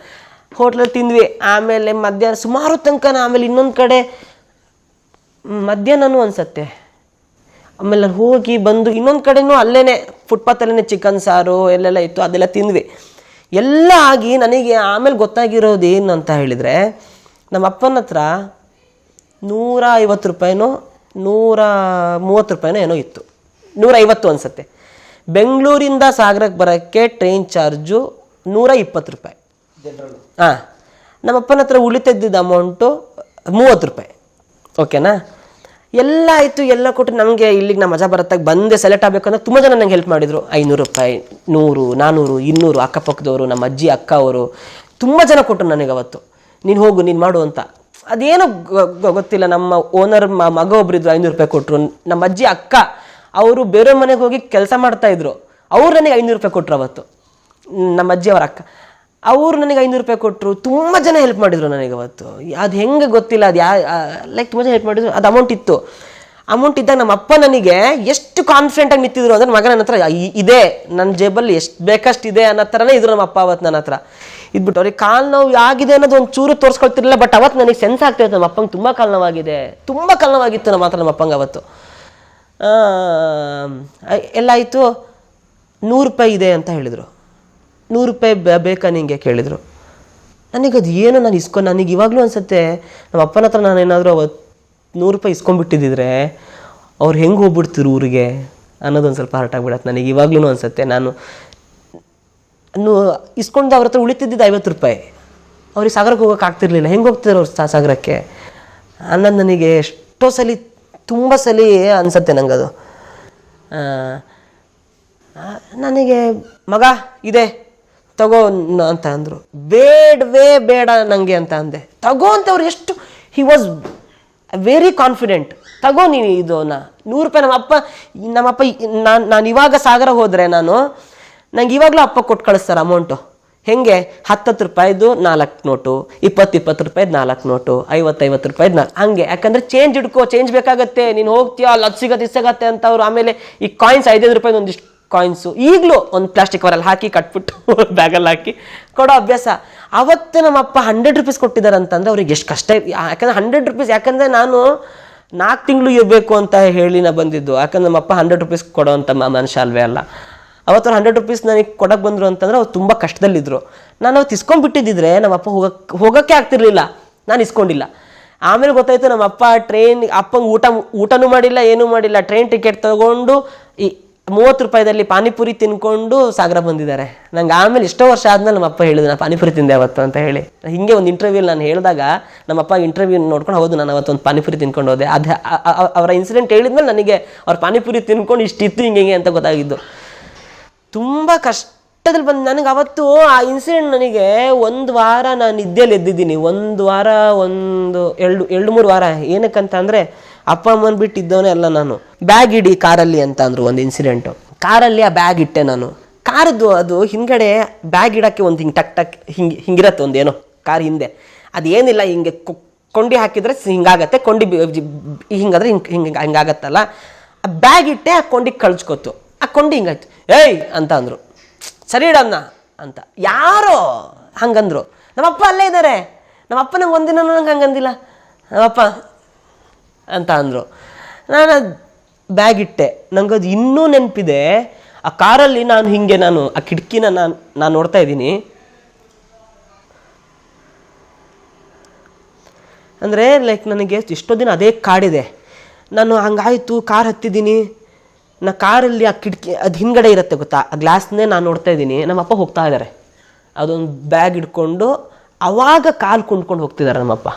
ಹೋಟ್ಲಲ್ಲಿ ತಿಂದ್ವಿ. ಆಮೇಲೆ ಮಧ್ಯಾಹ್ನ ಸುಮಾರು ತನಕ, ಆಮೇಲೆ ಇನ್ನೊಂದು ಕಡೆ ಮಧ್ಯಾಹ್ನನೂ ಅನ್ಸತ್ತೆ. ಆಮೇಲೆ ಹೋಗಿ ಬಂದು ಇನ್ನೊಂದು ಕಡೆನೂ ಅಲ್ಲೇ ಫುಟ್ಪಾತಲ್ಲೇ ಚಿಕನ್ ಸಾರು ಎಲ್ಲೆಲ್ಲ ಇತ್ತು, ಅದೆಲ್ಲ ತಿಂದ್ವಿ. ಎಲ್ಲ ಆಗಿ ನನಗೆ ಆಮೇಲೆ ಗೊತ್ತಾಗಿರೋದು ಏನು ಅಂತ ಹೇಳಿದರೆ, ನಮ್ಮ ಅಪ್ಪನ ಹತ್ರ 150 ರೂಪಾಯಿನೋ 130 ರೂಪಾಯಿನೋ ಏನೋ ಇತ್ತು, 150 ಅನಿಸುತ್ತೆ. ಬೆಂಗಳೂರಿಂದ ಸಾಗರಕ್ಕೆ ಬರೋಕ್ಕೆ ಟ್ರೈನ್ ಚಾರ್ಜು 120 ರೂಪಾಯಿ. ಹಾಂ, ನಮ್ಮಪ್ಪನ ಹತ್ರ ಉಳಿತಿದ್ದ ಅಮೌಂಟು 30 ರೂಪಾಯಿ. ಓಕೆನಾ? ಎಲ್ಲ ಆಯಿತು, ಎಲ್ಲ ಕೊಟ್ಟು ನಮಗೆ ಇಲ್ಲಿಗೆ ನಮ್ಮ ಮಜಾ ಭಾರತಕ್ಕೆ ಬಂದೆ ಸೆಲೆಕ್ಟ್ ಆಗಬೇಕಂದ್ರೆ ತುಂಬ ಜನ ನಂಗೆ ಹೆಲ್ಪ್ ಮಾಡಿದರು. 500 ರೂಪಾಯಿ, 100, 400, 200 ಅಕ್ಕಪಕ್ಕದವರು, ನಮ್ಮ ಅಜ್ಜಿ ಅಕ್ಕ ಅವರು ತುಂಬ ಜನ ಕೊಟ್ಟರು ನನಗೆ ಅವತ್ತು. ನೀನು ಹೋಗು, ನೀನು ಮಾಡು ಅಂತ. ಅದೇನೋ ಗೊತ್ತಿಲ್ಲ, ನಮ್ಮ ಓನರ್ ಮಗ ಒಬ್ಬರಿದ್ರು 500 ರೂಪಾಯಿ ಕೊಟ್ಟರು. ನಮ್ಮ ಅಜ್ಜಿ ಅಕ್ಕ ಅವರು ಬೇರೆ ಮನೆಗೆ ಹೋಗಿ ಕೆಲಸ ಮಾಡ್ತಾಯಿದ್ರು, ಅವ್ರು ನನಗೆ 500 ರೂಪಾಯಿ ಕೊಟ್ಟರು ಅವತ್ತು. ನಮ್ಮ ಅಜ್ಜಿ ಅವರ ಅಕ್ಕ ಅವರು ನನಗೆ 500 ರೂಪಾಯಿ ಕೊಟ್ಟರು. ತುಂಬ ಜನ ಹೆಲ್ಪ್ ಮಾಡಿದರು ನನಗೆ ಅವತ್ತು. ಅದು ಹೆಂಗೆ ಗೊತ್ತಿಲ್ಲ, ಅದು ಲೈಕ್ ತುಂಬ ಜನ ಹೆಲ್ಪ್ ಮಾಡಿದ್ರು. ಅದು ಅಮೌಂಟ್ ಇದ್ದಾಗ ನಮ್ಮ ಅಪ್ಪ ನನಗೆ ಎಷ್ಟು ಕಾನ್ಫಿಡೆಂಟಾಗಿ ನಿಂತಿದ್ರು ಅಂದರೆ, ಮಗ ನನ್ನ ಹತ್ರ ಇದೆ, ನನ್ನ ಜೇಬಲ್ಲಿ ಎಷ್ಟು ಬೇಕಷ್ಟು ಇದೆ ಅನ್ನೋ ಥರನೇ ಇದ್ರು ನಮ್ಮ ಅಪ್ಪ ಅವತ್ತು ನನ್ನ ಹತ್ರ ಇದ್ಬಿಟ್ಟು. ಅವ್ರಿಗೆ ಕಾಲು ನೋವು ಆಗಿದೆ ಅನ್ನೋದು ಒಂದು ಚೂರು ತೋರಿಸ್ಕೊಳ್ತಿರಲಿಲ್ಲ. ಬಟ್ ಅವತ್ತು ನನಗೆ ಸೆನ್ಸ್ ಆಗ್ತಾಯಿತ್ತು, ನಮ್ಮ ಅಪ್ಪಂಗೆ ತುಂಬ ಕಾಲು ನೋವಾಗಿದೆ, ತುಂಬ ಕಾಲು ನೋವಾಗಿತ್ತು ನಮ್ಮ ಅಪ್ಪಂಗೆ ಅವತ್ತು. ಎಲ್ಲ ಆಯಿತು. 100 ರೂಪಾಯಿ ಇದೆ ಅಂತ ಹೇಳಿದರು. 100 ರೂಪಾಯಿ ಬೇಕಾ ನಿಂಗೆ ಕೇಳಿದರು. ನನಗದು ಏನು, ನನಗೆ ಇವಾಗಲೂ ಅನಿಸುತ್ತೆ, ನಮ್ಮ ಅಪ್ಪನ ಹತ್ರ ನಾನು ಏನಾದರೂ ಅವತ್ತು 100 ರೂಪಾಯಿ ಇಸ್ಕೊಂಡ್ಬಿಟ್ಟಿದ್ದಿದ್ರೆ ಅವ್ರು ಹೆಂಗೆ ಹೋಗ್ಬಿಡ್ತಿರು ಊರಿಗೆ ಅನ್ನೋದೊಂದು ಸ್ವಲ್ಪ ಹರ್ಟ್ ಆಗಿಬಿಡತ್ತೆ ನನಗೆ ಇವಾಗ್ಲೂ ಅನಿಸುತ್ತೆ. ನಾನು ಇಸ್ಕೊಂಡು ಅವ್ರ ಹತ್ರ ಉಳಿತಿದ್ದಿದ್ದು 50 ರೂಪಾಯಿ. ಅವ್ರಿಗೆ ಸಾಗರಕ್ಕೆ ಹೋಗೋಕೆ ಆಗ್ತಿರ್ಲಿಲ್ಲ. ಹೆಂಗೆ ಹೋಗ್ತಿದ್ರು ಅವ್ರು ಸಾಗರಕ್ಕೆ ಅನ್ನೋದು ನನಗೆ ಎಷ್ಟೋ ಸಲ, ತುಂಬ ಸಲ ಅನಿಸುತ್ತೆ ನನಗದು. ನನಗೆ ಮಗ ಇದೆ ತಗೋ ಅಂತ ಅಂದರು. ಬೇಡ ನನಗೆ ಅಂತ ಅಂದೆ. ತಗೋ ಅಂತ ಅವ್ರು ಎಷ್ಟು, ಹಿ ವಾಸ್ ವೆರಿ ಕಾನ್ಫಿಡೆಂಟ್. ತಗೋ ನೀನು ಇದು 100 ರೂಪಾಯಿ. ನಮ್ಮಪ್ಪ ನಾನು ಇವಾಗ ಸಾಗರ ಹೋದರೆ ನಂಗೆ ಇವಾಗಲೂ ಅಪ್ಪ ಕೊಟ್ಟು ಕಳಿಸ್ತಾರೆ ಅಮೌಂಟು. ಹೆಂಗೆ 10 ರೂಪಾಯಿದು 4 ನೋಟು, 20 ರೂಪಾಯಿದು 4 ನೋಟು, 50 ರೂಪಾಯಿದು ಹಂಗೆ. ಯಾಕಂದರೆ ಚೇಂಜ್ ಬೇಕಾಗತ್ತೆ, ನೀನು ಹೋಗ್ತೀಯ ಅಲ್ಲಿ ಅದು ಸಿಗತ್ತೆ ಅಂತ ಅವರು. ಆಮೇಲೆ ಈ ಕಾಯಿನ್ಸ್ 5 ರೂಪಾಯಿದು ಒಂದಿಷ್ಟು ಕಾಯಿನ್ಸು ಈಗಲೂ ಒಂದು ಪ್ಲಾಸ್ಟಿಕ್ ಕವರಲ್ಲಿ ಹಾಕಿ ಕಟ್ಬಿಟ್ಟು ಬ್ಯಾಗಲ್ಲಿ ಹಾಕಿ ಕೊಡೋ ಅಭ್ಯಾಸ. ಅವತ್ತು ನಮ್ಮಪ್ಪ 100 ರೂಪೀಸ್ ಕೊಟ್ಟಿದ್ದಾರೆ ಅಂತಂದರೆ ಅವ್ರಿಗೆ ಎಷ್ಟು ಕಷ್ಟ. ಯಾಕಂದರೆ 100 ರೂಪೀಸ್, ಯಾಕಂದರೆ ನಾನು 4 ತಿಂಗಳು ಇರಬೇಕು ಅಂತ ಹೇಳಿ ನಾ ಬಂದಿದ್ದು. ಯಾಕಂದ್ರೆ ನಮ್ಮಪ್ಪ 100 ರೂಪೀಸ್ ಕೊಡೋ ಅಂತ ಮನುಷ್ಯ ಅಲ್ವೇ ಅಲ್ಲ. ಅವತ್ತು 100 ರೂಪೀಸ್ ನನಗೆ ಕೊಡೋಕೆ ಬಂದರು ಅಂತಂದರೆ ಅವ್ರು ತುಂಬ ಕಷ್ಟದಲ್ಲಿದ್ದರು. ನಾನು ಅವತ್ತು ಇಸ್ಕೊಂಡ್ಬಿಟ್ಟಿದ್ದಿದ್ರೆ ನಮ್ಮಪ್ಪ ಹೋಗೋಕ್ಕೆ ಆಗ್ತಿರ್ಲಿಲ್ಲ. ನಾನು ಇಸ್ಕೊಂಡಿಲ್ಲ. ಆಮೇಲೆ ಗೊತ್ತಾಯ್ತು ನಮ್ಮಪ್ಪ ಅಪ್ಪಂಗೆ ಊಟನೂ ಮಾಡಿಲ್ಲ, ಏನೂ ಮಾಡಿಲ್ಲ. ಟ್ರೈನ್ ಟಿಕೆಟ್ ತೊಗೊಂಡು 30 ರೂಪಾಯಿದಲ್ಲಿ ಪಾನಿಪುರಿ ತಿನ್ಕೊಂಡು ಸಾಗರ ಬಂದಿದ್ದಾರೆ. ನಂಗೆ ಆಮೇಲೆ ಎಷ್ಟೋ ವರ್ಷ ಆದ್ಮೇಲೆ ನಮ್ಮ ಅಪ್ಪ ಹೇಳಿದ್ರು, ನಾನು ಪಾನಿಪುರಿ ತಿಂದೆ ಅವತ್ತು ಅಂತ ಹೇಳಿ. ಹಿಂಗೆ ಒಂದು ಇಂಟರ್ವ್ಯೂಲಿ ನಾನು ಹೇಳಿದಾಗ ನಮ್ಮಪ್ಪ ಇಂಟರ್ವ್ಯೂ ನೋಡ್ಕೊಂಡು ಹೌದು ನಾನು ಅವತ್ತು ಒಂದು ಪಾನಿಪುರಿ ತಿನ್ಕೊಂಡು ಹೋದೆ. ಅದು ಅವರ ಇನ್ಸಿಡೆಂಟ್ ಹೇಳಿದ್ಮೇಲೆ ನನಗೆ ಅವ್ರ ಪಾನಿಪುರಿ ತಿನ್ಕೊಂಡು ಇಷ್ಟಿತ್ತು ಹಿಂಗೆ ಅಂತ ಗೊತ್ತಾಗಿದ್ದು. ತುಂಬ ಕಷ್ಟದಲ್ಲಿ ಬಂದು ನನಗೆ ಅವತ್ತು ಆ ಇನ್ಸಿಡೆಂಟ್ ನನಗೆ 1 ವಾರ ನಾನು ನಿದ್ದೆಯಲ್ಲಿ ಎದ್ದಿದ್ದೀನಿ. 1 ವಾರ 2-3 ವಾರ. ಏನಕ್ಕಂತ ಅಂದರೆ ಅಪ್ಪ ಅಮ್ಮನ ಬಿಟ್ಟಿದ್ದವನೇ ಅಲ್ಲ ನಾನು. ಬ್ಯಾಗ್ ಇಡಿ ಕಾರಲ್ಲಿ ಅಂತ ಅಂದರು ಒಂದು ಇನ್ಸಿಡೆಂಟು. ಕಾರಲ್ಲಿ ಆ ಬ್ಯಾಗ್ ಇಟ್ಟೆ ನಾನು. ಕಾರದ್ದು ಅದು ಹಿಂದ್ಗಡೆ ಬ್ಯಾಗ್ ಇಡೋಕ್ಕೆ ಒಂದು ಹಿಂಗೆ ಟಕ್ ಹಿಂಗಿರತ್ತೆ ಒಂದೇನೋ ಕಾರ್ ಹಿಂದೆ. ಅದೇನಿಲ್ಲ, ಹಿಂಗೆ ಕೊಂಡಿ ಹಾಕಿದ್ರೆ ಹಿಂಗಾಗತ್ತೆ, ಕೊಂಡಿ ಹಿಂಗಾದ್ರೆ ಹಿಂಗಾಗತ್ತಲ್ಲ. ಆ ಬ್ಯಾಗ್ ಇಟ್ಟೆ ಆ ಕೊಂಡಿಗೆ ಕಳ್ಸ್ಕೊತು. ಆ ಕೊಂಡಿ ಹಿಂಗಾಯ್ತು. ಏಯ್ ಅಂತ ಅಂದರು. ಸರಿ ಇಡನ್ನ ಅಂತ. ಯಾರೋ ಹಂಗಂದ್ರು. ನಮ್ಮಪ್ಪ ಅಲ್ಲೇ ಇದ್ದಾರೆ. ನಮ್ಮಪ್ಪ ನಂಗೆ ಒಂದಿನ ನಂಗೆ ಹಂಗಂದಿಲ್ಲ. ನಮ್ಮಪ್ಪ ಅಂತ ಅಂದರು. ನಾನು ಬ್ಯಾಗ್ ಇಟ್ಟೆ. ನಂಗೆ ಅದು ಇನ್ನೂ ನೆನಪಿದೆ. ಆ ಕಾರಲ್ಲಿ ನಾನು ಆ ಕಿಟಕಿನ ನಾನು ನೋಡ್ತಾ ಇದ್ದೀನಿ. ಅಂದರೆ ಲೈಕ್ ನನಗೆ ಎಷ್ಟೋ ದಿನ ಅದೇ ಕಾಡಿದೆ. ನಾನು ಹಂಗಾಯಿತು, ಕಾರ್ ಹತ್ತಿದ್ದೀನಿ. ನಾ ಕಾರಲ್ಲಿ ಆ ಕಿಟಕಿ ಅದು ಹಿಂದ್ಗಡೆ ಇರುತ್ತೆ ಗೊತ್ತಾ, ಆ ಗ್ಲಾಸ್ನೇ ನಾನು ನೋಡ್ತಾ ಇದ್ದೀನಿ. ನಮ್ಮಪ್ಪ ಹೋಗ್ತಾ ಇದ್ದಾರೆ ಅದೊಂದು ಬ್ಯಾಗ್ ಇಟ್ಕೊಂಡು. ಅವಾಗ ಕಾಲು ಕುಂಡ್ಕೊಂಡು ಹೋಗ್ತಿದ್ದಾರೆ ನಮ್ಮಪ್ಪ.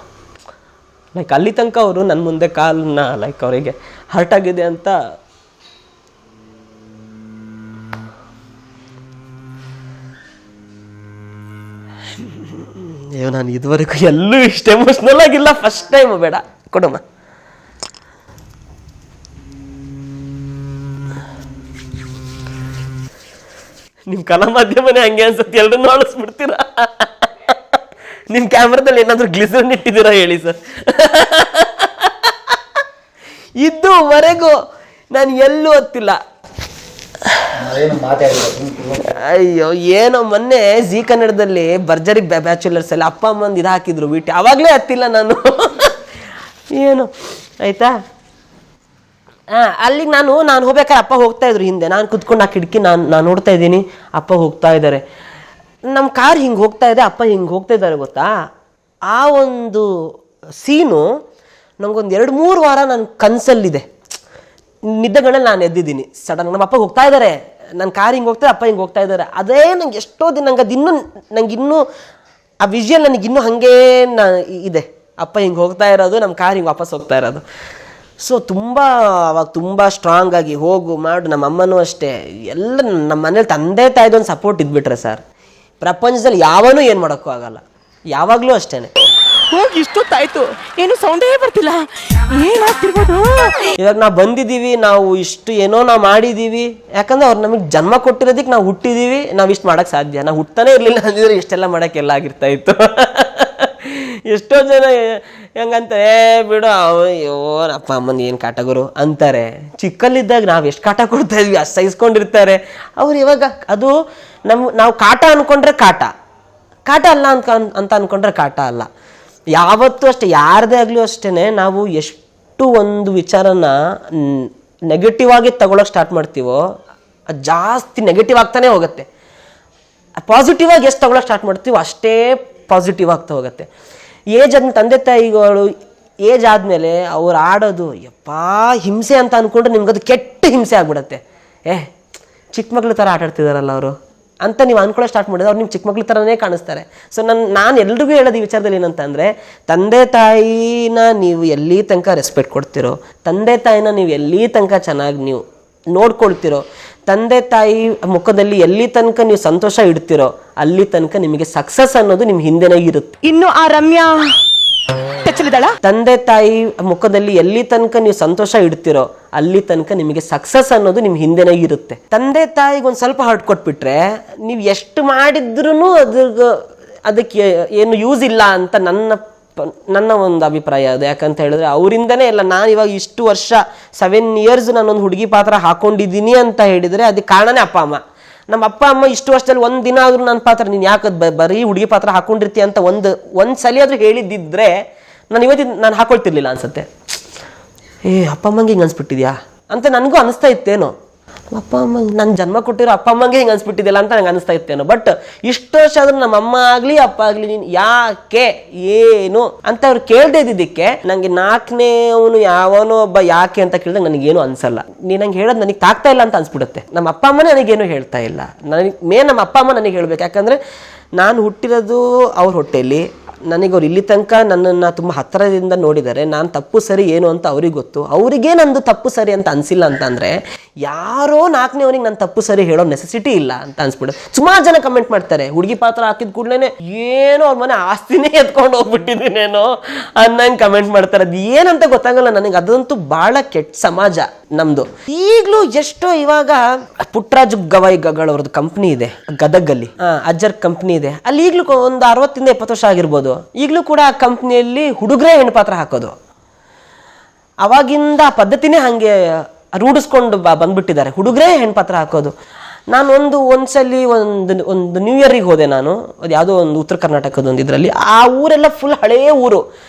ಲೈಕ್ ಅಲ್ಲಿ ತನಕ ಅವರು ನನ್ನ ಮುಂದೆ ಕಾಲನ್ನ ಲೈಕ್ ಅವರಿಗೆ ಹರ್ಟ್ ಆಗಿದೆ ಅಂತ ಅಯ್ಯೋ ನಾನು ಇದುವರೆಗೂ ಎಲ್ಲೂ ಇಷ್ಟು ಎಮೋಷ್ನಲ್ ಆಗಿಲ್ಲ. First time. ಬೇಡ ಕೊಡಮ್ಮ. ನಿಮ್ಮ ಕಲಾ ಮಾಧ್ಯಮನೇ ಹಂಗೆ ಅನ್ಸುತ್ತೆ, ಎಲ್ಲರನ್ನೂ ಅಳಿಸ್ಬಿಡ್ತೀರಾ. ನಿಮ್ಮ ಕ್ಯಾಮ್ರಾದಲ್ಲಿ ಏನಾದರೂ ಗ್ಲಿಸರಿನ್ ಇಟ್ಟಿದ್ದೀರಾ ಹೇಳಿ ಸರ್. ಇದುವರೆಗೂ ನಾನು ಎಲ್ಲೂ ಓದ್ತಿಲ್ಲ. ಅಯ್ಯೋ ಏನೋ ಮೊನ್ನೆ ಜಿ ಕನ್ನಡದಲ್ಲಿ ಭರ್ಜರಿ ಬ್ಯಾಚುಲರ್ಸ್ ಅಲ್ಲಿ ಅಪ್ಪ ಅಮ್ಮಂದು ಇದು ಹಾಕಿದ್ರು ಬಿಟ್ಟು ಅವಾಗಲೇ ಹತ್ತಿಲ್ಲ ನಾನು. ಏನು ಆಯ್ತಾ. ಅಲ್ಲಿಗೆ ನಾನು ಹೋಗ್ಬೇಕಾದ್ರೆ ಅಪ್ಪ ಹೋಗ್ತಾ ಇದ್ರು ಹಿಂದೆ. ನಾನು ಕುತ್ಕೊಂಡು ಆ ಕಿಟಕಿ ನಾನು ನೋಡ್ತಾ ಇದ್ದೀನಿ. ಅಪ್ಪ ಹೋಗ್ತಾ ಇದ್ದಾರೆ. ನಮ್ಮ ಕಾರ್ ಹಿಂಗೆ ಹೋಗ್ತಾ ಇದೆ, ಅಪ್ಪ ಹಿಂಗೆ ಹೋಗ್ತಾ ಇದ್ದಾರೆ ಗೊತ್ತಾ. ಆ ಒಂದು ಸೀನು ನನಗೊಂದು 2-3 ವಾರ ನನ್ನ ಕನಸಲ್ಲಿದೆ. ನಿದ್ದೆಗಳಲ್ಲಿ ನಾನು ಎದ್ದಿದ್ದೀನಿ. ಸಡನ್ ನಮ್ಮ ಅಪ್ಪ ಹೋಗ್ತಾ ಇದ್ದಾರೆ, ನನ್ನ ಕಾರ್ ಹಿಂಗೆ ಹೋಗ್ತಾ, ಅಪ್ಪ ಹಿಂಗೆ ಹೋಗ್ತಾ ಇದ್ದಾರೆ. ಅದೇ ನಂಗೆ ಎಷ್ಟೋ ದಿನ ನಂಗೆ ಇನ್ನೂ ಆ ವಿಷುವಲ್ ನನಗಿನ್ನೂ ಹಾಗೇ ಇದೆ. ಅಪ್ಪ ಹಿಂಗೆ ಹೋಗ್ತಾ ಇರೋದು, ನಮ್ಮ ಕಾರ್ ಹಿಂಗೆ ವಾಪಸ್ ಹೋಗ್ತಾ ಇರೋದು. ಸೊ ಅವಾಗ ತುಂಬ ಸ್ಟ್ರಾಂಗ್ ಆಗಿ ಹೋಗು ಮಾಡು. ನಮ್ಮ ಅಮ್ಮನೂ ಅಷ್ಟೇ. ಎಲ್ಲ ನಮ್ಮ ಮನೇಲಿ ತಂದೆ ತಾಯಿದೊಂದು ಸಪೋರ್ಟ್ ಇದ್ಬಿಟ್ರೆ ಸರ್, ಪ್ರಪಂಚದಲ್ಲಿ ಯಾವನೂ ಏನು ಮಾಡೋಕ್ಕೂ ಆಗಲ್ಲ. ಯಾವಾಗಲೂ ಅಷ್ಟೇ. ಹೋಗಿ ಇಷ್ಟೊತ್ತಾಯ್ತು, ಏನು ಸೌಂಡೇ ಬರ್ತಿಲ್ಲ. ಏನಾಗ್ತಿರ್ಬೋದು. ಇವಾಗ ನಾವು ಬಂದಿದ್ದೀವಿ, ನಾವು ಇಷ್ಟು ಏನೋ ನಾವು ಮಾಡಿದ್ದೀವಿ. ಯಾಕಂದ್ರೆ ಅವ್ರು ನಮಗೆ ಜನ್ಮ ಕೊಟ್ಟಿರೋದಕ್ಕೆ ನಾವು ಹುಟ್ಟಿದ್ದೀವಿ. ನಾವು ಇಷ್ಟು ಮಾಡೋಕ್ಕೆ ಸಾಧ್ಯ. ನಾವು ಹುಟ್ತಾನೆ ಇರಲಿಲ್ಲ ಅಂದಿದ್ರೆ ಇಷ್ಟೆಲ್ಲ ಮಾಡೋಕ್ಕೆಲ್ಲ ಆಗಿರ್ತಾ ಇತ್ತು. ಎಷ್ಟೋ ಜನ ಹೆಂಗಂತ ಬಿಡು ಅಯ್ಯೋ ಅಪ್ಪ ಅಮ್ಮನ ಏನು ಕಾಟಗುರು ಅಂತಾರೆ. ಚಿಕ್ಕಲ್ಲಿದ್ದಾಗ ನಾವು ಎಷ್ಟು ಕಾಟ ಕೊಡ್ತಾ ಇದ್ವಿ ಅಷ್ಟು ಸಹಿಸ್ಕೊಂಡಿರ್ತಾರೆ ಅವ್ರು. ಇವಾಗ ಅದು ನಾವು ಕಾಟ ಅಂದ್ಕೊಂಡ್ರೆ ಕಾಟ ಅಲ್ಲ ಅಂತ ಅಂದ್ಕೊಂಡ್ರೆ ಕಾಟ ಅಲ್ಲ. ಯಾವತ್ತೂ ಅಷ್ಟೇ, ಯಾರದೇ ಆಗಲೂ ಅಷ್ಟೇ. ನಾವು ಎಷ್ಟು ಒಂದು ವಿಚಾರನ ನೆಗೆಟಿವ್ ಆಗಿ ತಗೊಳಕ್ಕೆ ಸ್ಟಾರ್ಟ್ ಮಾಡ್ತೀವೋ ಅದು ಜಾಸ್ತಿ ನೆಗೆಟಿವ್ ಆಗ್ತಾನೆ ಹೋಗುತ್ತೆ. ಪಾಸಿಟಿವ್ ಆಗಿ ಎಷ್ಟು ತಗೊಳಕ್ಕೆ ಸ್ಟಾರ್ಟ್ ಮಾಡ್ತೀವೋ ಅಷ್ಟೇ ಪಾಸಿಟಿವ್ ಆಗ್ತಾ ಹೋಗುತ್ತೆ. ಏಜ್ ಆದ ತಂದೆ ತಾಯಿಗಳು ಏಜ್ ಆದಮೇಲೆ ಅವ್ರು ಆಡೋದು ಯಪ್ಪಾ ಹಿಂಸೆ ಅಂತ ಅಂದ್ಕೊಂಡ್ರೆ ನಿಮ್ಗದು ಕೆಟ್ಟ ಹಿಂಸೆ ಆಗ್ಬಿಡತ್ತೆ. ಚಿಕ್ಕ ಮಕ್ಳ ಥರ ಆಟಾಡ್ತಿದಾರಲ್ಲ ಅವರು ಅಂತ ನೀವು ಅಂದ್ಕೊಳ್ಳೋ ಸ್ಟಾರ್ಟ್ ಮಾಡಿದ್ರೆ ಅವ್ರು ನಿಮ್ಮ ಚಿಕ್ಕ ಮಕ್ಳ ಥರನೇ ಕಾಣಿಸ್ತಾರೆ. ಸೊ ನಾನು ಎಲ್ರಿಗೂ ಹೇಳೋದು ಈ ವಿಚಾರದಲ್ಲಿ ಏನಂತಂದರೆ, ತಂದೆ ತಾಯಿನ ನೀವು ಎಲ್ಲಿ ತನಕ ರೆಸ್ಪೆಕ್ಟ್ ಕೊಡ್ತಿರೋ, ತಂದೆ ತಾಯಿನ ನೀವು ಎಲ್ಲಿ ತನಕ ಚೆನ್ನಾಗಿ ನೀವು ನೋಡ್ಕೊಳ್ತಿರೋ, ತಂದೆ ತಾಯಿ ಮುಖದಲ್ಲಿ ಎಲ್ಲಿ ತನಕ ನೀವು ಸಂತೋಷ ಇಡ್ತಿರೋ ಅಲ್ಲಿ ತನಕ ನಿಮಗೆ ಸಕ್ಸಸ್ ಅನ್ನೋದು ನಿಮ್ಮ ಹಿಂದೆನೇ ಇರುತ್ತೆ. ಇನ್ನು ಆ ರಮ್ಯಾ ಟಚಲಿದಾಳ. ತಂದೆ ತಾಯಿ ಮುಖದಲ್ಲಿ ಎಲ್ಲಿ ತನಕ ನೀವು ಸಂತೋಷ ಇಡ್ತಿರೋ ಅಲ್ಲಿ ತನಕ ನಿಮಗೆ ಸಕ್ಸಸ್ ಅನ್ನೋದು ನಿಮ್ಮ ಹಿಂದೆನೇ ಇರುತ್ತೆ. ತಂದೆ ತಾಯಿಗೆ ಒಂದು ಸ್ವಲ್ಪ ಹರ್ಟ್ ಕೊಟ್ಬಿಟ್ರೆ ನೀವು ಎಷ್ಟು ಮಾಡಿದ್ರೂ ಅದಕ್ಕೆ ಏನು ಯೂಸ್ ಇಲ್ಲ ಅಂತ ನನ್ನ ಒಂದು ಅಭಿಪ್ರಾಯ ಅದು. ಯಾಕಂತ ಹೇಳಿದ್ರೆ ಅವರಿಂದನೇ ಎಲ್ಲ ನಾನು ಇವಾಗ ಇಷ್ಟು ವರ್ಷ 7 years ನಾನೊಂದು ಹುಡುಗಿ ಪಾತ್ರ ಹಾಕೊಂಡಿದ್ದೀನಿ ಅಂತ ಹೇಳಿದರೆ ಅದಕ್ಕೆ ಕಾರಣನೇ ಅಪ್ಪ ಅಮ್ಮ. ನಮ್ಮ ಅಪ್ಪ ಅಮ್ಮ ಇಷ್ಟು ವರ್ಷದಲ್ಲಿ ಒಂದು ದಿನ ಆದರೂ ನನ್ನ ಪಾತ್ರ ನೀನು ಯಾಕೆ ಬರೀ ಹುಡುಗಿ ಪಾತ್ರ ಹಾಕೊಂಡಿರ್ತೀಯ ಅಂತ ಒಂದು ಸಲ ಆದರೂ ಹೇಳಿದ್ದಿದ್ರೆ ನಾನು ಹಾಕೊಳ್ತಿರ್ಲಿಲ್ಲ ಅನ್ಸುತ್ತೆ. ಅಪ್ಪ ಅಮ್ಮಂಗೆ ಹಿಂಗೆ ಅನ್ಸ್ಬಿಟ್ಟಿದ್ಯಾ ಅಂತ ನನಗೂ ಅನಿಸ್ತಾ ಇತ್ತೇನೋ. ಅಪ್ಪ ಅಮ್ಮ ನನ್ನ ಜನ್ಮ ಕೊಟ್ಟಿರೋ ಅಪ್ಪ ಅಮ್ಮಂಗೆ ಹಿಂಗೆ ಅನ್ಸ್ಬಿಟ್ಟಿದ್ದಿಲ್ಲ ಅಂತ ನಂಗೆ ಅನಿಸ್ತಾ ಇತ್ತೇನೋ. ಬಟ್ ಇಷ್ಟು ವರ್ಷ ಆದ್ರೂ ನಮ್ಮ ಅಮ್ಮ ಆಗಲಿ ಅಪ್ಪ ಆಗಲಿ ನೀನು ಯಾಕೆ ಏನು ಅಂತ ಅವ್ರು ಕೇಳದೆ ಇದ್ದಿದ್ದಕ್ಕೆ ನನಗೆ 4ನೇ ಅವನು ಯಾವನೋ ಒಬ್ಬ ಯಾಕೆ ಅಂತ ಕೇಳಿದಾಗ ನನಗೇನು ಅನ್ಸಲ್ಲ. ನೀನು ನಂಗೆ ಹೇಳೋದು ನನಗೆ ತಾಗ್ತಾ ಇಲ್ಲ ಅಂತ ಅನ್ಸ್ಬಿಡುತ್ತೆ. ನಮ್ಮ ಅಪ್ಪ ಅಮ್ಮನೇ ನನಗೇನು ಹೇಳ್ತಾ ಇಲ್ಲ. ನನಗೆ ನಮ್ಮ ಅಪ್ಪ ಅಮ್ಮ ನನಗೆ ಹೇಳ್ಬೇಕು. ಯಾಕಂದರೆ ನಾನು ಹುಟ್ಟಿರೋದು ಅವ್ರ ಹೊಟ್ಟೆಯಲ್ಲಿ. ನನಗೆ ಅವ್ರು ಇಲ್ಲಿ ತನಕ ನನ್ನನ್ನು ತುಂಬ ಹತ್ತಿರದಿಂದ ನೋಡಿದ್ದಾರೆ. ನಾನು ತಪ್ಪು ಸರಿ ಏನು ಅಂತ ಅವ್ರಿಗೆ ಗೊತ್ತು. ಅವರಿಗೇ ನಂದು ತಪ್ಪು ಸರಿ ಅಂತ ಅನಿಸಿಲ್ಲ ಅಂತಂದರೆ ಯಾರೋ 4ನೇವನಿಗೆ ನನ್ನ ತಪ್ಪು ಸರಿ ಹೇಳೋ ನೆಸೆಸಿಟಿ ಇಲ್ಲ ಅಂತ ಅನ್ಸ್ಬಿಡುತ್ತೆ. ಸುಮಾರು ಜನ ಕಮೆಂಟ್ ಮಾಡ್ತಾರೆ, ಹುಡುಗಿ ಪಾತ್ರ ಹಾಕಿದ ಕೂಡಲೇ ಏನೋ ಅವ್ರ ಮನೆ ಆಸ್ತಿನೇ ಎತ್ಕೊಂಡು ಹೋಗ್ಬಿಟ್ಟಿದ್ದೀನೇನೋ ಅನ್ನಂಗೆ ಕಮೆಂಟ್ ಮಾಡ್ತಾರೆ. ಅದು ಏನಂತ ಗೊತ್ತಾಗಲ್ಲ ನನಗೆ. ಅದಂತೂ ಭಾಳ ಕೆಟ್ಟ ಸಮಾಜ ನಮ್ಮದು. ಈಗಲೂ ಎಷ್ಟೋ ಇವಾಗ ಪುಟ್ಟರಾಜು ಗವಾಯಿಗಳವ್ರದ್ದು ಕಂಪ್ನಿ ಇದೆ ಗದಗಲ್ಲಿ, ಅಜ್ಜರ್ ಕಂಪ್ನಿ ಇದೆ. ಅಲ್ಲಿ ಈಗಲೂ ಒಂದು 60 ಇಂದ 70 ವರ್ಷ ಆಗಿರ್ಬೋದು. ಈಗಲೂ ಕೂಡ ಆ ಕಂಪ್ನಿಯಲ್ಲಿ ಹುಡುಗರೇ ಹೆಣ್ಣು ಪಾತ್ರ ಹಾಕೋದು. ಅವಾಗಿಂದ ಆ ಪದ್ಧತಿನೇ ಹಾಗೆ ರೂಢಿಸ್ಕೊಂಡು ಬಂದ್ಬಿಟ್ಟಿದ್ದಾರೆ, ಹುಡುಗರೇ ಹೆಣ್ಣು ಪಾತ್ರ ಹಾಕೋದು. ನಾನು ಒಂದ್ಸಲಿ ಒಂದು ನ್ಯೂ ಇಯರಿಗೆ ಹೋದೆ. ನಾನು ಅದು ಯಾವುದೋ ಒಂದು ಉತ್ತರ ಕರ್ನಾಟಕದ ಒಂದು ಇದರಲ್ಲಿ. ಆ ಊರೆಲ್ಲ ಫುಲ್ ಹಳೆಯ ಊರು.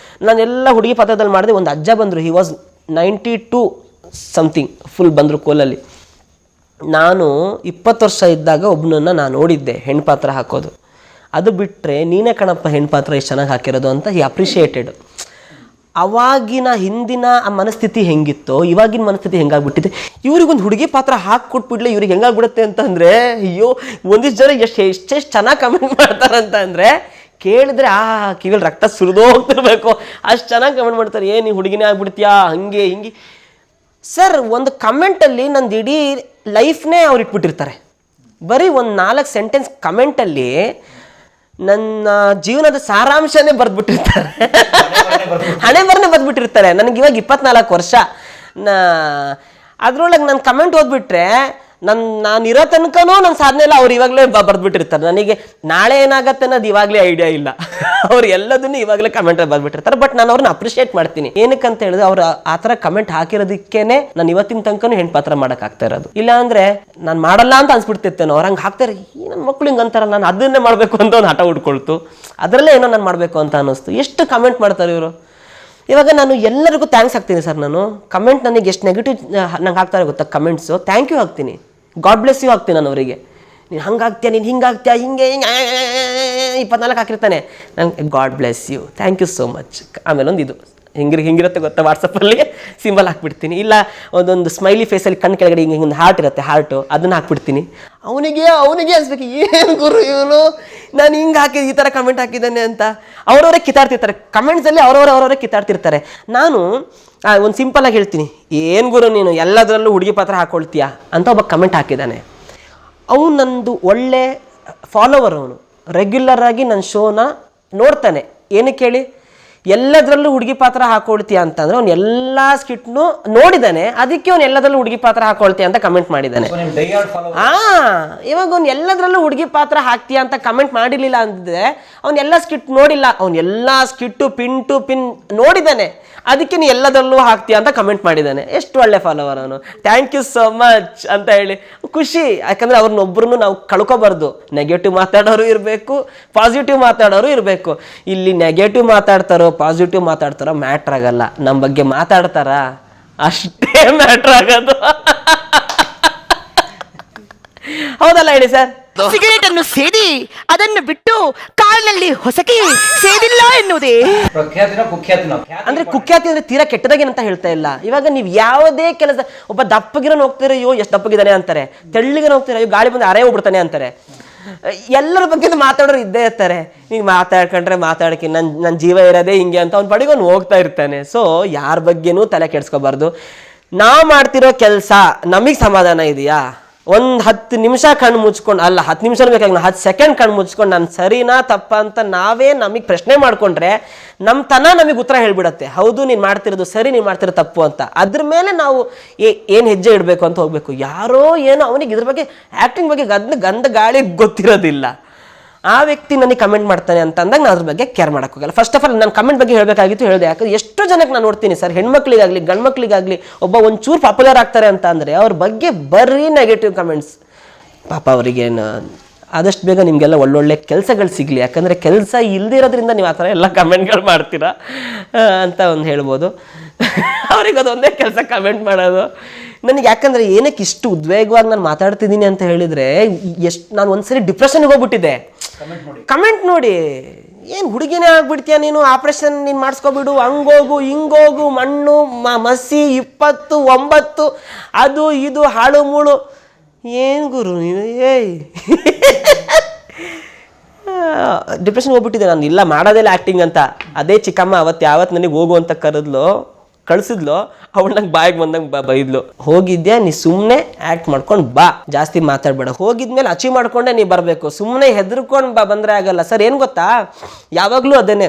ನಾನೆಲ್ಲ ಹುಡುಗಿ ಪಾತ್ರದಲ್ಲಿ ಮಾಡಿದೆ. ಒಂದು ಅಜ್ಜ ಬಂದರು, ಹಿ ವಾಸ್ 92 ಸಮಥಿಂಗ್, ಫುಲ್ ಬಂದರು ಕೋಲಲ್ಲಿ. ನಾನು 20 ವರ್ಷ ಇದ್ದಾಗ ಒಬ್ಬನನ್ನು ನಾನು ನೋಡಿದ್ದೆ ಹೆಣ್ಣು ಪಾತ್ರ ಹಾಕೋದು. ಅದು ಬಿಟ್ಟರೆ ನೀನೇ ಕಣಪ್ಪ ಹೆಣ್ಣು ಪಾತ್ರ ಎಷ್ಟು ಚೆನ್ನಾಗಿ ಹಾಕಿರೋದು ಅಂತ ಹಿ ಅಪ್ರಿಷಿಯೇಟೆಡ್. ಅವಾಗಿನ ಹಿಂದಿನ ಆ ಮನಸ್ಥಿತಿ ಹೆಂಗಿತ್ತೋ ಇವಾಗಿನ ಮನಸ್ಥಿತಿ ಹೆಂಗಾಗ್ಬಿಟ್ಟಿದೆ. ಇವ್ರಿಗೊಂದು ಹುಡುಗಿ ಪಾತ್ರ ಹಾಕ್ಕೊಟ್ಬಿಡ್ಲಿ ಇವ್ರಿಗೆ ಹೆಂಗಾಗ್ಬಿಡುತ್ತೆ ಅಂತಂದರೆ, ಅಯ್ಯೋ ಒಂದಿಷ್ಟು ಜನ ಎಷ್ಟೆಷ್ಟು ಚೆನ್ನಾಗಿ ಕಮೆಂಟ್ ಮಾಡ್ತಾರಂತ ಅಂದರೆ ಕೇಳಿದ್ರೆ ಕಿವಿಲ್ ರಕ್ತ ಸುರಿದೋ ಹೋಗ್ತಿರ್ಬೇಕು, ಅಷ್ಟು ಚೆನ್ನಾಗಿ ಕಮೆಂಟ್ ಮಾಡ್ತಾರೆ. ನೀ ಹುಡುಗಿನೇ ಆಗ್ಬಿಡ್ತೀಯಾ ಹಂಗೆ ಹಿಂಗೆ. ಸರ್, ಒಂದು ಕಮೆಂಟಲ್ಲಿ ನಂದು ಇಡೀ ಲೈಫ್ನೇ ಅವ್ರು ಇಟ್ಬಿಟ್ಟಿರ್ತಾರೆ. ಬರೀ ಒಂದು 4 ಸೆಂಟೆನ್ಸ್ ಕಮೆಂಟಲ್ಲಿ ನನ್ನ ಜೀವನದ ಸಾರಾಂಶನೇ ಬರೆದ್ಬಿಟ್ಟಿರ್ತಾರೆ, ಹಣೆ ಬರನೇ ಬರೆದ್ಬಿಟ್ಟಿರ್ತಾರೆ. ನನಗೆ ಇವಾಗ 24 ವರ್ಷ. ಅದ್ರೊಳಗೆ ನನ್ನ ಕಮೆಂಟ್ ಓದ್ಬಿಟ್ರೆ ನಾನು ಇರೋ ತನಕನೂ ನನ್ನ ಸಾಧನೆ ಎಲ್ಲ ಅವ್ರು ಇವಾಗಲೇ ಬರೆದ್ಬಿಟ್ಟಿರ್ತಾರೆ. ನನಗೆ ನಾಳೆ ಏನಾಗತ್ತೆ ಅನ್ನೋದು ಇವಾಗಲೇ ಐಡಿಯಾ ಇಲ್ಲ. ಅವ್ರು ಎಲ್ಲದನ್ನು ಇವಾಗಲೇ ಕಮೆಂಟಲ್ಲಿ ಬರೆದ್ಬಿಟ್ಟಿರ್ತಾರೆ. ಬಟ್ ನಾನು ಅವ್ರನ್ನ ಅಪ್ರಿಷಿಯೇಟ್ ಮಾಡ್ತೀನಿ. ಏನಕ್ಕೆ ಅಂತ ಹೇಳಿದ್ರೆ ಅವ್ರು ಆ ಥರ ಕಮೆಂಟ್ ಹಾಕಿರೋದಕ್ಕೇನೆ ನಾನು ಇವತ್ತಿನ ತನಕನೂ ಹೆಣ್ಣು ಪಾತ್ರ ಮಾಡೋಕ್ಕಾಗ್ತಾ ಇರೋದು. ಇಲ್ಲ ಅಂದರೆ ನಾನು ಮಾಡಲ್ಲ ಅಂತ ಅನ್ಸ್ಬಿಡ್ತಿರ್ತೇನೋ. ಅವ್ರು ಹಂಗೆ ಹಾಕ್ತಾರೆ, ನನ್ನ ಮಕ್ಳು ಹಿಂಗೆ ಅಂತಾರಲ್ಲ, ನಾನು ಅದನ್ನೇ ಮಾಡಬೇಕು ಅಂತ ಒಂದು ಹಠ ಉಟ್ಕೊಳ್ತು. ಅದರಲ್ಲೇ ಏನೋ ನಾನು ಮಾಡಬೇಕು ಅಂತ ಅನ್ನಿಸ್ತು. ಎಷ್ಟು ಕಮೆಂಟ್ ಮಾಡ್ತಾರೆ ಇವರು. ಇವಾಗ ನಾನು ಎಲ್ಲರಿಗೂ ಥ್ಯಾಂಕ್ಸ್ ಹಾಕ್ತೀನಿ ಸರ್. ನಾನು ಕಮೆಂಟ್ ನನಗೆ ಎಷ್ಟು ನೆಗೆಟಿವ್ ನಂಗೆ ಹಾಕ್ತಾರೆ ಗೊತ್ತಾ ಕಮೆಂಟ್ಸು, ಥ್ಯಾಂಕ್ ಯು ಹಾಕ್ತೀನಿ, ಗಾಡ್ ಬ್ಲೆಸ್ ಯು ಹಾಕ್ತೀನಿ ನಾನು ಅವರಿಗೆ. ನೀನು ಹಂಗಾಗ್ತೀಯ, ನೀನು ಹಿಂಗಾಗ್ತೀಯ, ಹಿಂಗೆ 24 ಹಾಕಿರ್ತಾನೆ. ನಂಗೆ God bless you, thank you so much. ಆಮೇಲೆ ಒಂದು ಇದು ಹಿಂಗಿರುತ್ತೆ ಗೊತ್ತಾ, ವಾಟ್ಸಪ್ಪಲ್ಲಿ ಸಿಂಬಲ್ ಹಾಕ್ಬಿಡ್ತೀನಿ. ಇಲ್ಲ ಒಂದೊಂದು ಸ್ಮೈಲಿ ಫೇಸಲ್ಲಿ ಕಣ್ಣು ಕೆಳಗಡೆ ಹಿಂಗೆ ಒಂದು ಹಾರ್ಟ್ ಇರುತ್ತೆ, ಹಾರ್ಟು, ಅದನ್ನು ಹಾಕ್ಬಿಡ್ತೀನಿ. ಅವನಿಗೆ ಅನ್ಸ್ಬೇಕು, ಏನು ಗುರು ಇವನು ನಾನು ಹಿಂಗೆ ಹಾಕಿದ್ದು ಈ ಥರ ಕಮೆಂಟ್ ಹಾಕಿದ್ದಾನೆ ಅಂತ. ಅವರವರೇ ಕಿತ್ತಾಡ್ತಿರ್ತಾರೆ ಕಮೆಂಟ್ಸಲ್ಲಿ, ಅವರವರೇ ಕಿತ್ತಾಡ್ತಿರ್ತಾರೆ. ನಾನು ಒಂದು ಸಿಂಪಲಾಗಿ ಹೇಳ್ತೀನಿ, ಏನು ಗುರು ನೀನು ಎಲ್ಲದರಲ್ಲೂ ಹುಡುಗಿ ಪಾತ್ರ ಹಾಕ್ಕೊಳ್ತೀಯಾ ಅಂತ ಒಬ್ಬ ಕಮೆಂಟ್ ಹಾಕಿದ್ದಾನೆ. ಅವನು ನಂದು ಒಳ್ಳೆ ಫಾಲೋವರ್. ಅವನು ರೆಗ್ಯುಲರ್ ಆಗಿ ನನ್ನ ಶೋನ ನೋಡ್ತಾನೆ. ಏನಕ್ಕೆ ಹೇಳಿ, ಎಲ್ಲದರಲ್ಲೂ ಹುಡುಗಿ ಪಾತ್ರ ಹಾಕೊಳ್ತೀಯ ಅಂತಂದ್ರೆ ಅವ್ನು ಎಲ್ಲ ಸ್ಕಿಟ್ನು ನೋಡಿದಾನೆ. ಅದಕ್ಕೆ ಅವ್ನು ಎಲ್ಲದರಲ್ಲೂ ಹುಡುಗಿ ಪಾತ್ರ ಹಾಕೊಳ್ತೀಯ ಅಂತ ಕಮೆಂಟ್ ಮಾಡಿದ್ದಾನೆ. ಇವಾಗ ಅವ್ನು ಎಲ್ಲದರಲ್ಲೂ ಹುಡುಗಿ ಪಾತ್ರ ಹಾಕ್ತೀಯ ಅಂತ ಕಮೆಂಟ್ ಮಾಡಿರ್ಲಿಲ್ಲ ಅಂದ್ರೆ ಅವ್ನು ಎಲ್ಲ ಸ್ಕಿಟ್ ನೋಡಿಲ್ಲ. ಅವ್ನು ಎಲ್ಲ ಸ್ಕಿಟ್ಟು ಪಿನ್ ಟು ಪಿನ್ ನೋಡಿದ್ದಾನೆ. ಅದಕ್ಕೆ ನೀ ಎಲ್ಲದರಲ್ಲೂ ಹಾಕ್ತೀಯ ಅಂತ ಕಮೆಂಟ್ ಮಾಡಿದ್ದಾನೆ. ಎಷ್ಟು ಒಳ್ಳೆ ಫಾಲೋವರ್ ಅವನು. ಥ್ಯಾಂಕ್ ಯು ಸೋ ಮಚ್ ಅಂತ ಹೇಳಿ ಖುಷಿ. ಯಾಕಂದ್ರೆ ಅವ್ರನ್ನೊಬ್ಬರನ್ನು ನಾವು ಕಳ್ಕೊಬಾರ್ದು. ನೆಗೆಟಿವ್ ಮಾತಾಡೋರು ಇರಬೇಕು, ಪಾಸಿಟಿವ್ ಮಾತಾಡೋರು ಇರಬೇಕು. ಇಲ್ಲಿ ನೆಗೆಟಿವ್ ಮಾತಾಡ್ತಾರೋ ಪಾಸಿಟಿವ್ ಮಾತಾಡ್ತಾರೋ ಮ್ಯಾಟ್ರ್ ಆಗಲ್ಲ. ನಮ್ಮ ಬಗ್ಗೆ ಮಾತಾಡ್ತಾರ ಅಷ್ಟೇ ಮ್ಯಾಟ್ರ್ ಆಗೋದು. ಹೌದಲ್ಲ ಹೇಳಿ ಸರ್? ಸಿಗರೇಟ್ ಅನ್ನು ಸೇದಿ ಅದನ್ನು ಬಿಟ್ಟು ಕಾಲಿನಲ್ಲಿ ಹೊಸಕಿ ಸೇದಿಲ್ಲ ಎನ್ನುವುದೇ ಅಂದ್ರೆ ಕುಖ್ಯಾತಿ ಅಂದ್ರೆ ತೀರಾ ಕೆಟ್ಟದಾಗೇನಂತ ಹೇಳ್ತಾ ಇಲ್ಲ. ಇವಾಗ ನೀವು ಯಾವುದೇ ಕೆಲಸ, ಒಬ್ಬ ದಪ್ಪಗಿರೋನು ಹೋಗ್ತಾರೆ, ಅಯ್ಯೋ ಎಷ್ಟು ದಪ್ಪಗಿದ್ದಾನೆ ಅಂತಾರೆ. ತೆಳ್ಳಿಗೆ ಹೋಗ್ತಾರೆ, ಅಯ್ಯೋ ಗಾಳಿ ಬಂದು ಅರೆ ಹೋಗ್ಬಿಡ್ತಾನೆ ಅಂತಾರೆ. ಎಲ್ಲರ ಬಗ್ಗೆ ಮಾತಾಡೋರು ಇದ್ದೇ ಇರ್ತಾರೆ. ನೀವು ಮಾತಾಡ್ಕೊಂಡ್ರೆ ಮಾತಾಡಕ್ಕೆ ನನ್ನ ಜೀವ ಇರೋದೇ ಹಿಂಗೆ ಅಂತ ಅವ್ನ ಪಡಿಗೆ ಅವ್ನು ಹೋಗ್ತಾ ಇರ್ತಾನೆ. ಸೊ ಯಾರ ಬಗ್ಗೆನೂ ತಲೆ ಕೆಡ್ಸ್ಕೋಬಾರ್ದು. ನಾವು ಮಾಡ್ತಿರೋ ಕೆಲಸ ನಮಗೆ ಸಮಾಧಾನ ಇದೆಯಾ, ಒಂದು 10 ನಿಮಿಷ ಕಣ್ಣು ಮುಚ್ಕೊಂಡು, ಅಲ್ಲ 10 ನಿಮಿಷ ಬೇಕಾಗಿಲ್ಲ, 10 ಸೆಕೆಂಡ್ ಕಣ್ಣು ಮುಚ್ಕೊಂಡು ನಾನು ಸರಿನಾ ತಪ್ಪ ಅಂತ ನಾವೇ ನಮಗೆ ಪ್ರಶ್ನೆ ಮಾಡ್ಕೊಂಡ್ರೆ ನಮ್ಮ ನಮಗೆ ಉತ್ತರ ಹೇಳ್ಬಿಡತ್ತೆ. ಹೌದು ನೀನು ಮಾಡ್ತಿರೋದು ಸರಿ, ನೀನು ಮಾಡ್ತಿರೋದು ತಪ್ಪು ಅಂತ. ಅದ್ರ ಮೇಲೆ ನಾವು ಏನು ಹೆಜ್ಜೆ ಇಡಬೇಕು ಅಂತ ಹೋಗ್ಬೇಕು. ಯಾರೋ ಏನೋ ಅವನಿಗೆ ಇದ್ರ ಬಗ್ಗೆ ಆ್ಯಕ್ಟಿಂಗ್ ಬಗ್ಗೆ ಗಂಧ ಗಾಳಿ ಗೊತ್ತಿರೋದಿಲ್ಲ. ಆ ವ್ಯಕ್ತಿ ನನಗೆ ಕಮೆಂಟ್ ಮಾಡ್ತಾನೆ ಅಂತ ಅಂದಾಗ ನಾನು ಅದ್ರ ಬಗ್ಗೆ ಕೇರ್ ಮಾಡೋಕ್ಕೋಗಲ್ಲ. ಫಸ್ಟ್ ಆಫ್ ಆಲ್ ನಾನು ಕಮೆಂಟ್ ಬಗ್ಗೆ ಹೇಳಬೇಕಾಗಿತ್ತು, ಹೇಳಿದೆ. ಯಾಕಂದ್ರೆ ಎಷ್ಟೋ ಜನಕ್ಕೆ ನಾನು ನೋಡ್ತೀನಿ ಸರ್, ಹೆಣ್ಮಕ್ಳಿಗಾಗಲಿ ಗಂಡು ಮಕ್ಳಿಗಾಗಲಿ ಒಬ್ಬ ಒಂಚೂರು ಪಾಪ್ಯುಲರ್ ಆಗ್ತಾರೆ ಅಂತ ಅಂದರೆ ಅವ್ರ ಬಗ್ಗೆ ಬರೀ ನೆಗೆಟಿವ್ ಕಮೆಂಟ್ಸ್. ಪಾಪ ಅವರಿಗೇನು ಆದಷ್ಟು ಬೇಗ ನಿಮಗೆಲ್ಲ ಒಳ್ಳೊಳ್ಳೆ ಕೆಲಸಗಳು ಸಿಗಲಿ. ಯಾಕಂದರೆ ಕೆಲಸ ಇಲ್ದಿರೋದ್ರಿಂದ ನೀವು ಆ ಥರ ಎಲ್ಲ ಕಮೆಂಟ್ಗಳು ಮಾಡ್ತೀರಾ ಅಂತ ಒಂದು ಹೇಳ್ಬೋದು. ಅವ್ರಿಗೆ ಅದೊಂದೇ ಕೆಲಸ ಕಮೆಂಟ್ ಮಾಡೋದು. ನನಗೆ ಯಾಕಂದರೆ ಏನಕ್ಕೆ ಇಷ್ಟು ಉದ್ವೇಗವಾಗಿ ನಾನು ಮಾತಾಡ್ತಿದ್ದೀನಿ ಅಂತ ಹೇಳಿದರೆ, ನಾನು ಒಂದ್ಸರಿ ಡಿಪ್ರೆಷನ್ಗೆ ಹೋಗ್ಬಿಟ್ಟಿದ್ದೆ. ಕಮೆಂಟ್ ನೋಡಿ, ಏನು ಹುಡುಗಿನೇ ಆಗ್ಬಿಡ್ತೀಯ ನೀನು, ಆಪ್ರೇಷನ್ ನೀನು ಮಾಡಿಸ್ಕೊಬಿಡು, ಹಂಗೋಗು ಹಿಂಗೋಗು, ಮಣ್ಣು ಮಸಿ 29 ಅದು ಇದು ಹಾಳು ಮೂಳು. ಏನು ಗುರು ನೀನು, ಏಯ್ ಡಿಪ್ರೆಷನ್ ಹೋಗ್ಬಿಟ್ಟಿದ್ದೆ ನಾನು. ಇಲ್ಲ ಮಾಡೋದಿಲ್ಲ ಆ್ಯಕ್ಟಿಂಗ್ ಅಂತ. ಅದೇ ಚಿಕ್ಕಮ್ಮ ಯಾವತ್ತು ನನಗೆ ಹೋಗು ಅಂತ ಕಳಿಸಿದ್ಲು, ಅವಳು ನಂಗೆ ಬಾಯಿಗೆ ಬಂದಂಗೆ ಬೈದ್ಲು. ಹೋಗಿದ್ಯಾ ನೀ ಸುಮ್ಮನೆ ಆ್ಯಕ್ಟ್ ಮಾಡ್ಕೊಂಡು ಬಾ, ಜಾಸ್ತಿ ಮಾತಾಡಬೇಡ. ಹೋಗಿದ್ಮೇಲೆ ಅಚೀವ್ ಮಾಡ್ಕೊಂಡೆ ನೀ ಬರಬೇಕು, ಸುಮ್ಮನೆ ಹೆದರ್ಕೊಂಡು ಬಂದರೆ ಆಗಲ್ಲ ಸರ್. ಏನು ಗೊತ್ತಾ, ಯಾವಾಗಲೂ ಅದೇನೆ,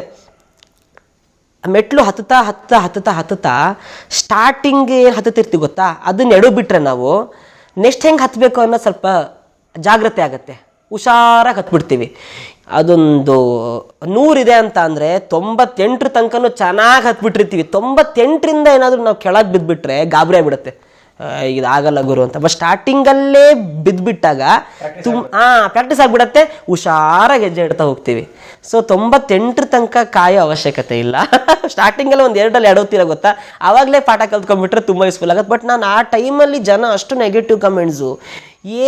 ಮೆಟ್ಲು ಹತ್ತುತ್ತಾ ಸ್ಟಾರ್ಟಿಂಗ್ ಏನು ಹತ್ತುತ್ತಿರ್ತೀವಿ ಗೊತ್ತಾ, ಅದನ್ನ ಎಡು ಬಿಟ್ರೆ ನಾವು ನೆಕ್ಸ್ಟ್ ಹೆಂಗೆ ಹತ್ತಬೇಕು ಅನ್ನೋ ಸ್ವಲ್ಪ ಜಾಗ್ರತೆ ಆಗುತ್ತೆ, ಹುಷಾರಾಗಿ ಹತ್ಬಿಡ್ತೀವಿ. ಅದೊಂದು 100 ಇದೆ ಅಂತ ಅಂದರೆ 98 ತನಕನೂ ಚೆನ್ನಾಗಿ ಹತ್ಬಿಟ್ಟಿರ್ತೀವಿ. 98ರಿಂದ ಏನಾದರೂ ನಾವು ಕೆಳಗೆ ಬಿದ್ದುಬಿಟ್ರೆ ಗಾಬರಿ ಆಗಿಬಿಡುತ್ತೆ, ಇದಾಗಲ್ಲ ಗುರು ಅಂತ. ಬಟ್ ಸ್ಟಾರ್ಟಿಂಗಲ್ಲೇ ಬಿದ್ದುಬಿಟ್ಟಾಗ ಪ್ರಾಕ್ಟೀಸ್ ಆಗಿಬಿಡತ್ತೆ, ಹುಷಾರಾಗಿ ಹೆಜ್ಜೆ ಇಡ್ತಾ ಹೋಗ್ತೀವಿ. ಸೊ 98 ತನಕ ಕಾಯೋ ಅವಶ್ಯಕತೆ ಇಲ್ಲ. ಸ್ಟಾರ್ಟಿಂಗಲ್ಲಿ ಒಂದು 2ರಲ್ಲಿ ಎಡೋತೀರ ಗೊತ್ತಾ, ಆವಾಗಲೇ ಪಾಠ ಕಲ್ತ್ಕೊಂಡ್ಬಿಟ್ರೆ ತುಂಬ ಯೂಸ್ಫುಲ್ ಆಗುತ್ತೆ. ಬಟ್ ನಾನು ಆ ಟೈಮಲ್ಲಿ ಜನ ಅಷ್ಟು ನೆಗೆಟಿವ್ ಕಮೆಂಟ್ಸು,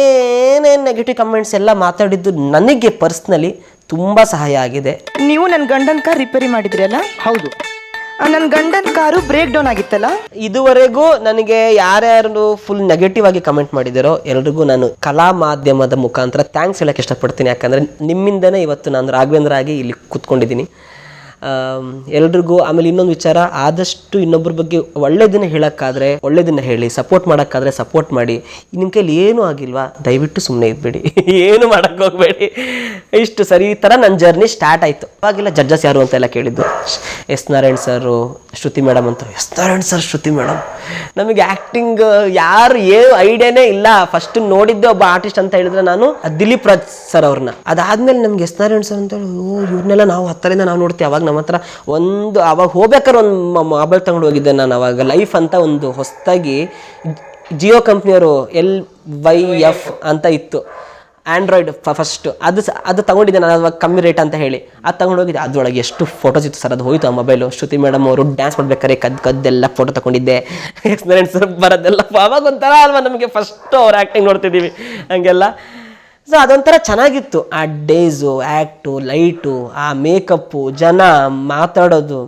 ಏನೇನು ನೆಗೆಟಿವ್ ಕಮೆಂಟ್ಸ್ ಎಲ್ಲ ಮಾತಾಡಿದ್ದು ನನಗೆ ಪರ್ಸ್ನಲಿ ತುಂಬ ಸಹಾಯ ಆಗಿದೆ. ನೀವು ನನ್ನ ಗಂಡನ ಕಾರ್ ರಿಪೇರಿ ಮಾಡಿದ್ರಿ ಅಲ್ಲ? ಹೌದು. ನನ್ನ ಗಂಡನ ಕಾರು ಬ್ರೇಕ್ ಡೌನ್ ಆಗಿತ್ತಲ್ಲ? ಇದುವರೆಗೂ ನನಗೆ ಯಾರ್ಯಾರು ಫುಲ್ ನೆಗೆಟಿವ್ ಆಗಿ ಕಮೆಂಟ್ ಮಾಡಿದಾರೋ ಎಲ್ರಿಗೂ ನಾನು ಕಲಾ ಮಾಧ್ಯಮದ ಮುಖಾಂತರ ಥ್ಯಾಂಕ್ಸ್ ಹೇಳಕ್ಕೆ ಇಷ್ಟಪಡ್ತೀನಿ. ಯಾಕಂದರೆ ನಿಮ್ಮಿಂದನೇ ಇವತ್ತು ನಾನು ರಾಘವೇಂದ್ರ ಆಗಿ ಇಲ್ಲಿ ಕೂತ್ಕೊಂಡಿದ್ದೀನಿ. ಎಲ್ರಿಗೂ. ಆಮೇಲೆ ಇನ್ನೊಂದು ವಿಚಾರ, ಆದಷ್ಟು ಇನ್ನೊಬ್ಬರ ಬಗ್ಗೆ ಒಳ್ಳೆಯದನ್ನ ಹೇಳೋಕ್ಕಾದ್ರೆ ಒಳ್ಳೆಯದನ್ನ ಹೇಳಿ, ಸಪೋರ್ಟ್ ಮಾಡೋಕ್ಕಾದ್ರೆ ಸಪೋರ್ಟ್ ಮಾಡಿ. ನಿಮ್ಮ ಕೈಲಿ ಏನೂ ಆಗಿಲ್ವಾ, ದಯವಿಟ್ಟು ಸುಮ್ಮನೆ ಇದ್ಬೇಡಿ, ಏನು ಮಾಡೋಕ್ಕೆ ಹೋಗಬೇಡಿ. ಇಷ್ಟು ಸರಿ. ಈ ಥರ ನನ್ನ ಜರ್ನಿ ಸ್ಟಾರ್ಟ್ ಆಯಿತು. ಅವಾಗೆಲ್ಲ ಜಡ್ಜಸ್ ಯಾರು ಅಂತೆಲ್ಲ ಕೇಳಿದ್ದು, ಎಸ್ ನಾರಾಯಣ್ ಸರು, ಶ್ರುತಿ ಮೇಡಮ್ ಅಂತ. ಎಸ್ ನಾರಾಯಣ್ ಸರ್, ಶ್ರುತಿ ಮೇಡಮ್. ನಮಗೆ ಆ್ಯಕ್ಟಿಂಗ್ ಯಾರು ಏನು ಐಡಿಯಾನೇ ಇಲ್ಲ. ಫಸ್ಟ್ ನೋಡಿದ್ದೆ ಒಬ್ಬ ಆರ್ಟಿಸ್ಟ್ ಅಂತ ಹೇಳಿದ್ರೆ ನಾನು ದಿಲೀಪ್ ರಾಜ್ ಸರ್ ಅವ್ರನ್ನ. ಅದಾದಮೇಲೆ ನಮ್ಗೆ ಎಸ್ ನಾರಾಯಣ್ ಸರ್ ಅಂತ ಹೇಳಿ, ಇವ್ರನ್ನೆಲ್ಲ ನಾವು ಹತ್ತರಿಂದ ನಾವು ನೋಡ್ತೀವಿ. ಅವಾಗ ನಮ್ಮ ಹತ್ರ ಅವಾಗ ಹೋಗ್ಬೇಕಾದ್ರೆ ಒಂದು ಮೊಬೈಲ್ ತಗೊಂಡು ಹೋಗಿದ್ದೆ ನಾನು. ಅವಾಗ ಲೈಫ್ ಅಂತ ಒಂದು ಹೊಸದಾಗಿ ಜಿಯೋ ಕಂಪ್ನಿಯವರು LYF ಅಂತ ಇತ್ತು, ಆ್ಯಂಡ್ರಾಯ್ಡ್ ಫಸ್ಟು. ಅದು ತಗೊಂಡಿದ್ದೆ ನಾನು ಅವಾಗ, ಕಮ್ಮಿ ರೇಟ್ ಅಂತ ಹೇಳಿ. ಅದು ತಗೊಂಡು ಹೋಗಿದ್ದೆ. ಅದರೊಳಗೆ ಎಷ್ಟು ಫೋಟೋಸ್ ಇತ್ತು ಸರ್, ಅದು ಹೋಯ್ತು ಆ ಮೊಬೈಲು. ಶ್ರುತಿ ಮೇಡಮ್ ಅವರು ಡ್ಯಾನ್ಸ್ ಮಾಡ್ಬೇಕಾರೆ ಕದ್ದೆಲ್ಲ ಫೋಟೋ ತಗೊಂಡಿದ್ದೆ. ಎಕ್ಸ್ಪೀರಿಯನ್ಸ್ ಬರೋದೆಲ್ಲ ಅವಾಗ ಒಂಥರ ಅಲ್ವಾ ನಮಗೆ, ಫಸ್ಟು ಅವ್ರ ಆ್ಯಕ್ಟಿಂಗ್ ನೋಡ್ತಿದ್ದೀವಿ ಹಂಗೆಲ್ಲ. ಸೊ ಅದೊಂಥರ ಚೆನ್ನಾಗಿತ್ತು ಆ ಡೇಸು, ಆ್ಯಕ್ಟು, ಲೈಟು, ಆ ಮೇಕಪ್ಪು, ಜನ ಮಾತಾಡೋದು.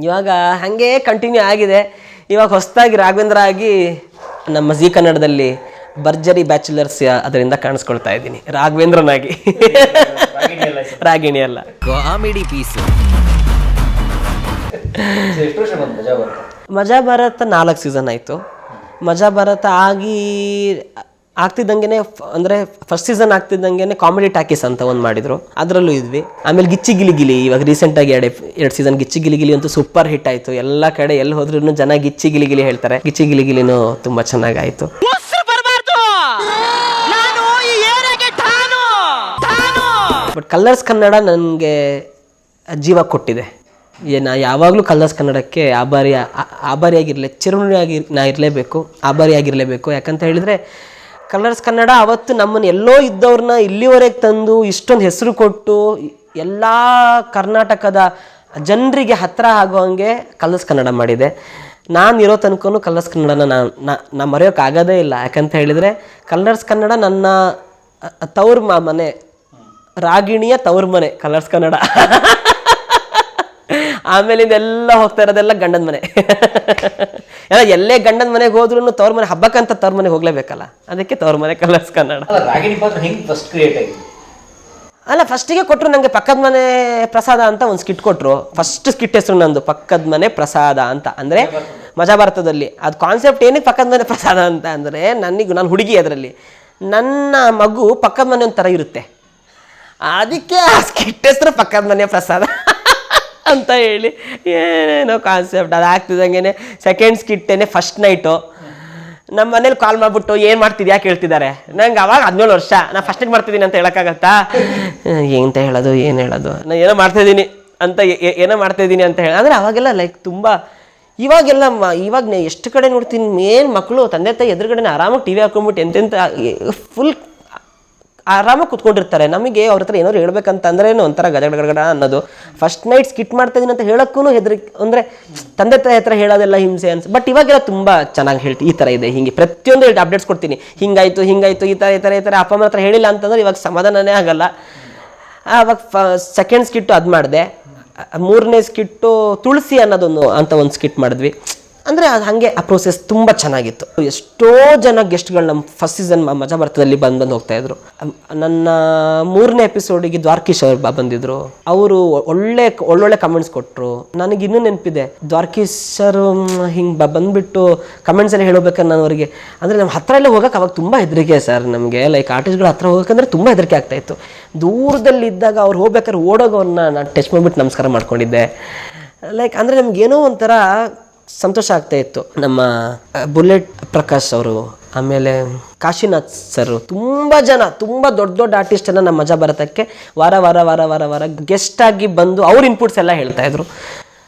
ಇವಾಗ ಹಾಗೆ ಕಂಟಿನ್ಯೂ ಆಗಿದೆ. ಇವಾಗ ಹೊಸದಾಗಿ ರಾಘವೇಂದ್ರ ಆಗಿ ನಮ್ಮ ಜಿ ಕನ್ನಡದಲ್ಲಿ ಭರ್ಜರಿ ಬ್ಯಾಚುಲರ್ಸ್ ಅದರಿಂದ ಕಾಣಿಸ್ಕೊಳ್ತಾ ಇದ್ದೀನಿ ರಾಘವೇಂದ್ರನಾಗಿ. ರಾಗಿಣಿ ಅಲ್ಲ, ಕಾಮಿಡಿ ಪೀಸ್. ಮಜಾ ಭಾರತ 4 ಸೀಸನ್ ಆಯಿತು. ಮಜಾ ಭಾರತ ಆಗ್ತಿದ್ದಂಗೆ ಅಂದರೆ ಫಸ್ಟ್ ಸೀಸನ್ ಆಗ್ತಿದ್ದಂಗೆ ಕಾಮಿಡಿ ಟಾಕೀಸ್ ಅಂತ ಒಂದು ಮಾಡಿದ್ರು, ಅದರಲ್ಲೂ ಇದ್ವಿ. ಆಮೇಲೆ ಗಿಚ್ಚಿ ಗಿಲಿ ಗಿಲಿ, ಇವಾಗ ರೀಸೆಂಟಾಗಿ 2 ಸೀಸನ್ ಗಿಚ್ಚಿ ಗಿಲಿ ಗಿಲಿ ಅಂತೂ ಸೂಪರ್ ಹಿಟ್ ಆಯಿತು. ಎಲ್ಲ ಕಡೆ ಎಲ್ಲಿ ಹೋದ್ರೂ ಜನ ಗಿಚ್ಚಿ ಗಿಲಿ ಗಿಲಿ ಹೇಳ್ತಾರೆ. ಗಿಚ್ಚಿ ಗಿಲಿ ಗಿಲಿನೂ ತುಂಬ ಚೆನ್ನಾಗಾಯಿತು. ಬಟ್ ಕಲರ್ಸ್ ಕನ್ನಡ ನನಗೆ ಜೀವ ಕೊಟ್ಟಿದೆ. ನಾ ಯಾವಾಗಲೂ ಕಲರ್ಸ್ ಕನ್ನಡಕ್ಕೆ ಆಭಾರಿಯಾಗಿರಲಿ, ಚಿರುಣಿಯಾಗಿ ನಾ ಇರಲೇಬೇಕು, ಆಭಾರಿಯಾಗಿರಲೇಬೇಕು. ಯಾಕಂತ ಹೇಳಿದರೆ ಕಲರ್ಸ್ ಕನ್ನಡ ಅವತ್ತು ನಮ್ಮನ್ನು ಎಲ್ಲೋ ಇದ್ದವ್ರನ್ನ ಇಲ್ಲಿವರೆಗೆ ತಂದು ಇಷ್ಟೊಂದು ಹೆಸರು ಕೊಟ್ಟು ಎಲ್ಲ ಕರ್ನಾಟಕದ ಜನರಿಗೆ ಹತ್ತಿರ ಆಗೋಂಗೆ ಕಲರ್ಸ್ ಕನ್ನಡ ಮಾಡಿದೆ. ನಾನು ಇರೋ ತನಕನೂ ಕಲರ್ಸ್ ಕನ್ನಡನ ನಾ ಮರೆಯೋಕ್ಕಾಗೋದೇ ಇಲ್ಲ. ಯಾಕಂತ ಹೇಳಿದರೆ ಕಲರ್ಸ್ ಕನ್ನಡ ನನ್ನ ತವ್ರ ಮನೆ, ರಾಗಿಣಿಯ ತವ್ರ ಮನೆ ಕಲರ್ಸ್ ಕನ್ನಡ. ಆಮೇಲೆ ಇದೆಲ್ಲ ಹೋಗ್ತಾ ಇರೋದೆಲ್ಲ ಗಂಡನ ಮನೆ. ಎಲ್ಲ ಎಲ್ಲೇ ಗಂಡನ ಮನೆಗೆ ಹೋದ್ರೂ ತವ್ರ ಮನೆ ಹಬ್ಬಕ್ಕಂತ ತವ್ರ ಮನೆಗೆ ಹೋಗ್ಲೇಬೇಕಲ್ಲ, ಅದಕ್ಕೆ ತವ್ರ ಮನೆ ಕಲರ್ಸ್ ಕನ್ನಡ. ಅಲ್ಲ, ಫಸ್ಟಿಗೆ ಕೊಟ್ಟರು ನನಗೆ ಪಕ್ಕದ ಮನೆ ಪ್ರಸಾದ ಅಂತ ಒಂದು ಸ್ಕಿಟ್ ಕೊಟ್ಟರು. ಫಸ್ಟ್ ಸ್ಕಿಟ್ ಹೆಸರು ನಂದು ಪಕ್ಕದ ಮನೆ ಪ್ರಸಾದ ಅಂತ. ಅಂದರೆ ಮಜಾ ಭಾರತದಲ್ಲಿ ಅದು ಕಾನ್ಸೆಪ್ಟ್ ಏನಕ್ಕೆ ಪಕ್ಕದ ಮನೆ ಪ್ರಸಾದ ಅಂತ ಅಂದರೆ, ನಾನು ಹುಡುಗಿ, ಅದರಲ್ಲಿ ನನ್ನ ಮಗು ಪಕ್ಕದ ಮನೆ ಒಂಥರ ಇರುತ್ತೆ, ಅದಕ್ಕೆ ಆ ಸ್ಕಿಟ್ ಹೆಸರು ಪಕ್ಕದ ಮನೆ ಪ್ರಸಾದ ಅಂತ ಹೇಳಿ ಏನೇನೋ ಕಾನ್ಸೆಪ್ಟ್. ಅದು ಆಗ್ತಿದ್ದಂಗೆ ಸೆಕೆಂಡ್ ಸ್ಕಿಟ್ಟೇನೆ ಫಸ್ಟ್ ನೈಟು ನಮ್ಮ ಮನೇಲಿ ಕಾಲ್ ಮಾಡಿಬಿಟ್ಟು ಏನು ಮಾಡ್ತಿದ್ಯಾ ಕೇಳ್ತಿದ್ದಾರೆ. ನಂಗೆ ಅವಾಗ 17 ವರ್ಷ, ನಾನು ಫಸ್ಟಿಗೆ ಮಾಡ್ತಿದ್ದೀನಿ ಅಂತ ಹೇಳೋಕ್ಕಾಗತ್ತಾ? ಏನಂತ ಹೇಳೋದು, ಏನು ಹೇಳೋದು, ನಾನು ಏನೋ ಮಾಡ್ತಾಯಿದ್ದೀನಿ ಅಂತ ಹೇಳಿ. ಅಂದರೆ ಅವಾಗೆಲ್ಲ ಲೈಕ್ ತುಂಬ, ಇವಾಗ ಎಷ್ಟು ಕಡೆ ನೋಡ್ತೀನಿ ಏನು ಮಕ್ಕಳು ತಂದೆ ತಾಯಿ ಎದುರುಗಡೆ ಆರಾಮಾಗಿ TV ಹಾಕೊಂಡ್ಬಿಟ್ಟು ಎಂತೆಂಥ ಫುಲ್ ಆರಾಮಾಗಿ ಕುತ್ಕೊಂಡಿರ್ತಾರೆ. ನಮಗೆ ಅವ್ರ ಹತ್ರ ಏನಾದ್ರು ಹೇಳ್ಬೇಕಂತಂದ್ರೆ ಒಂಥರ ಗಡಗಡ ಅನ್ನೋದು. ಫಸ್ಟ್ ನೈಟ್ ಸ್ಕಿಟ್ ಮಾಡ್ತಾ ಇದೀನಿ ಅಂತ ಹೇಳಕ್ಕೂ ಹೆದರಿಕೆ, ಅಂದರೆ ತಂದೆ ತಾಯಿ ಹತ್ರ ಹೇಳೋದೆಲ್ಲ ಹಿಂಸೆ ಬಟ್ ಇವಾಗೆಲ್ಲ ತುಂಬ ಚೆನ್ನಾಗಿ ಹೇಳ್ತೀನಿ, ಈ ಥರ ಇದೆ ಹಿಂಗೆ ಪ್ರತಿಯೊಂದು ಅಪ್ಡೇಟ್ಸ್ ಕೊಡ್ತೀನಿ, ಹಿಂಗಾಯ್ತು ಈ ಥರ ಅಪ್ಪ ಅಮ್ಮ ಹತ್ರ ಹೇಳಿಲ್ಲ ಅಂತಂದ್ರೆ ಇವಾಗ ಸಮಾಧಾನನೇ ಆಗಲ್ಲ. ಆವಾಗ ಸೆಕೆಂಡ್ ಸ್ಕಿಟ್ಟು ಅದು ಮಾಡಿದೆ. 3ನೇ ಸ್ಕಿಟ್ಟು ತುಳಸಿ ಅನ್ನೋದೊಂದು ಅಂತ ಒಂದು ಸ್ಕಿಟ್ ಮಾಡಿದ್ವಿ. ಅಂದರೆ ಅದು ಹಾಗೆ ಆ ಪ್ರೋಸೆಸ್ ತುಂಬ ಚೆನ್ನಾಗಿತ್ತು. ಎಷ್ಟೋ ಜನ ಗೆಸ್ಟ್ಗಳು ನಮ್ಮ ಫಸ್ಟ್ ಸೀಸನ್ ಮಜಾ ಭಾರತದಲ್ಲಿ ಬಂದು ಹೋಗ್ತಾಯಿದ್ರು. ನನ್ನ 3ನೇ ಎಪಿಸೋಡಿಗೆ ದ್ವಾರಕೀಶ್ ಅವ್ರು ಬಂದಿದ್ರು. ಅವರು ಒಳ್ಳೊಳ್ಳೆ ಕಮೆಂಟ್ಸ್ ಕೊಟ್ಟರು. ನನಗೆ ಇನ್ನೂ ನೆನಪಿದೆ, ದ್ವಾರಕೀಶ್ ಸರ್ ಹಿಂಗೆ ಬಂದುಬಿಟ್ಟು ಕಮೆಂಟ್ಸ್ ಎಲ್ಲ ಹೇಳಬೇಕಂದ್ರೆ ನಾನು ಅವರಿಗೆ, ಅಂದರೆ ನಮ್ಮ ಹತ್ರ ಎಲ್ಲ ಹೋಗೋಕೆ ಅವಾಗ ತುಂಬ ಹೆದರಿಕೆ ಸರ್ ನಮಗೆ. ಲೈಕ್ ಆರ್ಟಿಸ್ಟ್ಗಳ ಹತ್ರ ಹೋಗೋಕಂದ್ರೆ ತುಂಬ ಹೆದರಿಕೆ ಆಗ್ತಾಯಿತ್ತು. ದೂರದಲ್ಲಿದ್ದಾಗ ಅವ್ರು ಹೋಗ್ಬೇಕಾದ್ರೆ ಓಡೋಗೋರನ್ನ ನಾನು ಟಚ್ ಮಾಡಿಬಿಟ್ಟು ನಮಸ್ಕಾರ ಮಾಡ್ಕೊಂಡಿದ್ದೆ. ಲೈಕ್ ಅಂದರೆ ನಮಗೇನೋ ಒಂಥರ ಸಂತೋಷ ಆಗ್ತಾ ಇತ್ತು. ನಮ್ಮ ಬುಲೆಟ್ ಪ್ರಕಾಶ್ ಅವರು, ಆಮೇಲೆ ಕಾಶಿನಾಥ್ ಸರ್, ತುಂಬ ಜನ ತುಂಬ ದೊಡ್ಡ ಆರ್ಟಿಸ್ಟನ್ನು ನಮ್ಮ ಮಜಾ ಭಾರತಕ್ಕೆ ವಾರ ಗೆಸ್ಟ್ ಆಗಿ ಬಂದು ಅವ್ರ ಇನ್ಪುಟ್ಸ್ ಎಲ್ಲ ಹೇಳ್ತಾ ಇದ್ರು.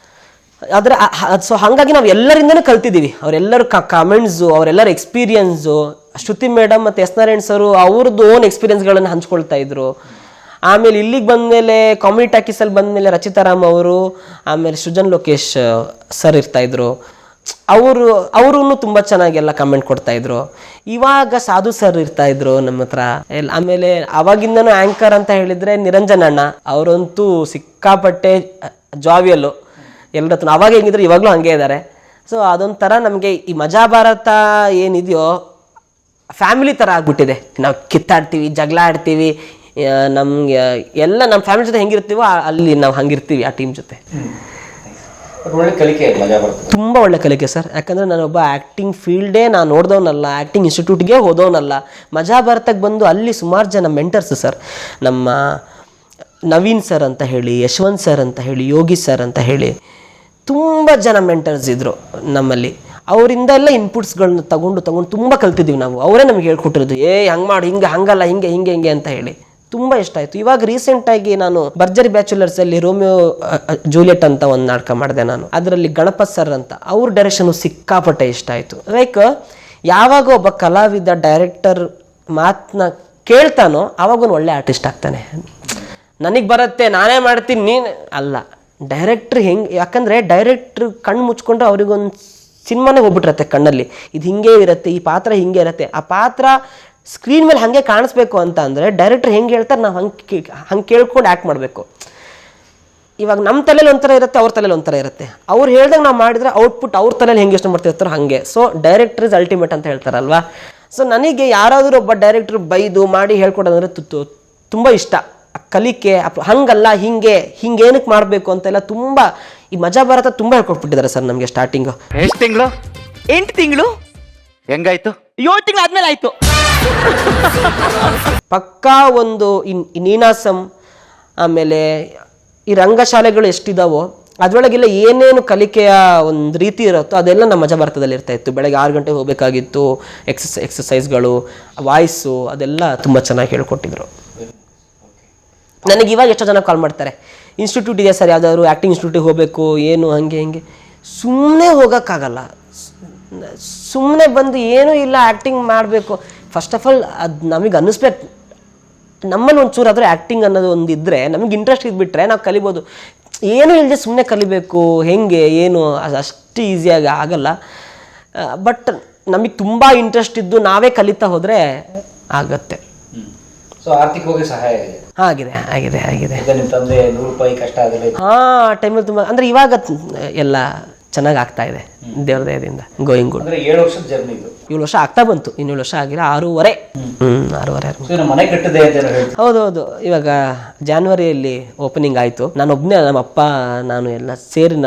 ಆದರೆ ಸೊ ಹಾಗಾಗಿ ನಾವು ಎಲ್ಲರಿಂದನೂ ಕಲ್ತಿದ್ದೀವಿ. ಅವರೆಲ್ಲರೂ ಕಾಮೆಂಟ್ಸು, ಅವರೆಲ್ಲರ ಎಕ್ಸ್ಪೀರಿಯನ್ಸು, ಶ್ರುತಿ ಮೇಡಮ್ ಮತ್ತು ಎಸ್ ನಾರಾಯಣ್ ಸರು ಅವ್ರದ್ದು ಓನ್ ಎಕ್ಸ್ಪೀರಿಯನ್ಸ್ಗಳನ್ನು ಹಂಚ್ಕೊಳ್ತಾ ಇದ್ರು. ಆಮೇಲೆ ಇಲ್ಲಿಗೆ ಬಂದಮೇಲೆ ಕಾಮಿಡಿ ಟಾಕೀಸಲ್ಲಿ ಬಂದಮೇಲೆ ರಚಿತಾರಾಮ್ ಅವರು, ಆಮೇಲೆ ಸೃಜನ್ ಲೋಕೇಶ್ ಸರ್ ಇರ್ತಾಯಿದ್ರು. ಅವರು ತುಂಬ ಚೆನ್ನಾಗೆಲ್ಲ ಕಮೆಂಟ್ ಕೊಡ್ತಾಯಿದ್ರು. ಇವಾಗ ಸಾಧು ಸರ್ ಇರ್ತಾಯಿದ್ರು ನಮ್ಮ ಹತ್ರ. ಆಮೇಲೆ ಅವಾಗಿಂದನೂ ಆ್ಯಂಕರ್ ಅಂತ ಹೇಳಿದರೆ ನಿರಂಜನ್ ಅಣ್ಣ, ಅವರಂತೂ ಸಿಕ್ಕಾಪಟ್ಟೆ ಜಾವಿಯಲ್ಲು ಎಲ್ಲರ ಹತ್ರ. ಅವಾಗ ಹೆಂಗಿದ್ರು ಇವಾಗಲೂ ಹಾಗೆ ಇದ್ದಾರೆ. ಸೊ ಅದೊಂಥರ ನಮಗೆ ಈ ಮಜಾ ಭಾರತ ಏನಿದೆಯೋ ಫ್ಯಾಮಿಲಿ ಥರ ಆಗ್ಬಿಟ್ಟಿದೆ. ನಾವು ಕಿತ್ತಾಡ್ತೀವಿ, ಜಗಳ ಆಡ್ತೀವಿ, ನಮ್ಗೆ ಎಲ್ಲ ನಮ್ಮ ಫ್ಯಾಮಿಲಿ ಜೊತೆ ಹೆಂಗಿರ್ತೀವೋ ಅಲ್ಲಿ ನಾವು ಹಂಗಿರ್ತೀವಿ ಆ ಟೀಮ್ ಜೊತೆ. ಒಳ್ಳೆ ಕಲಿಕೆ ಮಜಾ ಬರ್ತದೆ, ತುಂಬ ಒಳ್ಳೆ ಕಲಿಕೆ ಸರ್. ಯಾಕಂದರೆ ನಾನೊಬ್ಬ ಆ್ಯಕ್ಟಿಂಗ್ ಫೀಲ್ಡೇ ನಾನು ನೋಡಿದವನಲ್ಲ, ಆ್ಯಕ್ಟಿಂಗ್ ಇನ್ಸ್ಟಿಟ್ಯೂಟ್ಗೆ ಹೋದವನಲ್ಲ. ಮಜಾ ಭಾರತಕ್ಕೆ ಬಂದು ಅಲ್ಲಿ ಸುಮಾರು ಜನ ಮೆಂಟರ್ಸ್ ಸರ್. ನಮ್ಮ ನವೀನ್ ಸರ್ ಅಂತ ಹೇಳಿ, ಯಶವಂತ್ ಸರ್ ಅಂತ ಹೇಳಿ, ಯೋಗಿ ಸರ್ ಅಂತ ಹೇಳಿ ತುಂಬ ಜನ ಮೆಂಟರ್ಸ್ ಇದ್ದರು ನಮ್ಮಲ್ಲಿ. ಅವರಿಂದ ಎಲ್ಲ ಇನ್ಪುಟ್ಸ್ಗಳನ್ನ ತಗೊಂಡು ತುಂಬ ಕಲ್ತಿದ್ದೀವಿ ನಾವು. ಅವರೇ ನಮಗೆ ಹೇಳ್ಕೊಟ್ಟಿರೋದು, ಹಂಗೆ ಮಾಡಿ, ಹಂಗಲ್ಲ, ಹಿಂಗೆ ಅಂತ ಹೇಳಿ ತುಂಬ ಇಷ್ಟ ಆಯಿತು. ಇವಾಗ ರೀಸೆಂಟಾಗಿ ನಾನು ಭರ್ಜರಿ ಬ್ಯಾಚುಲರ್ಸಲ್ಲಿ ರೋಮಿಯೋ ಜೂಲಿಯಟ್ ಅಂತ ಒಂದು ನಾಟಕ ಮಾಡಿದೆ ನಾನು. ಅದರಲ್ಲಿ ಗಣಪತ್ ಸರ್ ಅಂತ ಅವ್ರ ಡೈರೆಕ್ಷನು ಸಿಕ್ಕಾಪಟ್ಟೆ ಇಷ್ಟ ಆಯಿತು. ಲೈಕ್ ಯಾವಾಗ ಒಬ್ಬ ಕಲಾವಿದ ಡೈರೆಕ್ಟರ್ ಮಾತನ್ನ ಕೇಳ್ತಾನೋ ಆವಾಗ ಒಳ್ಳೆ ಆರ್ಟಿಸ್ಟ್ ಆಗ್ತಾನೆ. ನನಗೆ ಬರುತ್ತೆ, ನಾನೇ ಮಾಡ್ತೀನಿ, ನೀನು ಅಲ್ಲ. ಡೈರೆಕ್ಟ್ರ್ ಹೆಂಗೆ, ಯಾಕಂದರೆ ಡೈರೆಕ್ಟ್ರ್ ಕಣ್ಣು ಮುಚ್ಕೊಂಡ್ರೆ ಅವ್ರಿಗೊಂದು ಸಿನಿಮಾನೇ ಹೋಗ್ಬಿಟ್ಟಿರತ್ತೆ ಕಣ್ಣಲ್ಲಿ. ಇದು ಹಿಂಗೆ ಇರುತ್ತೆ, ಈ ಪಾತ್ರ ಹಿಂಗೆ ಇರುತ್ತೆ. ಆ ಪಾತ್ರ ಸ್ಕ್ರೀನ್ ಮೇಲೆ ಹಾಗೆ ಕಾಣಿಸ್ಬೇಕು ಅಂತ ಅಂದರೆ ಡೈರೆಕ್ಟ್ರ್ ಹೆಂಗೆ ಹೇಳ್ತಾರೆ ನಾವು ಹಂಗೆ ಕೇಳ್ಕೊಂಡು ಆ್ಯಕ್ಟ್ ಮಾಡಬೇಕು. ಇವಾಗ ನಮ್ಮ ತಲೆಯಲ್ಲಿ ಒಂಥರ ಇರುತ್ತೆ, ಅವ್ರ ತಲೆಯಲ್ಲಿ ಒಂಥರ ಇರುತ್ತೆ. ಅವ್ರು ಹೇಳ್ದಾಗ ನಾವು ಮಾಡಿದರೆ ಔಟ್ಪುಟ್ ಅವ್ರ ತಲೆಯಲ್ಲಿ ಹೆಂಗೆ ಯೋಚನೆ ಮಾಡ್ತಿರ್ತಾರೋ ಹಾಗೆ. ಸೊ ಡೈರೆಕ್ಟರ್ ಇಸ್ ಅಲ್ಟಿಮೇಟ್ ಅಂತ ಹೇಳ್ತಾರಲ್ವಾ. ಸೊ ನನಗೆ ಯಾರಾದರೂ ಒಬ್ಬ ಡೈರೆಕ್ಟ್ರ್ ಬೈದು ಮಾಡಿ ಹೇಳ್ಕೊಡೋದಂದರೆ ತುಂಬ ಇಷ್ಟ. ಕಲಿಕೆ ಹಂಗಲ್ಲ, ಹಿಂಗೇನಕ್ಕೆ ಮಾಡಬೇಕು ಅಂತೆಲ್ಲ ತುಂಬ ಈ ಮಜಾ ಭಾರತ ತುಂಬ ಹೇಳ್ಕೊಟ್ಬಿಟ್ಟಿದ್ದಾರೆ ಸರ್ ನಮಗೆ ಸ್ಟಾರ್ಟಿಂಗು. ಎಷ್ಟು ತಿಂಗಳು? 8 ತಿಂಗಳು. ಹೆಂಗಾಯ್ತು? 7 ತಿಂಗಳು ಆದ್ಮೇಲೆ ಆಯ್ತು. ಪಕ್ಕಾ ಒಂದು ನೀನಾಸಂ, ಆಮೇಲೆ ಈ ರಂಗಶಾಲೆಗಳು ಎಷ್ಟಿದಾವೋ ಅದರೊಳಗೆಲ್ಲ ಏನೇನು ಕಲಿಕೆಯ ಒಂದು ರೀತಿ ಇರುತ್ತೋ ಅದೆಲ್ಲ ನಮ್ಮ ಮಜಾ ಭಾರತದಲ್ಲಿ ಇರ್ತಾ ಇತ್ತು. ಬೆಳಗ್ಗೆ 6 ಗಂಟೆಗೆ ಹೋಗಬೇಕಾಗಿತ್ತು. ಎಕ್ಸಸೈಸ್ಗಳು, ವಾಯ್ಸು, ಅದೆಲ್ಲ ತುಂಬ ಚೆನ್ನಾಗಿ ಹೇಳ್ಕೊಟ್ಟಿದ್ರು. ನನಗೆ ಇವಾಗ ಎಷ್ಟೋ ಜನ ಕಾಲ್ ಮಾಡ್ತಾರೆ, ಇನ್ಸ್ಟಿಟ್ಯೂಟ್ ಇದೆ ಸರ್, ಯಾವುದಾದ್ರು ಆ್ಯಕ್ಟಿಂಗ್ ಇನ್ಸ್ಟಿಟ್ಯೂಟಿಗೆ ಹೋಗಬೇಕು, ಏನು ಹಂಗೆ. ಸುಮ್ಮನೆ ಹೋಗೋಕ್ಕಾಗಲ್ಲ. ಸುಮ್ಮನೆ ಬಂದು ಏನೂ ಇಲ್ಲ ಆ್ಯಕ್ಟಿಂಗ್ ಮಾಡಬೇಕು. ಫಸ್ಟ್ ಆಫ್ ಆಲ್ ಅದು ನಮಗೆ ಅನ್ನಿಸ್ಬೇಕು, ನಮ್ಮನ್ನು ಒಂಚೂರು ಆದರೂ ಆ್ಯಕ್ಟಿಂಗ್ ಅನ್ನೋದು ಒಂದು ಇದ್ದರೆ, ನಮಗೆ ಇಂಟ್ರೆಸ್ಟ್ ಇದ್ಬಿಟ್ರೆ ನಾವು ಕಲಿಬೋದು. ಏನೂ ಇಲ್ಲದೆ ಸುಮ್ಮನೆ ಕಲಿಬೇಕು ಹೆಂಗೆ ಏನು ಅಷ್ಟು ಈಸಿಯಾಗಿ ಆಗಲ್ಲ. ಬಟ್ ನಮಗೆ ತುಂಬ ಇಂಟ್ರೆಸ್ಟ್ ಇದ್ದು ನಾವೇ ಕಲಿತಾ ಹೋದರೆ ಆಗತ್ತೆ. ಸೊ ಆರ್ಥಿಕವಾಗಿ ಸಹಾಯ ಆಗಿದೆ. ಆಗಿದೆ. ನಿಮ್ಮ ತಂದೆ 100 ರೂಪಾಯಿ ಕಷ್ಟ ಆಗಲಿ. ಟೈಮಲ್ಲಿ ತುಂಬ ಅಂದರೆ ಇವಾಗ ಎಲ್ಲ ಚೆನ್ನಾಗಿ ಆಗ್ತಾ ಇದೆ ದೇವ್ರ ದಯದಿಂದ. Going good. 7 ವರ್ಷದ ಜರ್ನಿ ಇದು. 7 ವರ್ಷ ಆಗ್ತಾ ಬಂತು, ಇನ್ನು 7 ವರ್ಷ ಆಗಿಲ್ಲ, 6.5 ಮನೆ ಕಟ್ಟಿದೆ ಅಂತ. ಹೌದು. ಇವಾಗ ಜಾನ್ವರಿಯಲ್ಲಿ ಓಪನಿಂಗ್ ಆಯಿತು. ನಾನೊಬ್ಬನೇ, ನಮ್ಮ ಅಪ್ಪ ನಾನು ಎಲ್ಲ ಸೇರಿ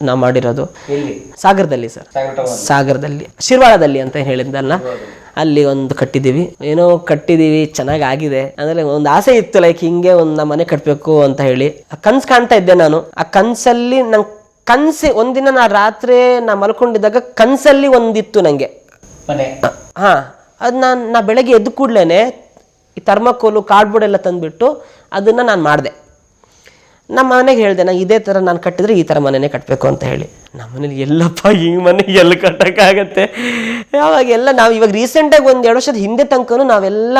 ನಾ ಮಾಡಿರೋದು. ಸಾಗರದಲ್ಲಿ ಸರ್, ಸಾಗರದಲ್ಲಿ ಶಿರ್ವಾಳದಲ್ಲಿ ಅಂತ ಹೇಳಿದ್ದಲ್ಲ, ಅಲ್ಲಿ ಒಂದು ಕಟ್ಟಿದ್ದೀವಿ. ಚೆನ್ನಾಗಿ ಆಗಿದೆ. ಅಂದರೆ ಒಂದು ಆಸೆ ಇತ್ತು, ಲೈಕ್ ಹಿಂಗೆ ಒಂದು ಮನೆ ಕಟ್ಟಬೇಕು ಅಂತ ಹೇಳಿ ಕನ್ಸು ಕಾಣ್ತಾ ಇದ್ದೆ ನಾನು. ಆ ಕನಸಲ್ಲಿ ನಂಗೆ ಒಂದಿನ ರಾತ್ರಿ ನಾ ಮಲ್ಕೊಂಡಿದ್ದಾಗ ಕನಸಲ್ಲಿ ಒಂದಿತ್ತು ನನಗೆ. ಅದು ನಾ ಬೆಳಗ್ಗೆ ಎದ್ದು ಕೂಡ್ಲೇನೆ ಈ ಥರ್ಮಕೋಲು ಕಾರ್ಡ್ಬೋರ್ಡ್ ಎಲ್ಲ ತಂದುಬಿಟ್ಟು ಅದನ್ನು ನಾನು ಮಾಡಿದೆ. ನಮ್ಮ ಮನೆಗೆ ಹೇಳಿದೆ, ನಾನು ಇದೇ ಥರ ನಾನು ಕಟ್ಟಿದ್ರೆ ಈ ಥರ ಮನೆಯೇ ಕಟ್ಟಬೇಕು ಅಂತ ಹೇಳಿ. ನಮ್ಮ ಮನೇಲಿ ಎಲ್ಲಪ್ಪ ಈ ಮನೆ ಎಲ್ಲಿ ಕಟ್ಟೋಕ್ಕಾಗತ್ತೆ. ಅವಾಗೆಲ್ಲ ನಾವು ಇವಾಗ ರೀಸೆಂಟಾಗಿ 1-2 ವರ್ಷದ ಹಿಂದೆ ತನಕನೂ ನಾವೆಲ್ಲ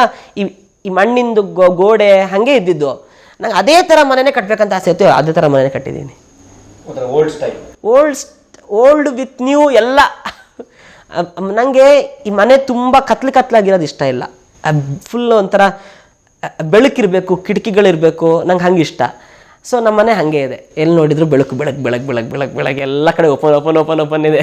ಈ ಮಣ್ಣಿಂದು ಗೋಡೆ ಹಾಗೆ ಇದ್ದಿದ್ದು. ನಂಗೆ ಅದೇ ಥರ ಮನೆನೇ ಕಟ್ಟಬೇಕಂತ ಆಸೆ ಇತ್ತು, ಅದೇ ಥರ ಮನೆನೇ ಕಟ್ಟಿದ್ದೀನಿ. ಓಲ್ಡ್ ವಿತ್ ನ್ಯೂ ಎಲ್ಲ. ನನಗೆ ಈ ಮನೆ ತುಂಬ ಕತ್ಲಾಗಿರೋದು ಇಷ್ಟ ಇಲ್ಲ. ಫುಲ್ ಒಂಥರ ಬೆಳಕಿರಬೇಕು, ಕಿಟಕಿಗಳಿರಬೇಕು, ನಂಗೆ ಹಂಗೆ ಇಷ್ಟ. ಸೊ ನಮ್ಮ ಮನೆ ಹಾಗೆ ಇದೆ, ಎಲ್ಲಿ ನೋಡಿದ್ರು ಬೆಳಕು ಎಲ್ಲ ಕಡೆ ಓಪನ್ ಇದೆ.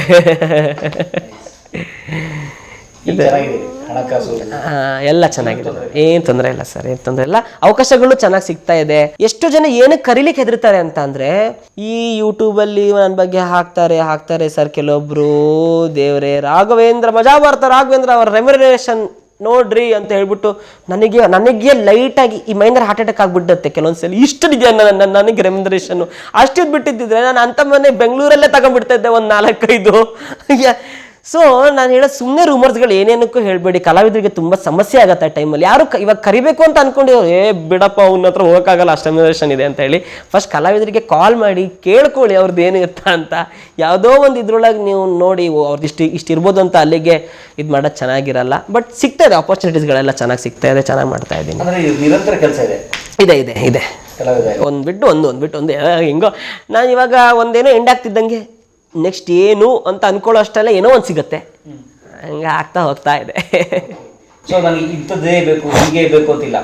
ಎಲ್ಲ ಚೆನ್ನಾಗಿದೆ, ಏನ್ ತೊಂದರೆ ಇಲ್ಲ ಸರ್, ಏನ್ ತೊಂದರೆ ಇಲ್ಲ. ಅವಕಾಶಗಳು ಚೆನ್ನಾಗಿ ಸಿಗ್ತಾ ಇದೆ. ಎಷ್ಟು ಜನ ಏನಕ್ಕೆ ಕರೀಲಿಕ್ಕೆ ಹೆದರ್ತಾರೆ ಅಂತ ಅಂದ್ರೆ, ಈ ಯೂಟ್ಯೂಬಲ್ಲಿ ನನ್ನ ಬಗ್ಗೆ ಹಾಕ್ತಾರೆ ಸರ್ ಕೆಲವೊಬ್ರು. ದೇವ್ರೆ, ಮಜಾ ಭಾರತ ರಾಘವೇಂದ್ರ ಅವರ ರೆಮ್ಯುನರೇಷನ್ ನೋಡ್ರಿ ಅಂತ ಹೇಳ್ಬಿಟ್ಟು ನನಗೆ ಲೈಟಾಗಿ ಈ ಮೈಂದ್ರ ಹಾರ್ಟ್ ಅಟ್ಯಾಕ್ ಆಗ್ಬಿಡುತ್ತೆ ಕೆಲವೊಂದ್ಸಲಿ. ಇಷ್ಟಿದೆಯಾ ನನಗೆ ರೆಮ್ಯುನರೇಷನ್? ಅಷ್ಟಿದ್ ಬಿಟ್ಟಿದ್ದಿದ್ರೆ ನಾನು ಅಂತ ಮನೆ ಬೆಂಗಳೂರಲ್ಲೇ ತಗೊಂಡ್ಬಿಡ್ತಾ ಇದ್ದೆ, ಒಂದು 4-5. ಸೊ ನಾನು ಹೇಳೋದು, ಸುಮ್ಮನೆ ರೂಮರ್ಸ್ಗಳು ಏನೇನಕ್ಕೂ ಹೇಳ್ಬೇಡಿ. ಕಲಾವಿದರಿಗೆ ತುಂಬ ಸಮಸ್ಯೆ ಆಗುತ್ತೆ ಆ ಟೈಮಲ್ಲಿ. ಯಾರು ಇವಾಗ ಕರಿಬೇಕು ಅಂತ ಅನ್ಕೊಂಡಿರೋ, ಬಿಡಪ್ಪ ಅವ್ನ ಹತ್ರ ಹೋಗೋಕ್ಕಾಗಲ್ಲ, ಅಷ್ಟು ರೆಮ್ಯುನರೇಷನ್ ಇದೆ ಅಂತ ಹೇಳಿ. ಫಸ್ಟ್ ಕಲಾವಿದರಿಗೆ ಕಾಲ್ ಮಾಡಿ ಕೇಳ್ಕೊಳ್ಳಿ ಅವ್ರದ್ದು ಏನಿರುತ್ತಾ ಅಂತ. ಯಾವುದೋ ಒಂದು ಇದ್ರೊಳಗೆ ನೀವು ನೋಡಿ ಅವ್ರದ್ದು ಇಷ್ಟು ಇರ್ಬೋದು ಅಂತ ಅಲ್ಲಿಗೆ ಇದು ಮಾಡೋದು ಚೆನ್ನಾಗಿರಲ್ಲ. ಬಟ್ ಸಿಗ್ತಾ ಇದೆ, ಆಪರ್ಚುನಿಟೀಸ್ಗಳೆಲ್ಲ ಚೆನ್ನಾಗಿ ಸಿಗ್ತಾ ಇದೆ, ಚೆನ್ನಾಗಿ ಮಾಡ್ತಾ ಇದ್ದೀನಿ. ನಿರಂತರ ಕೆಲಸ ಇದೆ. ಒಂದು ಬಿಟ್ಟು ಒಂದು ಹೆಂಗೋ. ನಾನು ಇವಾಗ ಒಂದೇನೋ ಎಂಡ್ ಆಗ್ತಿದ್ದಂಗೆ ನೆಕ್ಸ್ಟ್ ಏನು ಅಂತ ಅನ್ಕೊಳ್ಳೋ ಅಷ್ಟೆಲ್ಲ ಏನೋ ಒಂದು ಸಿಗುತ್ತೆ, ಹಂಗೆ ಆಗ್ತಾ ಹೋಗ್ತಾ ಇದೆ. ಸೊ ನನಗೆ ಇಂಥದ್ದೇ ಬೇಕು, ಹೀಗೆ ಬೇಕು ಅಂತಿಲ್ಲ,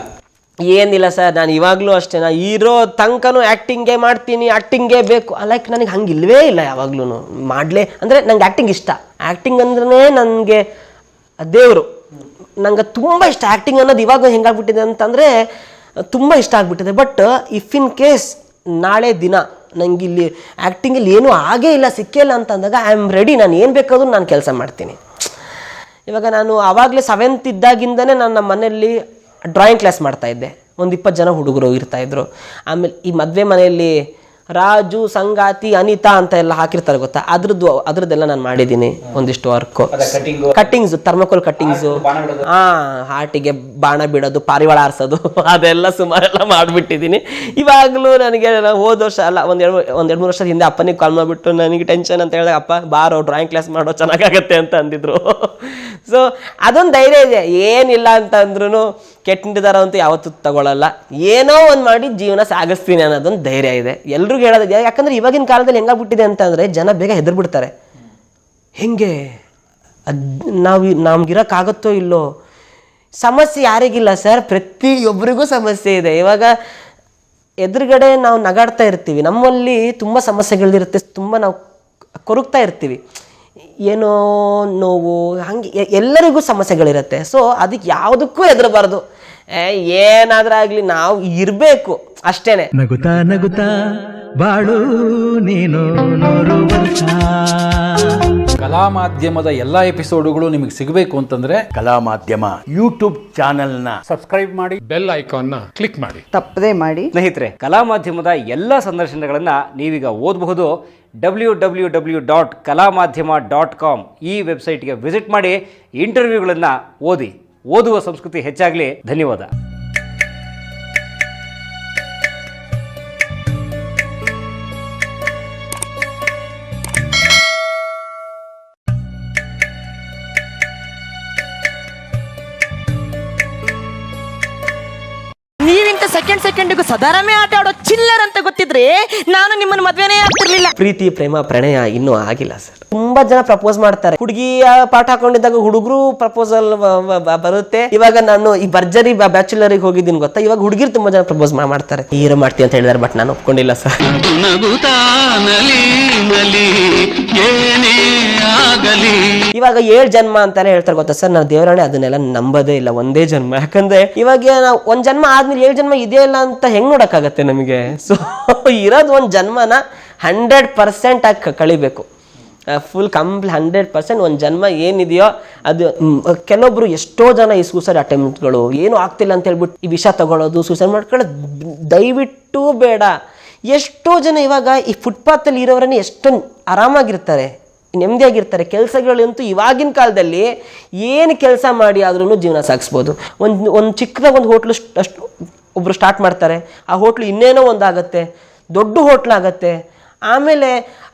ಏನಿಲ್ಲ ಸರ್. ನಾನು ಇವಾಗಲೂ ಅಷ್ಟೇ, ನಾನು ಇರೋ ತನಕನೂ ಆ್ಯಕ್ಟಿಂಗೇ ಮಾಡ್ತೀನಿ, ಆ್ಯಕ್ಟಿಂಗೇ ಬೇಕು. ಲೈಕ್ ನನಗೆ ಹಂಗೆ ಇಲ್ಲವೇ ಇಲ್ಲ ಯಾವಾಗ್ಲೂ. ಮಾಡಲೇ ಅಂದರೆ ನಂಗೆ ಆ್ಯಕ್ಟಿಂಗ್ ಇಷ್ಟ. ಆ್ಯಕ್ಟಿಂಗ್ ಅಂದ್ರೆ ನನಗೆ ದೇವರು. ನಂಗೆ ತುಂಬ ಇಷ್ಟ ಆ್ಯಕ್ಟಿಂಗ್ ಅನ್ನೋದು. ಇವಾಗ ಹೆಂಗಾಗ್ಬಿಟ್ಟಿದೆ ಅಂತಂದರೆ ತುಂಬ ಇಷ್ಟ ಆಗ್ಬಿಟ್ಟಿದೆ. ಬಟ್ ಇಫ್ ಇನ್ ಕೇಸ್ ನಾಳೆ ದಿನ ನಂಗೆ ಇಲ್ಲಿ ಆ್ಯಕ್ಟಿಂಗಲ್ಲಿ ಏನೂ ಆಗೇ ಇಲ್ಲ, ಸಿಕ್ಕೇ ಇಲ್ಲ ಅಂತ ಅಂದಾಗ ಐ ಆಮ್ ರೆಡಿ. ನಾನು ಏನು ಬೇಕಾದ್ರೂ ನಾನು ಕೆಲಸ ಮಾಡ್ತೀನಿ. ಇವಾಗ ನಾನು ಆವಾಗಲೇ 7th ಇದ್ದಾಗಿಂದನೇ ನಾನು ನಮ್ಮ ಮನೆಯಲ್ಲಿ ಡ್ರಾಯಿಂಗ್ ಕ್ಲಾಸ್ ಮಾಡ್ತಾಯಿದ್ದೆ. ಒಂದು 20 ಜನ ಹುಡುಗರು ಇರ್ತಾಯಿದ್ರು. ಆಮೇಲೆ ಈ ಮದುವೆ ಮನೆಯಲ್ಲಿ ರಾಜು, ಸಂಗಾತಿ, ಅನಿತಾ ಅಂತ ಎಲ್ಲ ಹಾಕಿರ್ತಾರೆ ಗೊತ್ತಾ, ಅದ್ರದ್ದೆಲ್ಲ ನಾನು ಮಾಡಿದ್ದೀನಿ ಒಂದಿಷ್ಟು ವರ್ಕು. ಕಟ್ಟಿಂಗ್ಸು, ಥರ್ಮಕೋಲ್ ಕಟ್ಟಿಂಗ್ಸು, ಹಾರ್ಟಿಗೆ ಬಾಣ ಬಿಡೋದು, ಪಾರಿವಾಳ ಆರಿಸೋದು, ಅದೆಲ್ಲ ಸುಮಾರೆಲ್ಲ ಮಾಡಿಬಿಟ್ಟಿದ್ದೀನಿ. ಇವಾಗಲೂ ನನಗೆ ಹೋದ ವರ್ಷ ಅಲ್ಲ, ಒಂದು 2-3 ವರ್ಷದ ಹಿಂದೆ ಅಪ್ಪನಿಗೆ ಕಾಲ್ ಮಾಡಿಬಿಟ್ಟು, ನನಗೆ ಟೆನ್ಷನ್ ಅಂತ ಹೇಳಿದಾಗ, ಅಪ್ಪ ಬಾರೋ ಡ್ರಾಯಿಂಗ್ ಕ್ಲಾಸ್ ಮಾಡೋ ಚೆನ್ನಾಗಾಗತ್ತೆ ಅಂತ ಅಂದಿದ್ರು. ಸೊ ಅದೊಂದು ಧೈರ್ಯ ಇದೆ. ಏನಿಲ್ಲ ಅಂತ ಅಂದ್ರೂ ಕೆಟ್ಟ ನಿರ್ಧಾರ ಅಂತೂ ಯಾವತ್ತೂ ತಗೊಳ್ಳಲ್ಲ. ಏನೋ ಒಂದು ಮಾಡಿ ಜೀವನ ಸಾಗಿಸ್ತೀನಿ ಅನ್ನೋದೊಂದು ಧೈರ್ಯ ಇದೆ. ಎಲ್ರಿಗೂ ಹೇಳೋದು, ಯಾಕಂದರೆ ಇವಾಗಿನ ಕಾಲದಲ್ಲಿ ಹೆಂಗಾಗ್ಬಿಟ್ಟಿದೆ ಅಂತಂದರೆ, ಜನ ಬೇಗ ಹೆದರ್ಬಿಡ್ತಾರೆ. ಹೆಂಗೆ ನಮ್ಗಿರೋಕ್ಕಾಗತ್ತೋ ಇಲ್ಲೋ? ಸಮಸ್ಯೆ ಯಾರಿಗಿಲ್ಲ ಸರ್, ಪ್ರತಿಯೊಬ್ಬರಿಗೂ ಸಮಸ್ಯೆ ಇದೆ. ಇವಾಗ ಎದುರುಗಡೆ ನಾವು ನಗಾಡ್ತಾ ಇರ್ತೀವಿ, ನಮ್ಮಲ್ಲಿ ತುಂಬ ಸಮಸ್ಯೆಗಳಿರುತ್ತೆ, ತುಂಬ ನಾವು ಕೊರಗ್ತಾ ಇರ್ತೀವಿ, ಏನೋ ನೋವು, ಹಂಗೆ ಎಲ್ಲರಿಗೂ ಸಮಸ್ಯೆಗಳಿರುತ್ತೆ. ಸೊ ಅದಕ್ಕೆ ಯಾವುದಕ್ಕೂ ಹೆದರಬಾರ್ದು. ಏನಾದ್ರಾಗ್ಲಿ ನಾವು ಇರಬೇಕು ಅಷ್ಟೇನೆ. ನಗುತ್ತಾ ನಗುತ್ತಾ ಬಾಳು ನೀನು 100 ವರ್ಷ. ಕಲಾ ಮಾಧ್ಯಮದ ಎಲ್ಲಾ ಎಪಿಸೋಡುಗಳು ನಿಮಗೆ ಸಿಗಬೇಕು ಅಂತಂದ್ರೆ ಕಲಾ ಮಾಧ್ಯಮ ಯೂಟ್ಯೂಬ್ ಚಾನೆಲ್ನ ಸಬ್ಸ್ಕ್ರೈಬ್ ಮಾಡಿ, ಬೆಲ್ ಐಕಾನ್ನ ಕ್ಲಿಕ್ ಮಾಡಿ, ತಪ್ಪದೇ ಮಾಡಿ. ಸ್ನೇಹಿತರೆ, ಕಲಾ ಮಾಧ್ಯಮದ ಎಲ್ಲ ಸಂದರ್ಶನಗಳನ್ನು ನೀವೀಗ ಓದಬಹುದು. www.kalamadhyama.com ಈ ವೆಬ್ಸೈಟ್ಗೆ ವಿಸಿಟ್ ಮಾಡಿ, ಇಂಟರ್ವ್ಯೂಗಳನ್ನು ಓದುವ ಸಂಸ್ಕೃತಿ ಹೆಚ್ಚಾಗಲಿ. ಧನ್ಯವಾದ. ನೀವಿಂತ ಸೆಕೆಂಡಿಗೂ ಸದಾರಾಮೆ ಆಟ ಆಡೋ ಚಿಲ್ಲರ್ ಅಂತ ಗೊತ್ತಿದ್ರೆ ನಾನು ನಿಮ್ಮನ್ನ ಮದ್ವೆನೇ ಆಗ್ತಿರ್ಲಿಲ್ಲ. ಪ್ರೀತಿ, ಪ್ರೇಮ, ಪ್ರಣಯ ಇನ್ನೂ ಆಗಿಲ್ಲ ಸರ್. ತುಂಬಾ ಜನ ಪ್ರಪೋಸ್ ಮಾಡ್ತಾರೆ. ಹುಡುಗಿಯ ಪಾಠ ಹಾಕೊಂಡಿದ್ದಾಗ ಹುಡುಗರು ಪ್ರಪೋಸಲ್ ಬರುತ್ತೆ. ಇವಾಗ ನಾನು ಈ ಭರ್ಜರಿ ಬ್ಯಾಚುಲರಿಗೆ ಹೋಗಿದ್ದೀನಿ ಗೊತ್ತಾ, ಇವಾಗ ಹುಡುಗಿರು ತುಂಬಾ ಜನ ಪ್ರಪೋಸ್ ಮಾಡ್ತಾರೆ. ಹೀರೋ ಮಾಡ್ತೀನಿ ಅಂತ ಹೇಳಿದಾರೆ, ಬಟ್ ನಾನು ಒಪ್ಕೊಂಡಿಲ್ಲ ಸರ್. ಇವಾಗ 7 ಜನ್ಮ ಅಂತಾನೆ ಹೇಳ್ತಾರೆ ಗೊತ್ತಾ ಸರ್. ನಾವು ದೇವರಾಣೆ ಅದನ್ನೆಲ್ಲ ನಂಬೋದೇ ಇಲ್ಲ, ಒಂದೇ ಜನ್ಮ. ಯಾಕಂದ್ರೆ ಇವಾಗ ನಾವು ಒಂದ್ ಜನ್ಮ ಆದ್ಮೇಲೆ 7 ಜನ್ಮ ಇದೆಯಲ್ಲ ಅಂತ ಹೆಂಗ್ ನೋಡಕ್ಕಾಗತ್ತೆ ನಮಗೆ? ಸೊ ಇರೋದು ಒಂದು ಜನ್ಮನ 100% ಆಗಿ ಕಳಿಬೇಕು. ಫುಲ್ ಕಂಪ್ಲೀಟ್ 100% ಒಂದು ಜನ್ಮ ಏನಿದೆಯೋ ಅದು. ಕೆಲವೊಬ್ರು ಎಷ್ಟೋ ಜನ ಈ ಸೂಸೈಡ್ ಅಟೆಂಪ್ಟ್ಗಳು ಏನೂ ಆಗ್ತಿಲ್ಲ ಅಂತ ಹೇಳ್ಬಿಟ್ಟು ಈ ವಿಷ ತಗೊಳ್ಳೋದು, ಸೂಸೈಡ್ ಮಾಡ್ಕೊಳ್ಳೋದು ದಯವಿಟ್ಟು ಬೇಡ. ಎಷ್ಟೋ ಜನ ಇವಾಗ ಈ ಫುಟ್ಪಾತಲ್ಲಿ ಇರೋರನ್ನೇ ಎಷ್ಟೊಂದು ಆರಾಮಾಗಿರ್ತಾರೆ, ನೆಮ್ಮದಿಯಾಗಿರ್ತಾರೆ. ಕೆಲಸಗಳಂತೂ ಇವಾಗಿನ ಕಾಲದಲ್ಲಿ ಏನು ಕೆಲಸ ಮಾಡಿ ಆದ್ರೂ ಜೀವನ ಸಾಗಿಸ್ಬೋದು. ಒಂದು ಚಿಕ್ಕದಾಗ ಒಂದು ಹೋಟ್ಲು ಅಷ್ಟು ಒಬ್ಬರು ಸ್ಟಾರ್ಟ್ ಮಾಡ್ತಾರೆ, ಆ ಹೋಟ್ಲು ಇನ್ನೇನೋ ಒಂದಾಗತ್ತೆ, ದೊಡ್ಡ ಹೋಟ್ಲಾಗತ್ತೆ. ಆಮೇಲೆ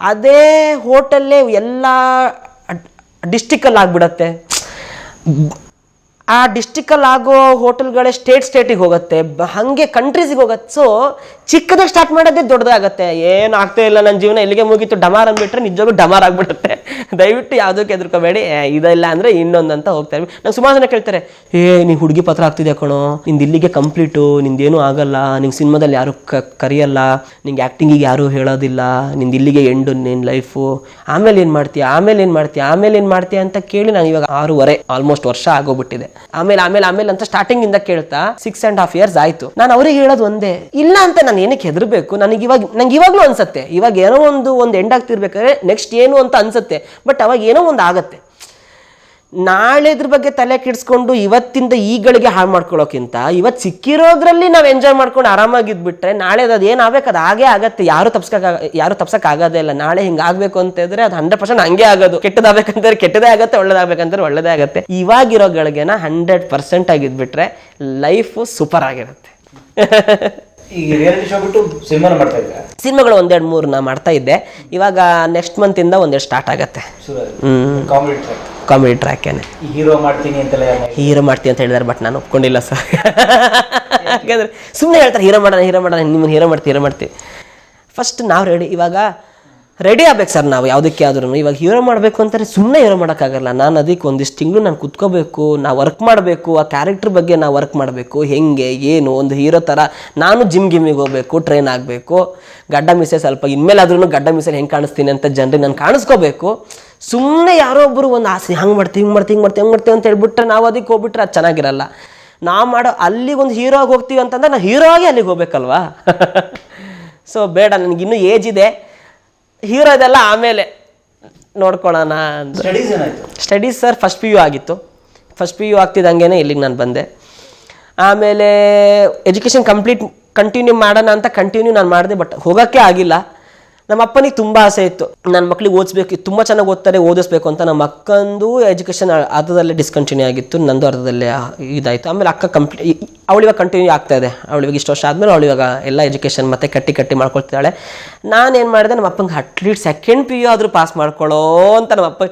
ಅದೇ ಹೋಟೆಲ್ಲೇ ಎಲ್ಲ ಡಿಸ್ಟಿಕಲ್ಲಿ ಆಗ್ಬಿಡತ್ತೆ. ಆ ಡಿಸ್ಟಿಕಲ್ಲಿ ಆಗೋ ಹೋಟೆಲ್ಗಳೇ ಸ್ಟೇಟಿಗೆ ಹೋಗುತ್ತೆ, ಹಾಗೆ ಕಂಟ್ರೀಸಿಗೆ ಹೋಗುತ್ತೆ. ಸೊ ಚಿಕ್ಕದಾಗ ಸ್ಟಾರ್ಟ್ ಮಾಡೋದೇ ದೊಡ್ಡದಾಗತ್ತೆ. ಏನು ಆಗ್ತಾ ಇಲ್ಲ, ನನ್ನ ಜೀವನ ಇಲ್ಲಿಗೆ ಮುಗೀತು ಡಮಾರ್ ಅಂದ್ಬಿಟ್ರೆ ನಿಜವಾಗ್ಲೂ ಡಮಾರ್ ಆಗ್ಬಿಡುತ್ತೆ. ದಯವಿಟ್ಟು ಯಾವುದಕ್ಕೆ ಎದುರ್ಕೋಬೇಡಿ, ಇದೆಲ್ಲ ಅಂದರೆ ಇನ್ನೊಂದಂತ ಹೋಗ್ತಾ ಇರ್ವಿ. ನಂಗೆ ಸುಮಾರು ಜನ ಕೇಳ್ತಾರೆ, ನೀನು ಹುಡುಗಿ ಪತ್ರ ಆಗ್ತಿದೆ ಕಣೋ, ನಿಂದು ಇಲ್ಲಿಗೆ ಕಂಪ್ಲೀಟು, ನಿಂದೇನೂ ಆಗಲ್ಲ, ನಿಂಗೆ ಸಿನಿಮಾದಲ್ಲಿ ಯಾರು ಕರಿಯಲ್ಲ, ನಿಂಗೆ ಆ್ಯಕ್ಟಿಂಗಿಗೆ ಯಾರೂ ಹೇಳೋದಿಲ್ಲ, ನಿಂದು ಇಲ್ಲಿಗೆ ಎಂಡು ನಿನ್ನ ಲೈಫು, ಆಮೇಲೆ ಏನು ಮಾಡ್ತೀಯ ಅಂತ ಕೇಳಿ ನಾನು ಇವಾಗ 6.5 ಆಲ್ಮೋಸ್ಟ್ ವರ್ಷ ಆಗೋಗ್ಬಿಟ್ಟಿದೆ. ಆಮೇಲೆ ಅಂತ ಸ್ಟಾರ್ಟಿಂಗ್ ಇಂದ ಕೇಳ್ತಾ 6.5 years ಆಯ್ತು. ನಾನು ಅವ್ರಿಗೆ ಹೇಳೋದು ಒಂದೇ, ಇಲ್ಲ ಅಂತ ನಾನು ಏನಕ್ಕೆ ಹೆದರ್ಬೇಕು. ನಂಗೆ ಇವಾಗ್ಲೂ ಅನ್ಸತ್ತೆ, ಇವಾಗ ಏನೋ ಒಂದು ಎಂಡ್ ಆಗ್ತಿರ್ಬೇಕಾದ್ರೆ ನೆಕ್ಸ್ಟ್ ಏನು ಅಂತ ಅನ್ಸತ್ತೆ, ಬಟ್ ಅವಾಗ ಏನೋ ಒಂದು ಆಗತ್ತೆ. ನಾಳೆ ಇದ್ರ ಬಗ್ಗೆ ತಲೆ ಕೆಡಿಸ್ಕೊಂಡು ಇವತ್ತಿಂದ ಈಗಳಿಗೆ ಹಾಳು ಮಾಡ್ಕೊಳ್ಳೋಕ್ಕಿಂತ ಇವತ್ತು ಸಿಕ್ಕಿರೋದ್ರಲ್ಲಿ ನಾವು ಎಂಜಾಯ್ ಮಾಡ್ಕೊಂಡು ಆರಾಮಾಗಿದ್ಬಿಟ್ರೆ ನಾಳೆ ಅದು ಏನಾಗಬೇಕು ಅದು ಹಾಗೇ ಆಗತ್ತೆ. ಯಾರು ತಪ್ಸಕ್ ಆಗೋದೇ ಇಲ್ಲ. ನಾಳೆ ಹಿಂಗಾಗಬೇಕು ಅಂತ ಇದ್ರೆ ಅದು 100% ಹಂಗೆ ಆಗೋದು. ಕೆಟ್ಟದಾಗಬೇಕಂದ್ರೆ ಕೆಟ್ಟದೇ ಆಗತ್ತೆ, ಒಳ್ಳೇದಾಗಬೇಕಂದ್ರೆ ಒಳ್ಳೇದೇ ಆಗತ್ತೆ. ಇವಾಗಿರೋಗಳಿಗೆನ 100% ಆಗಿದ್ಬಿಟ್ರೆ ಲೈಫು ಸೂಪರ್ ಆಗಿರುತ್ತೆ. ಈಗ ರಿಯಾಲಿಟಿ ಶೋ ಬಿಟ್ಟು ಸಿನಿಮಾನ ಮಾಡ್ತಾ ಇದ್ದೆ, ಸಿನಿಮಾಗಳು 1-2-3 ನಾ ಮಾಡ್ತಾ ಇದ್ದೆ. ಇವಾಗ ನೆಕ್ಸ್ಟ್ ಮಂತ್ ಇಂದ 1-2 ಸ್ಟಾರ್ಟ್ ಆಗತ್ತೆ. ಕಾಮಿಡಿ ಟ್ರ್ಯಾಕೇನೆ. ಹೀರೋ ಮಾಡ್ತೀನಿ ಅಂತ ಹೇಳಿದಾರೆ, ಬಟ್ ನಾನು ಒಪ್ಕೊಂಡಿಲ್ಲ ಸರ್. ಯಾಕಂದ್ರೆ ಸುಮ್ಮನೆ ಹೇಳ್ತಾರೆ ಹೀರೋ ಮಾಡೋಣ ನಿಮ್ಮನ್ನು ಹೀರೋ ಮಾಡ್ತೀವಿ. ಫಸ್ಟ್ ನಾವು ಇವಾಗ ರೆಡಿ ಆಗ್ಬೇಕು ಸರ್. ನಾವು ಯಾವುದಕ್ಕೆ ಆದ್ರೂ ಇವಾಗ ಹೀರೋ ಮಾಡಬೇಕು ಅಂತಾರೆ ಸುಮ್ಮನೆ ಹೀರೋ ಮಾಡೋಕ್ಕಾಗಲ್ಲ. ನಾನು ಅದಕ್ಕೆ ಒಂದಿಷ್ಟು ತಿಂಗಳು ನಾನು ಕುತ್ಕೋಬೇಕು, ನಾವು ವರ್ಕ್ ಮಾಡಬೇಕು, ಆ ಕ್ಯಾರೆಕ್ಟರ್ ಬಗ್ಗೆ ನಾವು ವರ್ಕ್ ಮಾಡಬೇಕು. ಹೆಂಗೆ ಏನು ಒಂದು ಹೀರೋ ಥರ ನಾನು ಜಿಮ್ಮಿಗೆ ಹೋಗ್ಬೇಕು, ಟ್ರೈನ್ ಆಗಬೇಕು, ಗಡ್ಡ ಮೀಸೆ ಸ್ವಲ್ಪ ಇನ್ಮೇಲಾದ್ರೂ ಗಡ್ಡ ಮೀಸೆ ಹೆಂಗೆ ಕಾಣಿಸ್ತೀನಿ ಅಂತ ಜನರಿಗೆ ನಾನು ಕಾಣಿಸ್ಕೋಬೇಕು. ಸುಮ್ಮನೆ ಯಾರೋ ಒಬ್ಬರು ಒಂದು ಆಸೆ ಹಂಗೆ ಮಾಡ್ತೀವಿ ಅಂತ ಹೇಳ್ಬಿಟ್ರೆ ನಾವು ಅದಕ್ಕೆ ಹೋಗ್ಬಿಟ್ರೆ ಅದು ಚೆನ್ನಾಗಿರಲ್ಲ. ನಾವು ಮಾಡೋ ಅಲ್ಲಿಗೆ ಒಂದು ಹೀರೋ ಆಗಿ ಹೋಗ್ತೀವಿ ಅಂತಂದ್ರೆ ನಾವು ಹೀರೋ ಆಗಿ ಅಲ್ಲಿಗೆ ಹೋಗ್ಬೇಕಲ್ವಾ. ಸೊ ಬೇಡ, ನನಗಿನ್ನೂ ಏಜ್ ಇದೆ, ಹೀರೋ ಇದೆಲ್ಲ ಆಮೇಲೆ ನೋಡ್ಕೊಳ್ಳೋಣ ಅಂತ. ಸ್ಟಡೀಸ್ ಸರ್ ಫಸ್ಟ್ PU ಆಗಿತ್ತು. ಫಸ್ಟ್ PU ಆಗ್ತಿದ್ದಂಗೆ ಇಲ್ಲಿಗೆ ನಾನು ಬಂದೆ. ಆಮೇಲೆ ಎಜುಕೇಷನ್ ಕಂಟಿನ್ಯೂ ಮಾಡೋಣ ಅಂತ ನಾನು ಮಾಡಿದೆ, ಬಟ್ ಹೋಗೋಕ್ಕೆ ಆಗಿಲ್ಲ. ನಮ್ಮ ಅಪ್ಪನಿಗೆ ತುಂಬ ಆಸೆ ಇತ್ತು, ನನ್ನ ಮಕ್ಳಿಗೆ ಓದಿಸ್ಬೇಕು, ತುಂಬ ಚೆನ್ನಾಗಿ ಓದ್ತಾರೆ, ಓದಿಸ್ಬೇಕು ಅಂತ. ನಮ್ಮ ಅಕ್ಕಂದು ಎಜುಕೇಷನ್ ಅರ್ಧದಲ್ಲೇ ಡಿಸ್ಕಂಟಿನ್ಯೂ ಆಗಿತ್ತು, ನಂದು ಅರ್ಧದಲ್ಲೇ ಇದಾಯಿತು. ಆಮೇಲೆ ಅಕ್ಕ ಅವಳಿವಾಗ ಕಂಟಿನ್ಯೂ ಆಗ್ತಾ ಇದೆ. ಅವಳಿವಾಗ ಇಷ್ಟು ವರ್ಷ ಆದಮೇಲೆ ಅವಳಿವಾಗ ಎಲ್ಲ ಎಜುಕೇಷನ್ ಮತ್ತೆ ಕಟ್ಟಿ ಮಾಡ್ಕೊಳ್ತಿದ್ದಾಳೆ. ನಾನೇನು ಮಾಡಿದೆ, ನಮ್ಮ ಅಪ್ಪಂಗೆ ಅಟ್ಲೀಸ್ಟ್ ಸೆಕೆಂಡ್ PU ಆದರೂ ಪಾಸ್ ಮಾಡ್ಕೊಳ್ಳೋ ಅಂತ ನಮ್ಮ ಅಪ್ಪ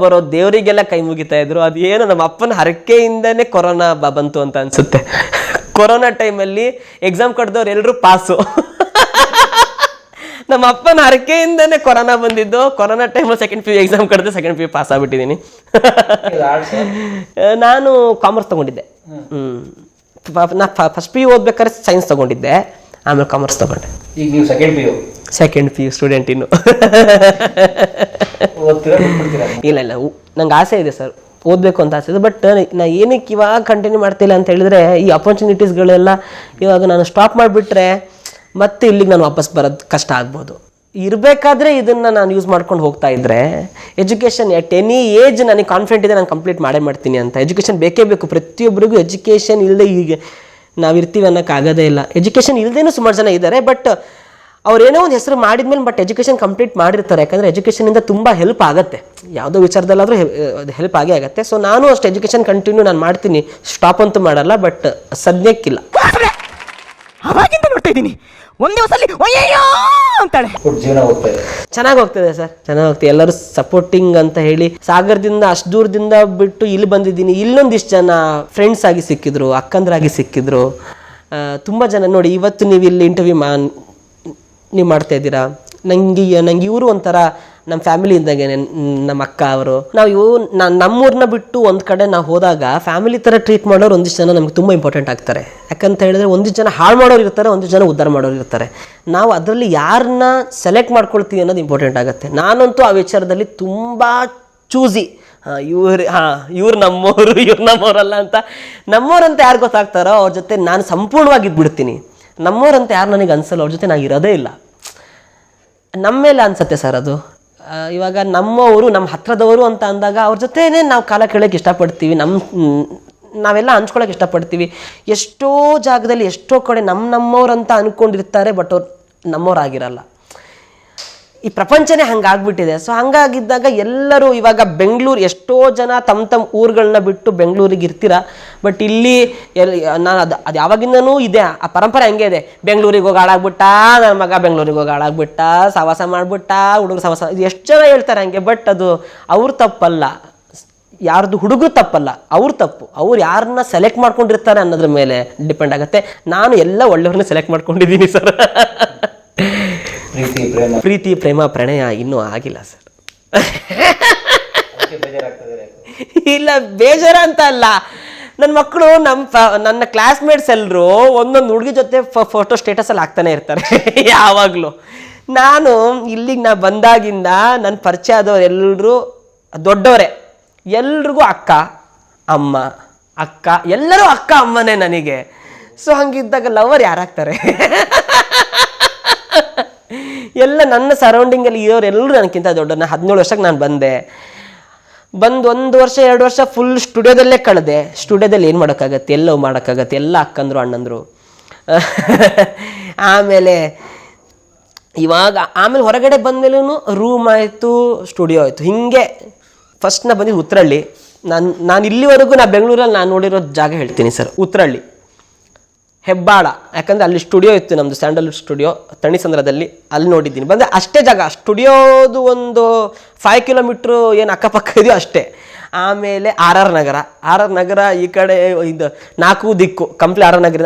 ಬರೋ ದೇವರಿಗೆಲ್ಲ ಕೈ ಮುಗಿತಾ ಇದ್ರು. ಅದೇನು ನಮ್ಮ ಅಪ್ಪನ ಹರಕೆಯಿಂದನೇ ಕೊರೋನಾ ಬಂತು ಅಂತ ಅನಿಸುತ್ತೆ. ಕೊರೋನಾ ಟೈಮಲ್ಲಿ ಎಕ್ಸಾಮ್ ಕಟ್ಟಿದವ್ರು ಎಲ್ಲರೂ ಪಾಸು. ನಮ್ಮ ಅಪ್ಪನ ಹರಕೆಯಿಂದನೇ ಕೊರೋನಾ ಬಂದಿದ್ದು. ಕೊರೋನಾ ಟೈಮಲ್ಲಿ ಸೆಕೆಂಡ್ PU ಎಕ್ಸಾಮ್ ಕಟ್ಟಿದೆ, ಸೆಕೆಂಡ್ PU ಪಾಸ್ ಆಗಿಬಿಟ್ಟಿದ್ದೀನಿ. ನಾನು ಕಾಮರ್ಸ್ ತೊಗೊಂಡಿದ್ದೆ. ನಾ ಫಸ್ಟ್ PU ಓದ್ಬೇಕಾದ್ರೆ ಸೈನ್ಸ್ ತೊಗೊಂಡಿದ್ದೆ, ಆಮೇಲೆ ಕಾಮರ್ಸ್ ತೊಗೊಂಡೆ. ಈಗ ನೀವು ಸೆಕೆಂಡ್ PU ಸ್ಟೂಡೆಂಟ್ ಇನ್ನು. ಇಲ್ಲ ನಂಗೆ ಆಸೆ ಇದೆ ಸರ್, ಓದಬೇಕು ಅಂತ ಆಸೆ ಇದೆ. ಬಟ್ ನಾ ಏನಕ್ಕೆ ಇವಾಗ ಕಂಟಿನ್ಯೂ ಮಾಡ್ತಿಲ್ಲ ಅಂತ ಹೇಳಿದ್ರೆ, ಈ ಅಪರ್ಚುನಿಟೀಸ್ಗಳೆಲ್ಲ ಇವಾಗ ನಾನು ಸ್ಟಾಪ್ ಮಾಡಿಬಿಟ್ರೆ ಮತ್ತೆ ಇಲ್ಲಿಗೆ ನಾನು ವಾಪಸ್ ಬರೋದು ಕಷ್ಟ ಆಗ್ಬೋದು. ಇರಬೇಕಾದ್ರೆ ಇದನ್ನು ನಾನು ಯೂಸ್ ಮಾಡ್ಕೊಂಡು ಹೋಗ್ತಾ ಇದ್ದರೆ, ಎಜುಕೇಷನ್ ಎಟ್ ಎನಿ ಏಜ್ ನನಗೆ ಕಾನ್ಫಿಡೆಂಟ್ ಇದೆ, ನಾನು ಕಂಪ್ಲೀಟ್ ಮಾಡ್ತೀನಿ ಅಂತ. ಎಜುಕೇಷನ್ ಬೇಕೇ ಬೇಕು ಪ್ರತಿಯೊಬ್ಬರಿಗೂ. ಎಜುಕೇಷನ್ ಇಲ್ಲದೆ ಈಗ ನಾವಿರ್ತೀವಿ ಅನ್ನೋಕ್ಕಾಗೋದೇ ಇಲ್ಲ. ಎಜುಕೇಷನ್ ಇಲ್ಲದೇನೂ ಸುಮಾರು ಜನ ಇದ್ದಾರೆ, ಬಟ್ ಅವ್ರೇನೋ ಒಂದು ಹೆಸರು ಮಾಡಿದ್ಮೇಲೆ ಬಟ್ ಎಜುಕೇಷನ್ ಕಂಪ್ಲೀಟ್ ಮಾಡಿರ್ತಾರೆ. ಯಾಕಂದರೆ ಎಜುಕೇಷನಿಂದ ತುಂಬ ಹೆಲ್ಪ್ ಆಗುತ್ತೆ, ಯಾವುದೋ ವಿಚಾರದಲ್ಲಾದರೂ ಹೆಲ್ಪ್ ಆಗೇ ಆಗುತ್ತೆ. ಸೊ ನಾನು ಅಷ್ಟು ಎಜುಕೇಷನ್ ಕಂಟಿನ್ಯೂ ನಾನು ಮಾಡ್ತೀನಿ, ಸ್ಟಾಪ್ ಅಂತೂ ಮಾಡಲ್ಲ, ಬಟ್ ಸದ್ಯಕ್ಕಿಲ್ಲ. ಅವಾಗಿಂದ ನೋಡ್ತಾ ಇದ್ದೀನಿ, ಒಂದೇ ದಿವಸದಲ್ಲಿ ಅಂತಾಳೆ. ಚೆನ್ನಾಗಿ ಹೋಗ್ತದೆ ಸರ್, ಚೆನ್ನಾಗಿ ಹೋಗ್ತದೆ. ಎಲ್ಲರೂ ಸಪೋರ್ಟಿಂಗ್ ಅಂತ ಹೇಳಿ ಸಾಗರದಿಂದ ಅಷ್ಟು ದೂರದಿಂದ ಬಿಟ್ಟು ಇಲ್ಲಿ ಬಂದಿದ್ದೀನಿ. ಇಲ್ಲೊಂದಿಷ್ಟು ಜನ ಫ್ರೆಂಡ್ಸ್ ಆಗಿ ಸಿಕ್ಕಿದ್ರು, ಅಕ್ಕಂದ್ರಾಗಿ ಸಿಕ್ಕಿದ್ರು. ತುಂಬ ಜನ ನೋಡಿ, ಇವತ್ತು ನೀವು ಇಲ್ಲಿ ಇಂಟರ್ವ್ಯೂ ನೀವು ಮಾಡ್ತಾ ಇದ್ದೀರಾ. ನಂಗೆ ಇವರು ಒಂಥರ ನಮ್ಮ ಫ್ಯಾಮಿಲಿ ಇದ್ದಂಗೆ, ನಮ್ಮ ಅಕ್ಕ ಅವರು. ನಾವು ನಮ್ಮೂರನ್ನ ಬಿಟ್ಟು ಒಂದು ಕಡೆ ನಾವು ಹೋದಾಗ ಫ್ಯಾಮಿಲಿ ಥರ ಟ್ರೀಟ್ ಮಾಡೋರು ಒಂದಿಷ್ಟು ಜನ ನಮ್ಗೆ ತುಂಬ ಇಂಪಾರ್ಟೆಂಟ್ ಆಗ್ತಾರೆ. ಯಾಕಂತ ಹೇಳಿದ್ರೆ ಒಂದಿಷ್ಟು ಜನ ಹಾಳು ಮಾಡೋರು ಇರ್ತಾರೆ, ಒಂದಿಷ್ಟು ಜನ ಉದ್ಧಾರ ಮಾಡೋರು ಇರ್ತಾರೆ. ನಾವು ಅದರಲ್ಲಿ ಯಾರನ್ನ ಸೆಲೆಕ್ಟ್ ಮಾಡ್ಕೊಳ್ತೀವಿ ಅನ್ನೋದು ಇಂಪಾರ್ಟೆಂಟ್ ಆಗುತ್ತೆ. ನಾನಂತೂ ಆ ವಿಚಾರದಲ್ಲಿ ತುಂಬ ಚೂಸಿ. ಇವ್ರು ನಮ್ಮವರಲ್ಲ ಅಂತ. ನಮ್ಮವ್ರಂತ ಯಾರು ಗೊತ್ತಾಗ್ತಾರೋ ಅವ್ರ ಜೊತೆ ನಾನು ಸಂಪೂರ್ಣವಾಗಿದ್ಬಿಡ್ತೀನಿ. ನಮ್ಮವ್ರಂತ ಯಾರು ನನಗೆ ಅನ್ಸಲ್ಲ, ಅವ್ರ ಜೊತೆ ನಾನು ಇರೋದೇ ಇಲ್ಲ. ನಮ್ಮ ಮೇಲೆ ಅನ್ಸತ್ತೆ ಸರ್ ಅದು. ಇವಾಗ ನಮ್ಮವರು, ನಮ್ಮ ಹತ್ರದವರು ಅಂತ ಅಂದಾಗ ಅವ್ರ ಜೊತೆನೇ ನಾವು ಕಾಲ ಕೇಳೋಕ್ಕೆ ಇಷ್ಟಪಡ್ತೀವಿ, ನಾವೆಲ್ಲ ಹಂಚ್ಕೊಳ್ಳೋಕೆ ಇಷ್ಟಪಡ್ತೀವಿ. ಎಷ್ಟೋ ಜಾಗದಲ್ಲಿ ಎಷ್ಟೋ ಕಡೆ ನಮ್ಮವ್ರಂತ ಅಂದ್ಕೊಂಡಿರ್ತಾರೆ, ಬಟ್ ಅವ್ರು ನಮ್ಮವ್ರಾಗಿರಲ್ಲ. ಈ ಪ್ರಪಂಚನೇ ಹಂಗಾಗ್ಬಿಟ್ಟಿದೆ. ಸೊ ಹಂಗಾಗಿದ್ದಾಗ ಎಲ್ಲರೂ ಇವಾಗ ಬೆಂಗಳೂರು, ಎಷ್ಟೋ ಜನ ತಮ್ಮ ಊರುಗಳನ್ನ ಬಿಟ್ಟು ಬೆಂಗಳೂರಿಗೆ ಇರ್ತೀರ. ಬಟ್ ಇಲ್ಲಿ ನಾನು ಅದು ಯಾವಾಗಿಂದನೂ ಇದೆ, ಆ ಪರಂಪರೆ ಹಂಗೆ ಇದೆ. ಬೆಂಗಳೂರಿಗೆ ಹೋಗಿ ಹಾಳಾಗ್ಬಿಟ್ಟ ನನ್ನ ಮಗ, ಬೆಂಗಳೂರಿಗೆ ಹೋಗಿ ಹಾಳಾಗ್ಬಿಟ್ಟ, ಸವಾಸ ಮಾಡ್ಬಿಟ್ಟ ಹುಡುಗರು ಸವಾಸ, ಇದು ಎಷ್ಟು ಜನ ಹೇಳ್ತಾರೆ ಹಂಗೆ. ಬಟ್ ಅದು ಅವ್ರ ತಪ್ಪಲ್ಲ. ಯಾರ್ದು ಹುಡುಗರು ತಪ್ಪಲ್ಲ, ಅವ್ರ ತಪ್ಪು. ಅವ್ರು ಯಾರನ್ನ ಸೆಲೆಕ್ಟ್ ಮಾಡ್ಕೊಂಡಿರ್ತಾರೆ ಅನ್ನೋದ್ರ ಮೇಲೆ ಡಿಪೆಂಡ್ ಆಗುತ್ತೆ. ನಾನು ಎಲ್ಲ ಒಳ್ಳೆಯವ್ರನ್ನ ಸೆಲೆಕ್ಟ್ ಮಾಡ್ಕೊಂಡಿದ್ದೀನಿ ಸರ್. ಪ್ರೀತಿ ಪ್ರೇಮ ಪ್ರಣಯ ಇನ್ನೂ ಆಗಿಲ್ಲ ಸರ್. ಇಲ್ಲ, ಬೇಜಾರ ಅಂತ ಅಲ್ಲ. ನನ್ನ ಮಕ್ಕಳು ನನ್ನ ಕ್ಲಾಸ್ಮೇಟ್ಸ್ ಎಲ್ಲರೂ ಒಂದೊಂದು ಹುಡುಗಿ ಜೊತೆ ಫೋಟೋ ಸ್ಟೇಟಸಲ್ಲಿ ಹಾಕ್ತಾನೆ ಇರ್ತಾರೆ ಯಾವಾಗಲೂ. ನಾನು ಇಲ್ಲಿಗೆ ಬಂದಾಗಿಂದ ನನ್ನ ಪರಿಚಯ ಆದವ್ರು ಎಲ್ಲರೂ ದೊಡ್ಡವರೇ, ಎಲ್ರಿಗೂ ಅಕ್ಕ ಅಮ್ಮ ಅಕ್ಕ, ಎಲ್ಲರೂ ಅಕ್ಕ ಅಮ್ಮನೇ ನನಗೆ. ಸೊ ಹಂಗಿದ್ದಾಗ ಲವರ್ ಯಾರಾಗ್ತಾರೆ? ಎಲ್ಲ ನನ್ನ ಸರೌಂಡಿಂಗಲ್ಲಿ ಇರೋರೆಲ್ಲರೂ ನನಗಿಂತ ದೊಡ್ಡವ್ರು. ನಾನು 17 ವರ್ಷಕ್ಕೆ ನಾನು ಬಂದು 1 ವರ್ಷ 2 ವರ್ಷ ಫುಲ್ ಸ್ಟುಡಿಯೋದಲ್ಲೇ ಕಳೆದೆ. ಸ್ಟುಡಿಯೋದಲ್ಲಿ ಏನು ಮಾಡೋಕ್ಕಾಗತ್ತೆ, ಎಲ್ಲೋ ಮಾಡೋಕ್ಕಾಗತ್ತೆ, ಎಲ್ಲ ಅಕ್ಕಂದ್ರು ಅಣ್ಣಂದ್ರು. ಆಮೇಲೆ ಹೊರಗಡೆ ಬಂದ್ಮೇಲೂ ರೂಮ್ ಆಯಿತು, ಸ್ಟುಡಿಯೋ ಆಯಿತು. ಹೀಗೆ ಫಸ್ಟ್ ನಾ ಬಂದಿದ್ದು ಉತ್ರಳ್ಳಿ. ನಾನು ಇಲ್ಲಿವರೆಗೂ ಬೆಂಗಳೂರಲ್ಲಿ ನಾನು ನೋಡಿರೋ ಜಾಗ ಹೇಳ್ತೀನಿ ಸರ್, ಉತ್ರಳ್ಳಿ, ಹೆಬ್ಬಾಳ. ಯಾಕಂದರೆ ಅಲ್ಲಿ ಸ್ಟುಡಿಯೋ ಇತ್ತು ನಮ್ಮದು, ಸ್ಯಾಂಡಲ್ವುಡ್ ಸ್ಟುಡಿಯೋ ತಣಿಸಂದ್ರದಲ್ಲಿ, ಅಲ್ಲಿ ನೋಡಿದ್ದೀನಿ. ಬಂದರೆ ಅಷ್ಟೇ ಜಾಗ, ಸ್ಟುಡಿಯೋದು ಒಂದು 5 ಕಿಲೋಮೀಟ್ರು ಏನು ಅಕ್ಕಪಕ್ಕ ಇದೆಯೋ ಅಷ್ಟೇ. ಆಮೇಲೆ ಆರ್ ಆರ್ ನಗರ ಈ ಕಡೆ ಇದು 4 ದಿಕ್ಕು ಕಂಪ್ಲೀಟ್ ಆರ್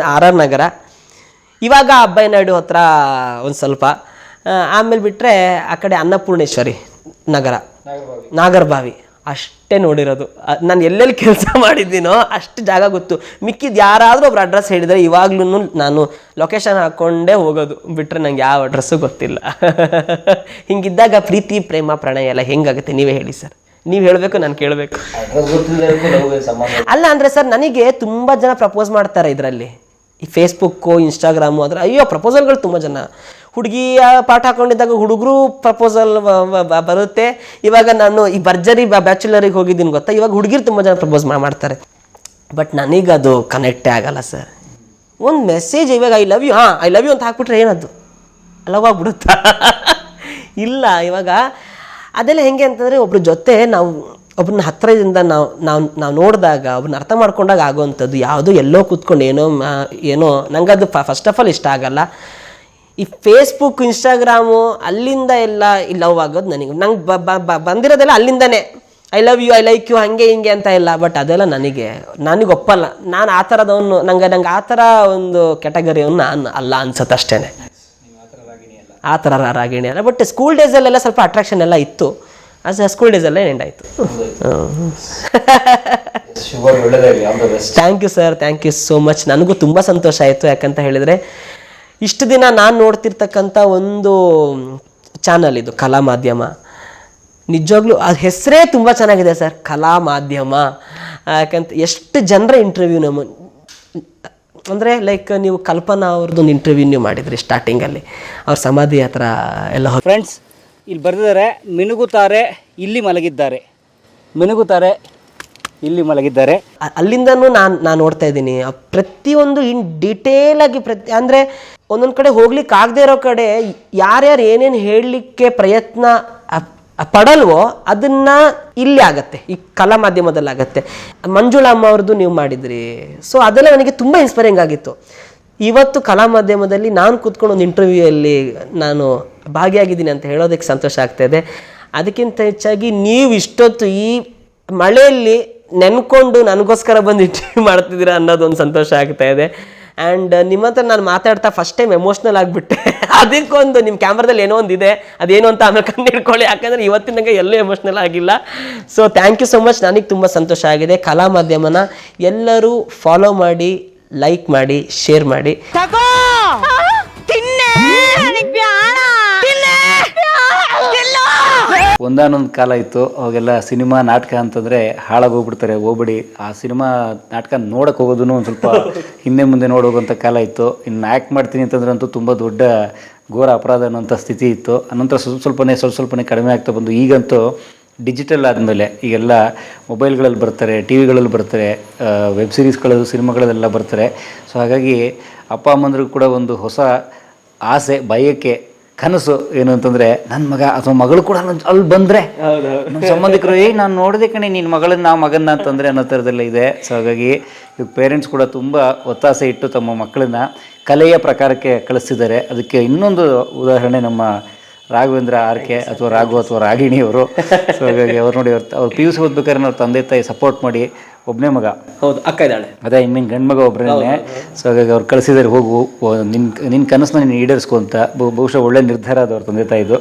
ಆರ್ ನಗರ. ಇವಾಗ ಅಬ್ಬಾಯಿ ನಾಯ್ಡು ಹತ್ರ ಒಂದು ಸ್ವಲ್ಪ, ಆಮೇಲೆ ಬಿಟ್ಟರೆ ಆ ಕಡೆ ಅನ್ನಪೂರ್ಣೇಶ್ವರಿ ನಗರ, ನಾಗರಬಾವಿ ಅಷ್ಟೇ ನೋಡಿರೋದು. ನಾನು ಎಲ್ಲೆಲ್ಲಿ ಕೆಲಸ ಮಾಡಿದ್ದೀನೋ ಅಷ್ಟು ಜಾಗ ಗೊತ್ತು. ಮಿಕ್ಕಿದ್ದು ಯಾರಾದರೂ ಒಬ್ರು ಅಡ್ರೆಸ್ ಹೇಳಿದರೆ ಇವಾಗ್ಲೂ ನಾನು ಲೊಕೇಶನ್ ಹಾಕ್ಕೊಂಡೇ ಹೋಗೋದು, ಬಿಟ್ಟರೆ ನಂಗೆ ಯಾವ ಅಡ್ರೆಸ್ಸು ಗೊತ್ತಿಲ್ಲ. ಹಿಂಗಿದ್ದಾಗ ಪ್ರೀತಿ ಪ್ರೇಮ ಪ್ರಣಯ ಎಲ್ಲ ಹೆಂಗಾಗುತ್ತೆ ನೀವೇ ಹೇಳಿ ಸರ್. ನೀವು ಹೇಳಬೇಕು, ನಾನು ಕೇಳಬೇಕು. ಅಲ್ಲ ಅಂದರೆ ಸರ್, ನನಗೆ ತುಂಬ ಜನ ಪ್ರಪೋಸ್ ಮಾಡ್ತಾರೆ ಇದರಲ್ಲಿ, ಈ ಫೇಸ್ಬುಕ್ಕು ಇನ್ಸ್ಟಾಗ್ರಾಮು ಅದರ. ಅಯ್ಯೋ, ಪ್ರಪೋಸಲ್ಗಳು ತುಂಬ ಜನ. ಹುಡುಗಿಯ ಪಾಠ ಹಾಕೊಂಡಿದ್ದಾಗ ಹುಡುಗರು ಪ್ರಪೋಸಲ್ ಬರುತ್ತೆ. ಇವಾಗ ನಾನು ಈ ಭರ್ಜರಿ ಬ್ಯಾಚುಲರಿಗೆ ಹೋಗಿದ್ದೀನಿ ಗೊತ್ತಾ, ಇವಾಗ ಹುಡುಗಿರು ತುಂಬ ಜನ ಪ್ರಪೋಸ್ ಮಾಡ್ತಾರೆ. ಬಟ್ ನನಗದು ಕನೆಕ್ಟೇ ಆಗಲ್ಲ ಸರ್. ಒಂದು ಮೆಸೇಜ್ ಇವಾಗ ಐ ಲವ್ ಯು ಅಂತ ಹಾಕ್ಬಿಟ್ರೆ ಏನದು ಲವ್ ಆಗ್ಬಿಡುತ್ತಾ? ಇಲ್ಲ. ಇವಾಗ ಅದೆಲ್ಲ ಹೆಂಗೆ ಅಂತಂದರೆ, ಒಬ್ರ ಜೊತೆ ನಾವು ಒಬ್ಬರನ್ನ ಹತ್ತಿರದಿಂದ ನಾವು ನೋಡಿದಾಗ, ಒಬ್ಬರನ್ನ ಅರ್ಥ ಮಾಡ್ಕೊಂಡಾಗ ಆಗೋವಂಥದ್ದು. ಯಾವುದೋ ಎಲ್ಲೋ ಕೂತ್ಕೊಂಡು ಏನೋ ನಂಗದು ಫಸ್ಟ್ ಆಫ್ ಆಲ್ ಇಷ್ಟ ಆಗಲ್ಲ. ಈ ಫೇಸ್ಬುಕ್ ಇನ್ಸ್ಟಾಗ್ರಾಮು ಅಲ್ಲಿಂದ ಎಲ್ಲ ಈ ಲವ್ ಆಗೋದು ನಂಗೆ ಬಂದಿರೋದೆಲ್ಲ ಅಲ್ಲಿಂದನೇ. I love you, I like you, ಹಾಗೆ ಹಿಂಗೆ ಅಂತ ಇಲ್ಲ. ಬಟ್ ಅದೆಲ್ಲ ನನಗೆ ಒಪ್ಪಲ್ಲ. ನಾನು ಆ ಥರದವನು, ನಂಗೆ ಆ ಥರ ಒಂದು ಕ್ಯಾಟಗರಿಯವನು ನಾನು ಅಲ್ಲ ಅನ್ಸುತ್ತೆ ಅಷ್ಟೇ. ಆ ಥರ ರಾಗಿಣಿ ಅಲ್ಲ. ಬಟ್ ಸ್ಕೂಲ್ ಡೇಸಲ್ಲೆಲ್ಲ ಸ್ವಲ್ಪ ಅಟ್ರಾಕ್ಷನ್ ಎಲ್ಲ ಇತ್ತು. ಸ್ಕೂಲ್ ಡೇಸಲ್ಲೇ ಎಂಡ್ ಆಯಿತು. Thank you sir, thank you so much. ನನಗೂ ತುಂಬ ಸಂತೋಷ ಆಯಿತು. ಯಾಕಂತ ಹೇಳಿದರೆ, ಇಷ್ಟು ದಿನ ನಾನು ನೋಡ್ತಿರ್ತಕ್ಕಂಥ ಒಂದು ಚಾನಲ್ ಇದು ಕಲಾ ಮಾಧ್ಯಮ. ನಿಜವಾಗ್ಲೂ ಆ ಹೆಸರೇ ತುಂಬ ಚೆನ್ನಾಗಿದೆ ಸರ್, ಕಲಾ ಮಾಧ್ಯಮ. ಯಾಕಂತ ಎಷ್ಟು ಜನರ ಇಂಟರ್ವ್ಯೂ ನಮ್ಮ ಅಂದರೆ ಲೈಕ್ ನೀವು ಕಲ್ಪನಾ ಅವ್ರದ್ದೊಂದು ಇಂಟರ್ವ್ಯೂ ನೀವು ಮಾಡಿದ್ರಿ ಸ್ಟಾರ್ಟಿಂಗಲ್ಲಿ, ಅವ್ರ ಸಮಾಧಿ ಹತ್ರ ಎಲ್ಲ. ಫ್ರೆಂಡ್ಸ್, ಇಲ್ಲಿ ಬರೆದಿದ್ದಾರೆ, ಮಿನುಗುತ್ತಾರೆ ಇಲ್ಲಿ ಮಲಗಿದ್ದಾರೆ, ಮಿನುಗುತ್ತಾರೆ ಇಲ್ಲಿ ಮಲಗಿದ್ದಾರೆ. ಅಲ್ಲಿಂದನೂ ನಾನು ನೋಡ್ತಾ ಇದ್ದೀನಿ ಪ್ರತಿಯೊಂದು ಇನ್ ಡೀಟೇಲಾಗಿ. ಅಂದರೆ ಒಂದೊಂದು ಕಡೆ ಹೋಗ್ಲಿಕ್ಕೆ ಆಗದೆ ಇರೋ ಕಡೆ ಯಾರ್ಯಾರು ಏನೇನು ಹೇಳಲಿಕ್ಕೆ ಪ್ರಯತ್ನ ಪಡಲ್ವೋ ಅದನ್ನ ಇಲ್ಲಿ ಆಗತ್ತೆ, ಈ ಕಲಾ ಮಾಧ್ಯಮದಲ್ಲಿ ಆಗತ್ತೆ. ಮಂಜುಳಾ ಅಮ್ಮ ಅವ್ರದ್ದು ನೀವು ಮಾಡಿದ್ರಿ. ಸೊ ಅದೆಲ್ಲ ನನಗೆ ತುಂಬ ಇನ್ಸ್ಪೈರಿಂಗ್ ಆಗಿತ್ತು. ಇವತ್ತು ಕಲಾ ಮಾಧ್ಯಮದಲ್ಲಿ ನಾನು ಕೂತ್ಕೊಂಡು ಒಂದು ಇಂಟರ್ವ್ಯೂಯಲ್ಲಿ ನಾನು ಭಾಗಿಯಾಗಿದ್ದೀನಿ ಅಂತ ಹೇಳೋದಕ್ಕೆ ಸಂತೋಷ ಆಗ್ತಾ ಇದೆ. ಅದಕ್ಕಿಂತ ಹೆಚ್ಚಾಗಿ ನೀವು ಇಷ್ಟೊತ್ತು ಈ ಮಳೆಯಲ್ಲಿ ನೆನ್ಕೊಂಡು ನನಗೋಸ್ಕರ ಬಂದು ಇಂಟರ್ವ್ಯೂ ಮಾಡ್ತಿದ್ದೀರಾ ಅನ್ನೋದೊಂದು ಸಂತೋಷ ಆಗ್ತಾ ಇದೆ. ಆ್ಯಂಡ್ ನಿಮ್ಮ ಹತ್ರ ನಾನು ಮಾತಾಡ್ತಾ ಫಸ್ಟ್ ಟೈಮ್ ಎಮೋಷ್ನಲ್ ಆಗಿಬಿಟ್ಟೆ. ಅದಕ್ಕೊಂದು ನಿಮ್ಮ ಕ್ಯಾಮ್ರಾದಲ್ಲಿ ಏನೋ ಒಂದು ಇದೆ, ಅದೇನು ಅಂತ ಆಮೇಲೆ ಕಂಡು ಹಿಡ್ಕೊಳ್ಳಿ. ಯಾಕಂದರೆ ಇವತ್ತಿನಂಗೆ ಎಲ್ಲೂ ಎಮೋಷ್ನಲ್ ಆಗಿಲ್ಲ. So thank you so much. ನನಗೆ ತುಂಬ ಸಂತೋಷ ಆಗಿದೆ. ಕಲಾ ಮಾಧ್ಯಮನ ಎಲ್ಲರೂ ಫಾಲೋ ಮಾಡಿ, ಲೈಕ್ ಮಾಡಿ, ಶೇರ್ ಮಾಡಿ. ಒಂದಾನೊಂದು ಕಾಲ ಇತ್ತು, ಅವಾಗೆಲ್ಲ ಸಿನಿಮಾ ನಾಟಕ ಅಂತಂದರೆ ಹಾಳಾಗೋಗ್ಬಿಡ್ತಾರೆ, ಹೋಗ್ಬಿಡಿ. ಆ ಸಿನಿಮಾ ನಾಟಕ ನೋಡೋಕೆ ಹೋಗೋದು ಒಂದು ಸ್ವಲ್ಪ ಹಿಂದೆ ಮುಂದೆ ನೋಡೋಗುವಂಥ ಕಾಲ ಇತ್ತು. ಇನ್ನು ಆ್ಯಕ್ಟ್ ಮಾಡ್ತೀನಿ ಅಂತಂದ್ರೆ ಅಂತೂ ತುಂಬ ದೊಡ್ಡ ಘೋರ ಅಪರಾಧ ಅನ್ನೋಂಥ ಸ್ಥಿತಿ ಇತ್ತು. ಅನಂತರ ಸ್ವಲ್ಪನೇ ಕಡಿಮೆ ಆಗ್ತಾ ಬಂದು ಈಗಂತೂ ಡಿಜಿಟಲ್ ಆದಮೇಲೆ ಈಗೆಲ್ಲ ಮೊಬೈಲ್ಗಳಲ್ಲಿ ಬರ್ತಾರೆ, ಟಿ ವಿಗಳಲ್ಲಿ ಬರ್ತಾರೆ, ವೆಬ್ ಸೀರೀಸ್ಗಳು, ಸಿನಿಮಾಗಳಲ್ಲೆಲ್ಲ ಬರ್ತಾರೆ. ಸೊ ಹಾಗಾಗಿ ಅಪ್ಪ ಅಮ್ಮಂದ್ರಿಗೂ ಕೂಡ ಒಂದು ಹೊಸ ಆಸೆ, ಬಯಕೆ, ಕನಸು ಏನು ಅಂತಂದರೆ ನನ್ನ ಮಗ ಅಥವಾ ಮಗಳು ಕೂಡ ಅಲ್ಲಿ ಬಂದರೆ ನಮ್ಮ ಸಂಬಂಧಿಕರು ನಾನು ನೋಡಿದೆ ಕಣೆ ನಿನ್ನ ಮಗಳನ್ನ, ನಾವು ಮಗನ್ನ ಅಂತಂದರೆ ಅನ್ನೋ ಥರದೆಲ್ಲ ಇದೆ. ಸೊ ಹಾಗಾಗಿ ಇವಾಗ ಪೇರೆಂಟ್ಸ್ ಕೂಡ ತುಂಬ ಒತ್ತಾಸೆ ಇಟ್ಟು ತಮ್ಮ ಮಕ್ಕಳನ್ನ ಕಲೆಯ ಪ್ರಕಾರಕ್ಕೆ ಕಳಿಸ್ತಿದ್ದಾರೆ. ಅದಕ್ಕೆ ಇನ್ನೊಂದು ಉದಾಹರಣೆ ನಮ್ಮ ರಾಘವೇಂದ್ರ ಆರ್ಕೆ ಅಥವಾ ರಾಘು ಅಥವಾ ರಾಗಿಣಿ ಅವರು. ಸೊ ಹಾಗಾಗಿ ಅವ್ರು ನೋಡಿ ಅವ್ರು PUC ಓದ್ಬೇಕಾದ್ರೆ ಅವ್ರ ತಂದೆ ತಾಯಿ ಸಪೋರ್ಟ್ ಮಾಡಿ ಒಬ್ಬನೇ ಮಗ, ಹೌದು, ಅಕ್ಕ ಇದ್ದಾಳೆ, ಅದೇ ಇನ್ನು ಗಂಡು ಮಗ ಒಬ್ಬರನ್ನೇ. ಸೊ ಹಾಗಾಗಿ ಅವ್ರು ಕಳಿಸಿದ್ದಾರೆ, ಹೋಗು ನಿನ್ನ ಕನಸನ್ನ ನೀನು ಈಡೇರಿಸ್ಕೊ ಅಂತ. ಬಹುಶಃ ಒಳ್ಳೆ ನಿರ್ಧಾರ ಅದು ಅವ್ರ ತಂದೆ ತಾಯಿದು.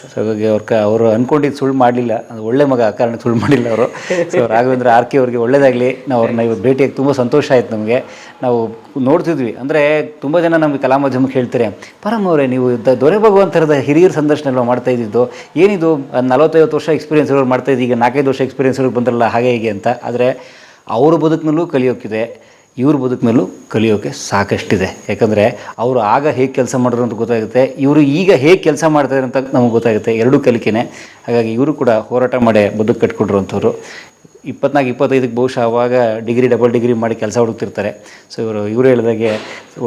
ಸೊ ಹಾಗಾಗಿ ಅವರು ಅನ್ಕೊಂಡಿದ್ದು ಸುಳ್ಳು ಮಾಡಲಿಲ್ಲ, ಅದು ಒಳ್ಳೆ ಮಗ ಆ ಕಾರಣಕ್ಕೆ ಸುಳ್ಳು ಮಾಡಿಲ್ಲ ಅವರು. ಸೊ ರಾಘವೇಂದ್ರ ಆರ್ಕೆ ಅವ್ರಿಗೆ ಒಳ್ಳೇದಾಗಲಿ. ನಾವು ಅವ್ರನ್ನ ಇವತ್ತು ಭೇಟಿಯಾಗಿ ತುಂಬ ಸಂತೋಷ ಆಯ್ತು ನಮಗೆ. ನಾವು ನೋಡ್ತಿದ್ವಿ, ಅಂದರೆ ತುಂಬ ಜನ ನಮಗೆ ಕಲಾ ಮಾಧ್ಯಮಕ್ಕೆ ಹೇಳ್ತಾರೆ, ಪರಮ್ ಅವರೇ ನೀವು ದೊರೆ ಭಗವಂತರದ ಹಿರಿಯರ ಸಂದರ್ಶನ ಎಲ್ಲ ಮಾಡ್ತಾ ಇದ್ದಿದ್ದು ಏನಿದು, 40-50 ವರ್ಷ ಎಕ್ಸ್ಪೀರಿಯನ್ಸ್ ಇರೋರು ಮಾಡ್ತಾ ಇದ್ದೀವಿ, ಈಗ 4-5 ವರ್ಷ ಎಕ್ಸ್ಪೀರಿಯನ್ಸ್ ಇರೋರು ಬಂದ್ರಲ್ಲ ಹಾಗೆ ಹೀಗೆ ಅಂತ. ಆದರೆ ಅವ್ರ ಬದುಕಿನಲ್ಲೂ ಕಲಿಯೋಕ್ಕಿದೆ, ಇವ್ರ ಬದುಕಿನಲ್ಲೂ ಕಲಿಯೋಕ್ಕೆ ಸಾಕಷ್ಟಿದೆ. ಯಾಕಂದರೆ ಅವರು ಆಗ ಹೇಗೆ ಕೆಲಸ ಮಾಡಿದ್ರು ಅಂತ ಗೊತ್ತಾಗುತ್ತೆ, ಇವರು ಈಗ ಹೇಗೆ ಕೆಲಸ ಮಾಡ್ತಾರೆ ಅಂತ ನಮಗೆ ಗೊತ್ತಾಗುತ್ತೆ. ಎರಡೂ ಕಲಿಕೆನೆ. ಹಾಗಾಗಿ ಇವರು ಕೂಡ ಹೋರಾಟ ಮಾಡಿ ಬದುಕು ಕಟ್ಕೊಟ್ರುವಂಥವ್ರು. 24-25 ಬಹುಶಃ ಆವಾಗ ಡಬಲ್ ಡಿಗ್ರಿ ಮಾಡಿ ಕೆಲಸ ಹುಡುಕ್ತಿರ್ತಾರೆ. ಸೊ ಇವರು ಹೇಳಿದಾಗೆ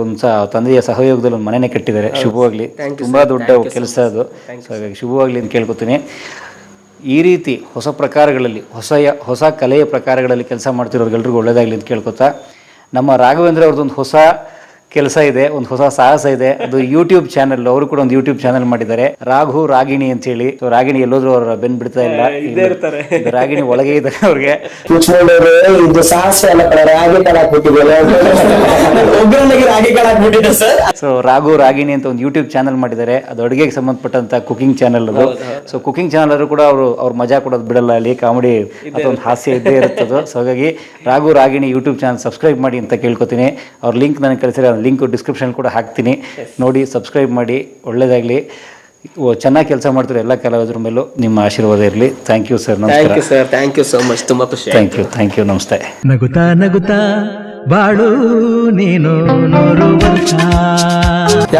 ಒಂದು ತಂದೆಯ ಸಹಯೋಗದಲ್ಲಿ ಒಂದು ಮನೆಯೇ ಕಟ್ಟಿದ್ದಾರೆ. ಶುಭವಾಗಲಿ, ತುಂಬ ದೊಡ್ಡ ಕೆಲಸ ಅದು. ಸೊ ಹಾಗಾಗಿ ಶುಭವಾಗಲಿ ಅಂತ ಕೇಳ್ಕೊತೀನಿ. ಈ ರೀತಿ ಹೊಸ ಪ್ರಕಾರಗಳಲ್ಲಿ ಹೊಸ ಕಲೆಯ ಪ್ರಕಾರಗಳಲ್ಲಿ ಕೆಲಸ ಮಾಡ್ತಿರೋರಿಗೆಲ್ರಿಗೂ ಒಳ್ಳೆಯದಾಗಲಿ ಅಂತ ಕೇಳ್ಕೊತಾ, ನಮ್ಮ ರಾಘವೇಂದ್ರ ಅವ್ರದ್ದೊಂದು ಹೊಸ ಕೆಲಸ ಇದೆ, ಒಂದು ಹೊಸ ಸಾಹಸ ಇದೆ. ಅದು ಯೂಟ್ಯೂಬ್ ಚಾನಲ್. ಅವರು ಕೂಡ ಒಂದು ಯೂಟ್ಯೂಬ್ ಚಾನಲ್ ಮಾಡಿದ್ದಾರೆ, ರಾಘು ರಾಗಿಣಿ ಅಂತ ಹೇಳಿ. ಸೊ ರಾಗಿಣಿ ಎಲ್ಲೋದ್ರೂ ಅವ್ರ ಬೆನ್ ಬಿಡ್ತಾ ಇಲ್ಲ, ರಾಗಿಣಿ ಒಳಗೆ ಇದ್ದಾರೆ ಅವ್ರಿಗೆ. ಸೊ ರಾಘು ರಾಗಿಣಿ ಅಂತ ಒಂದು ಯೂಟ್ಯೂಬ್ ಚಾನಲ್ ಮಾಡಿದ್ದಾರೆ. ಅದು ಅಡುಗೆಗೆ ಸಂಬಂಧಪಟ್ಟಂತ ಕುಕಿಂಗ್ ಚಾನಲ್ ಅದು. ಸೊ ಕುಕಿಂಗ್ ಚಾನಲ್ ಅವರು ಕೂಡ ಅವ್ರ ಮಜಾ ಕೊಡೋದು ಬಿಡಲ್ಲ, ಅಲ್ಲಿ ಕಾಮಿಡಿ ಅಥವಾ ಒಂದು ಹಾಸ್ಯ ಇದ್ದೇ ಇರುತ್ತದು. ಸೊ ಹಾಗಾಗಿ Raghu Ragini YouTube channel subscribe ಮಾಡಿ ಅಂತ ಕೇಳ್ಕೊತೀನಿ. ಅವ್ರ ಲಿಂಕ್ ನನಗೆ ಕಳಿಸಿದ್ರೆ ಲಿಂಕ್ ಡಿಸ್ಕ್ರಿಪ್ಷನ್ ಕೂಡ ಹಾಕ್ತೀನಿ, ನೋಡಿ ಸಬ್ಸ್ಕ್ರೈಬ್ ಮಾಡಿ. ಒಳ್ಳೆಯದಾಗಲಿ. ಚೆನ್ನಾಗಿ ಕೆಲಸ ಮಾಡ್ತಾರೆ ಎಲ್ಲ ಕಲಾವಿದರ ಮೇಲೂ ನಿಮ್ಮ ಆಶೀರ್ವಾದ ಇರಲಿ. Thank you sir. Thank you sir, thank you so much, ತುಂಬ ಖುಷಿ. ಥ್ಯಾಂಕ್ ಯು, ನಮಸ್ತೆ. ನಗುತ್ತಾ ನಗುತ್ತಾ ಬಾಳು ನೀನು 100 ವರ್ಷ.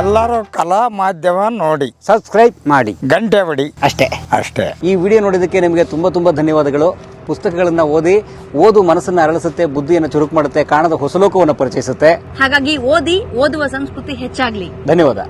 ಎಲ್ಲರೂ ಕಲಾ ಮಾಧ್ಯಮ ನೋಡಿ, ಸಬ್ಸ್ಕ್ರೈಬ್ ಮಾಡಿ, ಗಂಟೆ ಬಡಿ, ಅಷ್ಟೇ. ಈ ವಿಡಿಯೋ ನೋಡಿದ್ದಕ್ಕೆ ನಿಮಗೆ ತುಂಬ ಧನ್ಯವಾದಗಳು. ಪುಸ್ತಕಗಳನ್ನು ಓದು ಮನಸ್ಸನ್ನು ಅರಳಿಸುತ್ತೆ, ಬುದ್ಧಿಯನ್ನು ಚುರುಕು ಮಾಡುತ್ತೆ, ಕಾಣದ ಹೊಸ ಲೋಕವನ್ನು ಪರಿಚಯಿಸುತ್ತೆ. ಹಾಗಾಗಿ ಓದುವ ಸಂಸ್ಕೃತಿ ಹೆಚ್ಚಾಗ್ಲಿ. ಧನ್ಯವಾದ.